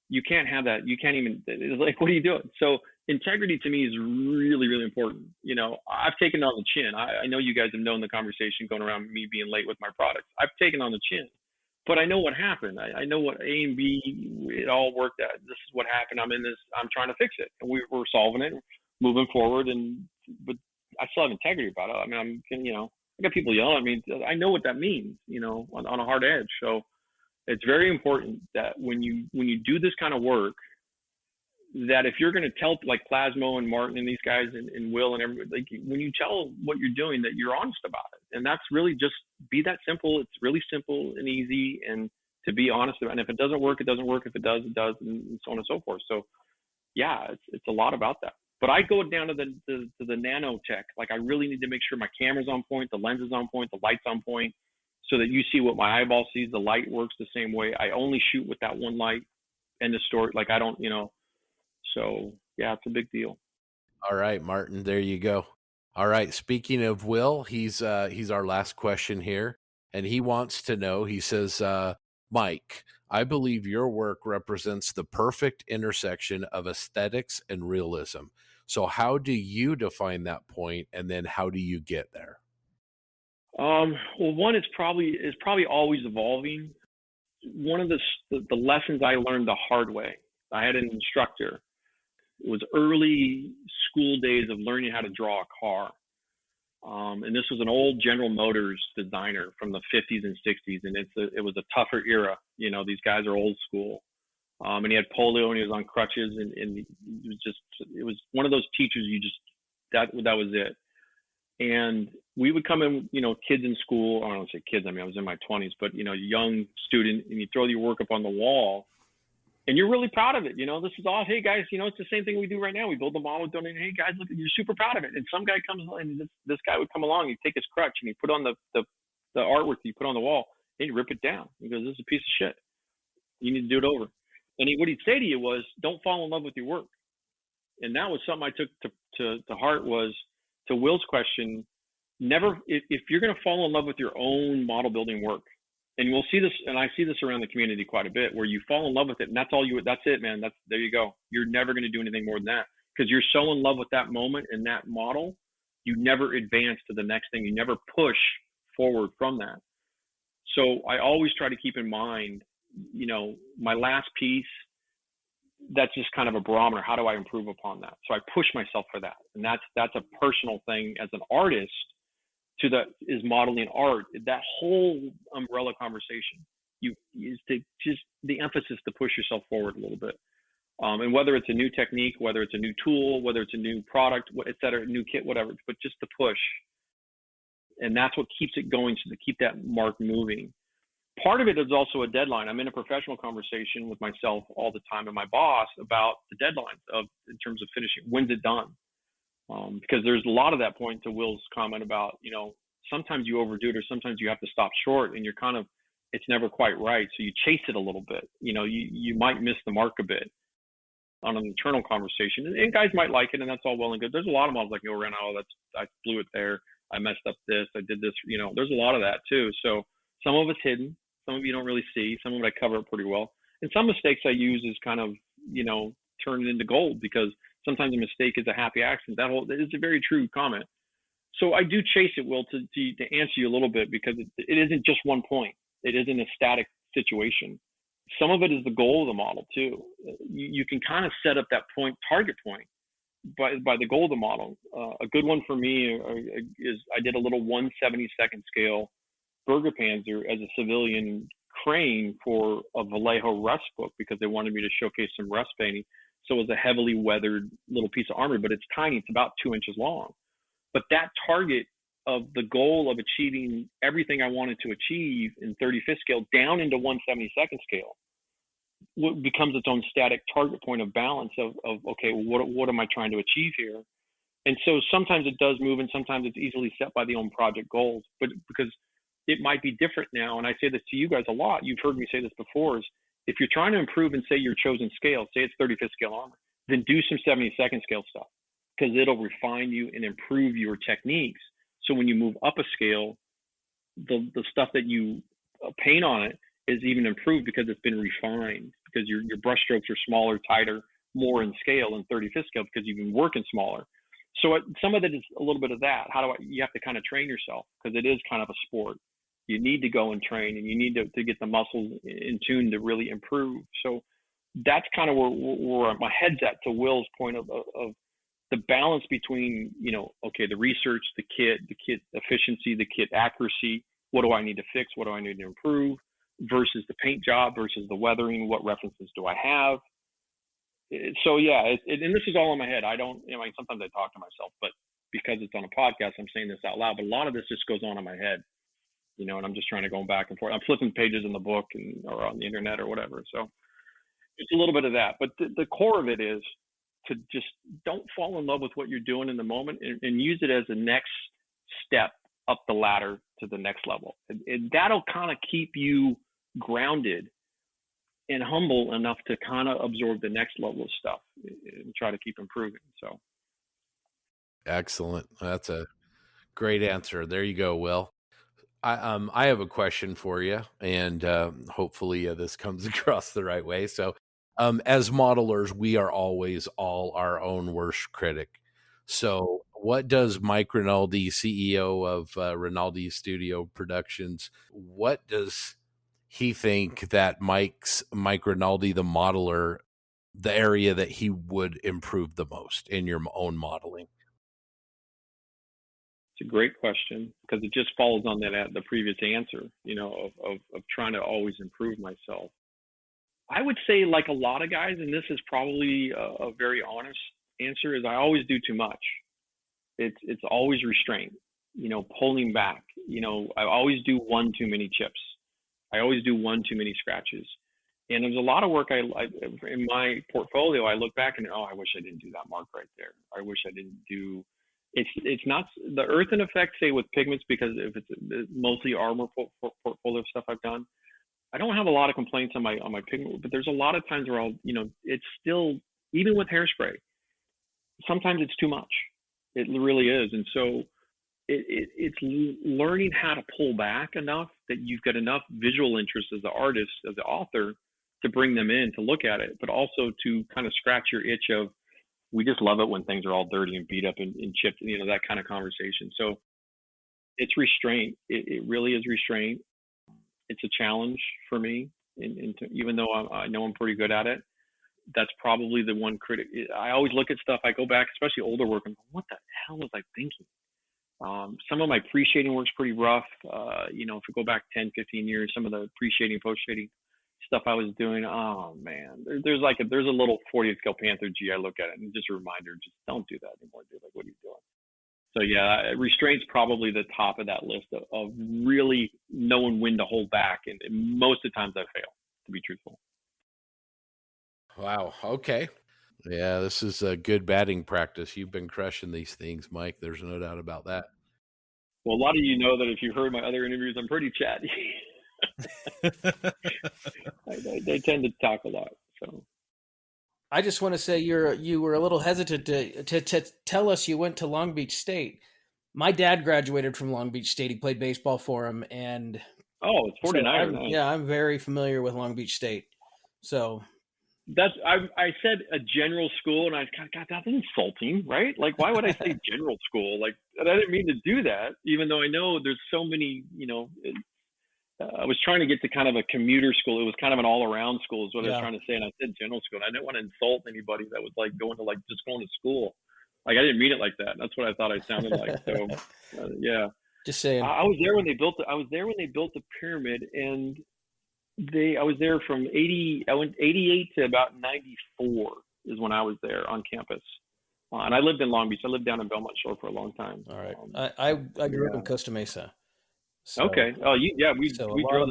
You can't have that. You can't even, it's like, what are you doing? So integrity to me is really, really important. I've taken it on the chin. I know you guys have known the conversation going around me being late with my products. I've taken on the chin. But I know what happened. I know what A and B, it all worked out. This is what happened. I'm in this. I'm trying to fix it. And we're solving it, moving forward. But I still have integrity about it. I mean, I got people yelling at me. I know what that means, on a hard edge. So it's very important that when you do this kind of work, that if you're going to tell, like Plasmo and Martin and these guys and Will and everybody, like, when you tell what you're doing, that you're honest about it. And that's really just be that simple. It's really simple and easy, and to be honest about it. And if it doesn't work, it doesn't work. If it does, it does, and so on and so forth. So yeah, it's a lot about that. But I go down to the nanotech. Like, I really need to make sure my camera's on point, the lens is on point, the light's on point, so that you see what my eyeball sees. The light works the same way. I only shoot with that one light. End of story. Like, I don't, So yeah, it's a big deal. All right, Martin, there you go. All right. Speaking of Will, he's our last question here, and he wants to know, he says, Mike, I believe your work represents the perfect intersection of aesthetics and realism. So how do you define that point, and then how do you get there? Well, one is probably always evolving. One of the lessons I learned the hard way. I had an instructor. It was early school days of learning how to draw a car. And this was an old General Motors designer from the 50s and 60s. And it was a tougher era. These guys are old school. And he had polio and he was on crutches. And it was one of those teachers that was it. And we would come in, kids in school, I don't want to say kids, I was in my 20s, but, young student, and you throw your work up on the wall. And you're really proud of it. This is all, hey guys, it's the same thing we do right now. We build the model, donate. Hey guys, look, you're super proud of it. And some guy comes along, and this guy would come along, he'd take his crutch and he'd put on the artwork that you put on the wall, and he'd rip it down. He goes, this is a piece of shit. You need to do it over. And what he'd say to you was, don't fall in love with your work. And that was something I took to heart, was to Will's question, never, if you're going to fall in love with your own model building work, and we'll see this, and I see this around the community quite a bit, where you fall in love with it, and that's it, man. There you go. You're never going to do anything more than that, because you're so in love with that moment and that model, you never advance to the next thing. You never push forward from that. So I always try to keep in mind, my last piece, that's just kind of a barometer. How do I improve upon that? So I push myself for that. And that's a personal thing as an artist is modeling art. That whole umbrella conversation is to just the emphasis to push yourself forward a little bit. And whether it's a new technique, whether it's a new tool, whether it's a new product, et cetera, new kit, whatever, but just to push. And that's what keeps it going, so to keep that mark moving. Part of it is also a deadline. I'm in a professional conversation with myself all the time and my boss about the deadlines in terms of finishing. When's it done? Because there's a lot of that point to Will's comment about, sometimes you overdo it or sometimes you have to stop short and it's never quite right. So you chase it a little bit. You might miss the mark a bit on an internal conversation. And guys might like it, and that's all well and good. There's a lot of models that go around, I blew it there. I messed up this. I did this. There's a lot of that too. So some of it's hidden. Some of you don't really see. Some of it I cover up pretty well. And some mistakes I use is kind of, turn it into gold, because sometimes a mistake is a happy accident. That is a very true comment. So I do chase it, Will, to answer you a little bit, because it isn't just one point. It isn't a static situation. Some of it is the goal of the model too. You can kind of set up that target point by the goal of the model. A good one for me is I did a little 1/72nd scale Burger Panzer as a civilian crane for a Vallejo Rust book, because they wanted me to showcase some rust painting. So it was a heavily weathered little piece of armor, but it's tiny. It's about 2 inches long. But that target of the goal of achieving everything I wanted to achieve in 35th scale down into 1/72nd scale becomes its own static target point of balance of okay, what am I trying to achieve here? And so sometimes it does move, and sometimes it's easily set by the own project goals. But because it might be different now, and I say this to you guys a lot, you've heard me say this before, is if you're trying to improve and say your chosen scale, say it's 35th scale armor, then do some 72nd scale stuff, because it'll refine you and improve your techniques. So when you move up a scale, the stuff that you paint on it is even improved because it's been refined, because your brush strokes are smaller, tighter, more in scale in 35th scale because you've been working smaller. So some of it is a little bit of that. You have to kind of train yourself, because it is kind of a sport. You need to go and train, and you need to get the muscles in tune to really improve. So that's kind of where my head's at, to Will's point of the balance between, the research, the kit efficiency, the kit accuracy. What do I need to fix? What do I need to improve? Versus the paint job, versus the weathering. What references do I have? So yeah, and this is all in my head. Sometimes I talk to myself, but because it's on a podcast, I'm saying this out loud. But a lot of this just goes on in my head, and I'm just trying to go back and forth. I'm flipping pages in the book or on the internet or whatever. So it's a little bit of that. But the core of it is to just don't fall in love with what you're doing in the moment, and use it as the next step up the ladder to the next level. And that'll kind of keep you grounded and humble enough to kind of absorb the next level of stuff and try to keep improving. So. Excellent. That's a great answer. There you go, Will. I have a question for you, and hopefully this comes across the right way. So as modelers, we are always all our own worst critic. So what does Mike Rinaldi, CEO of Rinaldi Studio Productions, what does he think that Mike Rinaldi, the modeler, the area that he would improve the most in your own modeling? It's a great question, because it just follows on the previous answer, of trying to always improve myself. I would say, like a lot of guys, and this is probably a very honest answer, is I always do too much. It's always restraint, pulling back. I always do one too many chips. I always do one too many scratches. And there's a lot of work I in my portfolio. I look back and I wish I didn't do that mark right there. I wish I didn't do. It's not the earthen effect, say, with pigments, because if it's mostly armor portfolio stuff I've done, I don't have a lot of complaints on my pigment. But there's a lot of times where it's still, even with hairspray, sometimes it's too much. It really is. And so it's learning how to pull back enough that you've got enough visual interest as the artist, as the author, to bring them in to look at it, but also to kind of scratch your itch of, we just love it when things are all dirty and beat up and chipped, that kind of conversation. So it's restraint. It really is restraint. It's a challenge for me, even though I know I'm pretty good at it. that's probably the one critic. I always look at stuff. I go back, especially older work, and what the hell was I thinking? Some of my pre-shading work's pretty rough. You know, if we go back 10, 15 years, some of the pre-shading, post-shading stuff I was doing, oh man, there's a little 40th scale Panther G. I look at it and just a reminder, just don't do that anymore, dude. Like, what are you doing? So yeah, restraint's probably the top of that list of really knowing when to hold back. And most of the times I fail, to be truthful. Wow. Okay. Yeah, this is a good batting practice. You've been crushing these things, Mike. There's no doubt about that. Well, a lot of you know that if you heard my other interviews, I'm pretty chatty. They tend to talk a lot. So I just want to say you were a little hesitant to tell us you went to Long Beach State. My dad graduated from Long Beach State. He played baseball for him, and it's 49. So I'm very familiar with Long Beach State. So I said a general school, and I God, that's insulting, right? Like, why would I say general school? Like, I didn't mean to do that, even though I know there's so many, you know. I was trying to get to kind of a commuter school. It was kind of an all-around school is what I was trying to say, and I said general school. And I didn't want to insult anybody that was like going to school. Like, I didn't mean it like that. That's what I thought I sounded like. So, yeah. Just saying. I was there when they built the pyramid, and I was there from 88 to about 94 is when I was there on campus. And I lived in Long Beach. I lived down in Belmont Shore for a long time. All right. I grew up in Costa Mesa. So, okay. Oh, we drove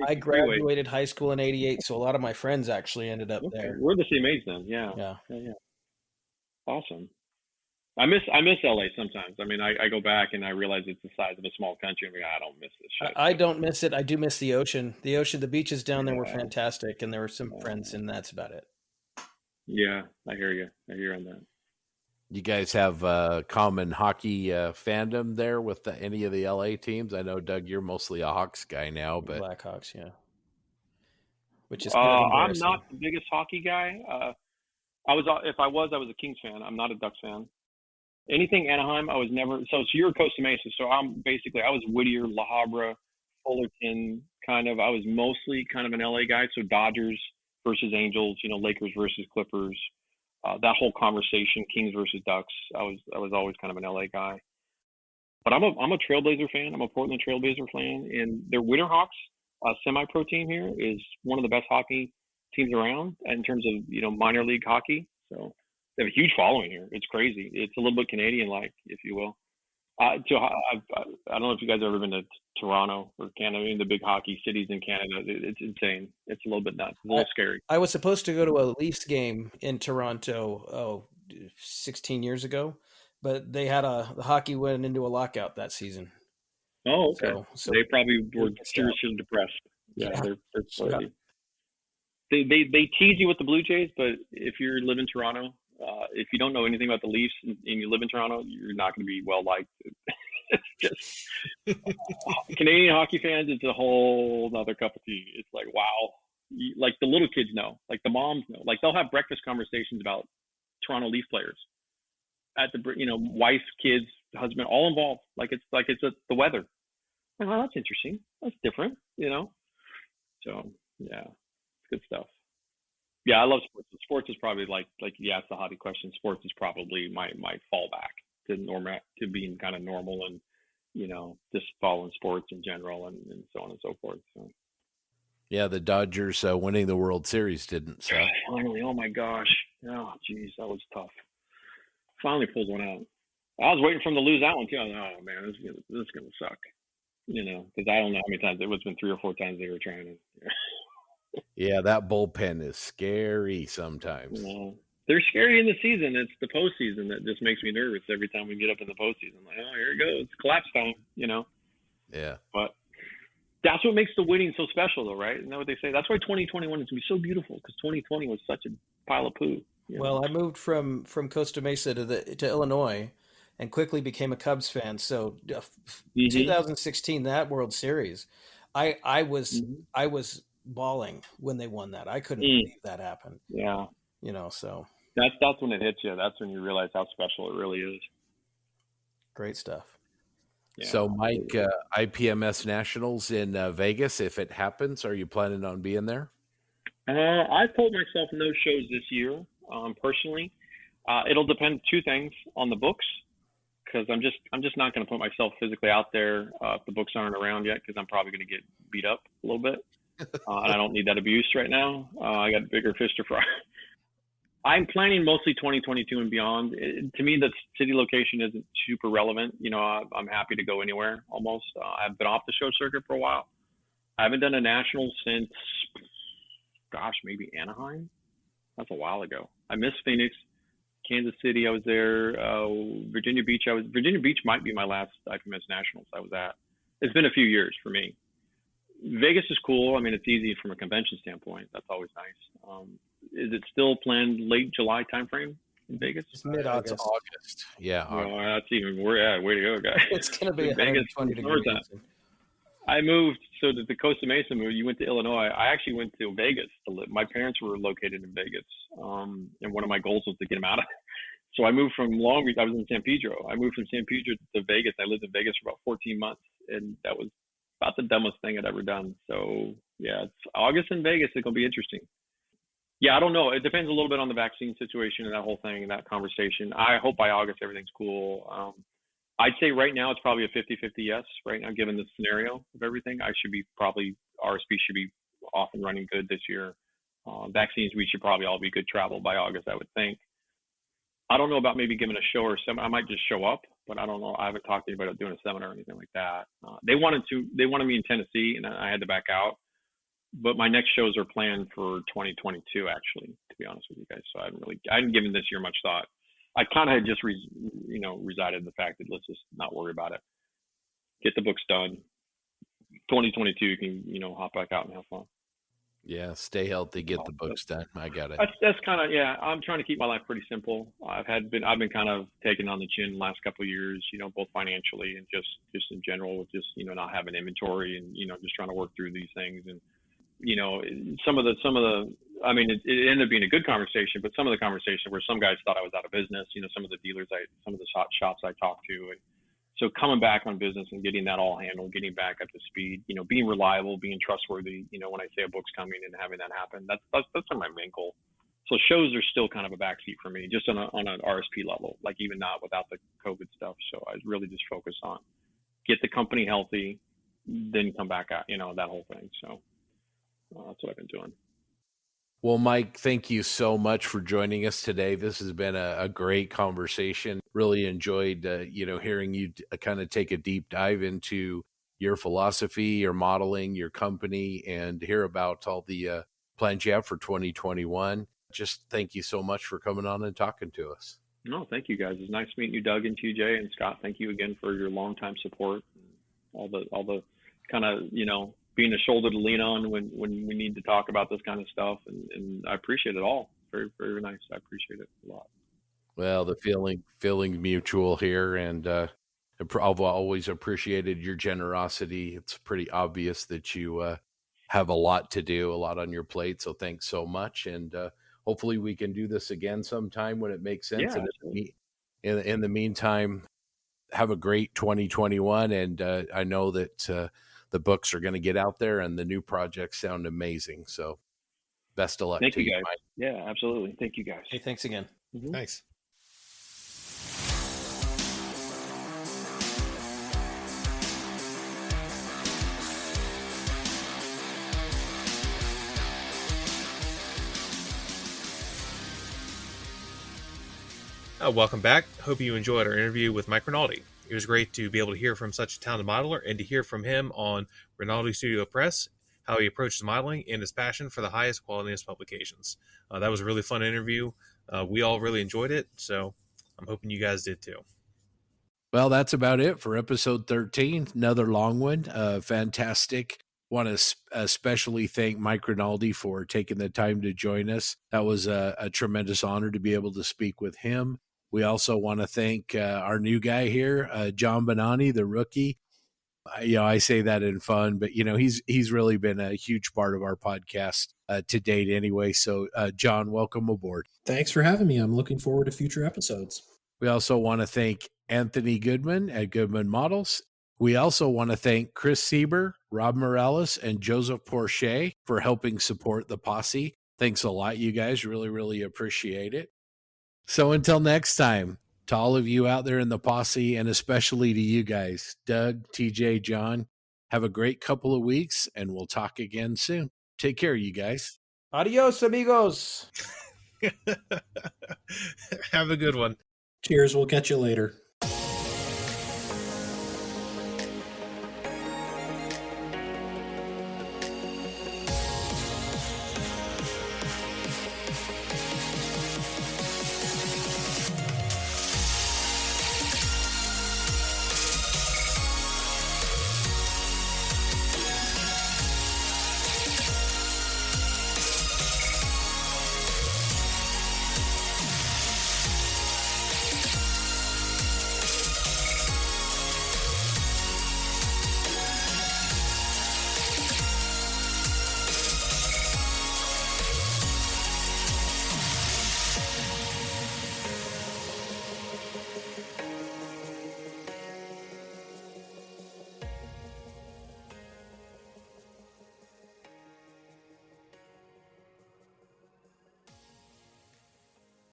I graduated high school in 88, so a lot of my friends actually ended up there. We're the same age then. Yeah. Awesome. I miss LA sometimes. I mean, I go back and I realize it's the size of a small country, and I don't miss this shit. I don't miss it. I do miss the ocean. The beaches down there were fantastic, and there were some friends, and that's about it. Yeah, I hear you. on that. You guys have a common hockey fandom there with any of the LA teams? I know, Doug, you're mostly a Hawks guy now, but Blackhawks, yeah. Which is I'm not the biggest hockey guy. I was a Kings fan. I'm not a Ducks fan. Anything Anaheim, I was never. So you're Costa Mesa, so I was Whittier, La Habra, Fullerton, kind of. I was mostly kind of an LA guy. So Dodgers versus Angels, Lakers versus Clippers. That whole conversation, Kings versus Ducks, I was always kind of an LA guy. But I'm a Trailblazer fan. I'm a Portland Trailblazer fan, and their Winterhawks semi-pro team here is one of the best hockey teams around in terms of minor league hockey. So they have a huge following here. It's crazy. It's a little bit Canadian-like, if you will. I don't know if you guys have ever been to Toronto or Canada, the big hockey cities in Canada. It's insane. It's a little bit nuts. It's a little scary. I was supposed to go to a Leafs game in Toronto 16 years ago, but they had the hockey went into a lockout that season. Oh, okay. So they probably were seriously depressed. Yeah. They're they tease you with the Blue Jays, but if you live in Toronto, if you don't know anything about the Leafs and you live in Toronto, you're not going to be well liked. It's just Canadian hockey fans. It's a whole other cup of tea. It's like, wow, like the little kids know, like the moms know, like they'll have breakfast conversations about Toronto Leaf players at the wife, kids, husband, all involved. Like it's the weather. Like, well, that's interesting. That's different, So yeah, it's good stuff. Yeah, I love sports. Sports is probably like you asked the hobby question. Sports is probably my fallback to being kind of normal and just following sports in general and so on and so forth. So. Yeah, the Dodgers winning the World Series didn't suck. Finally, oh my gosh, oh geez, that was tough. Finally pulled one out. I was waiting for him to lose that one too. I was like, oh man, this is gonna suck. Because I don't know how many times it was been 3 or 4 times they were trying to. Yeah, that bullpen is scary sometimes. They're scary in the season. It's the postseason that just makes me nervous every time we get up in the postseason. I'm like, oh, here it goes. It's collapse time, Yeah. But that's what makes the winning so special, though, right? Isn't that what they say? That's why 2021 is going to be so beautiful, because 2020 was such a pile of poo. Well, I moved from Costa Mesa to Illinois and quickly became a Cubs fan. So 2016, that World Series, I was bawling when they won that. I couldn't believe that happened. Yeah. So that's when it hits you. That's when you realize how special it really is. Great stuff. Yeah. So Mike, IPMS Nationals in Vegas, if it happens, are you planning on being there? I told myself no shows this year, personally. It'll depend two things on the books, because I'm just not going to put myself physically out there if the books aren't around yet, because I'm probably going to get beat up a little bit, and I don't need that abuse right now. I got bigger fish to fry. I'm planning mostly 2022 and beyond. To me, the city location isn't super relevant. I'm happy to go anywhere almost. I've been off the show circuit for a while. I haven't done a national since, gosh, maybe Anaheim. That's a while ago. I miss Phoenix, Kansas City. I was there. Virginia Beach. Virginia Beach might be my last IPMS Nationals I was at. It's been a few years for me. Vegas is cool. I mean, it's easy from a convention standpoint. That's always nice. Is it still planned late July timeframe in Vegas? It's mid-August. August. Yeah. Well, that's even worse. Yeah, way to go, guys. It's going to be 120 degrees. I moved, so that the Costa Mesa move, you went to Illinois. I actually went to Vegas to live. My parents were located in Vegas, and one of my goals was to get them out of it. So I moved from Long Beach. I was in San Pedro. I moved from San Pedro to Vegas. I lived in Vegas for about 14 months, and that was about the dumbest thing I'd ever done. So yeah, it's August in Vegas. It's gonna be interesting. Yeah, I don't know. It depends a little bit on the vaccine situation and that whole thing and that conversation. I hope by August everything's cool. I'd say right now it's probably a 50-50 yes. Right now, given the scenario of everything, RSP should be off and running good this year. Vaccines, we should probably all be good travel by August, I would think. I don't know about maybe giving a show or seminar. I might just show up, but I don't know. I haven't talked to anybody about doing a seminar or anything like that. They wanted me in Tennessee, and I had to back out. But my next shows are planned for 2022, actually, to be honest with you guys. So I hadn't given this year much thought. I kind of had just resided in the fact that let's just not worry about it. Get the books done. 2022, you can hop back out and have fun. Yeah, stay healthy, get the books done. I got it. That's kind of, yeah. I'm trying to keep my life pretty simple. I've been kind of taken on the chin the last couple of years, both financially and just in general, with just not having inventory and just trying to work through these things. And some of the I mean, it ended up being a good conversation, but some of the conversation where some guys thought I was out of business. Some of the dealers, some of the shops I talked to, and so coming back on business and getting that all handled, getting back up to speed, being reliable, being trustworthy, when I say a book's coming and having that happen, that's my main goal. So shows are still kind of a backseat for me, just on an RSP level, like even not without the COVID stuff. So I really just focus on get the company healthy, then come back out, that whole thing. So that's what I've been doing. Well, Mike, thank you so much for joining us today. This has been a great conversation. Really enjoyed, hearing you kind of take a deep dive into your philosophy, your modeling, your company, and hear about all the plans you have for 2021. Just thank you so much for coming on and talking to us. No, thank you guys. It's nice meeting you, Doug and TJ and Scott. Thank you again for your longtime support. All the kind of, being a shoulder to lean on when we need to talk about this kind of stuff. And I appreciate it all. Very, very nice. I appreciate it a lot. Well, the feeling mutual here. And I've always appreciated your generosity. It's pretty obvious that you have a lot to do, a lot on your plate. So thanks so much. And hopefully we can do this again sometime when it makes sense. Yeah, and in the meantime, have a great 2021. And I know that the books are going to get out there and the new projects sound amazing. So best of luck to you, guys. Mike. Yeah, absolutely. Thank you guys. Hey, thanks again. Mm-hmm. Thanks. Welcome back. Hope you enjoyed our interview with Mike Rinaldi. It was great to be able to hear from such a talented modeler and to hear from him on Rinaldi Studio Press, how he approaches modeling and his passion for the highest quality publications. That was a really fun interview. We all really enjoyed it, so I'm hoping you guys did too. Well, that's about it for episode 13. Another long one. Fantastic. Want to especially thank Mike Rinaldi for taking the time to join us. That was a tremendous honor to be able to speak with him. We also want to thank our new guy here, John Bonanni, the rookie. I say that in fun, but he's really been a huge part of our podcast to date anyway. So John, welcome aboard. Thanks for having me. I'm looking forward to future episodes. We also want to thank Anthony Goodman at Goodman Models. We also want to thank Chris Sieber, Rob Morales, and Joseph Porche for helping support the Posse. Thanks a lot, you guys. Really, really appreciate it. So until next time, to all of you out there in the Posse, and especially to you guys, Doug, TJ, John, have a great couple of weeks, and we'll talk again soon. Take care, you guys. Adios, amigos. Have a good one. Cheers. We'll catch you later.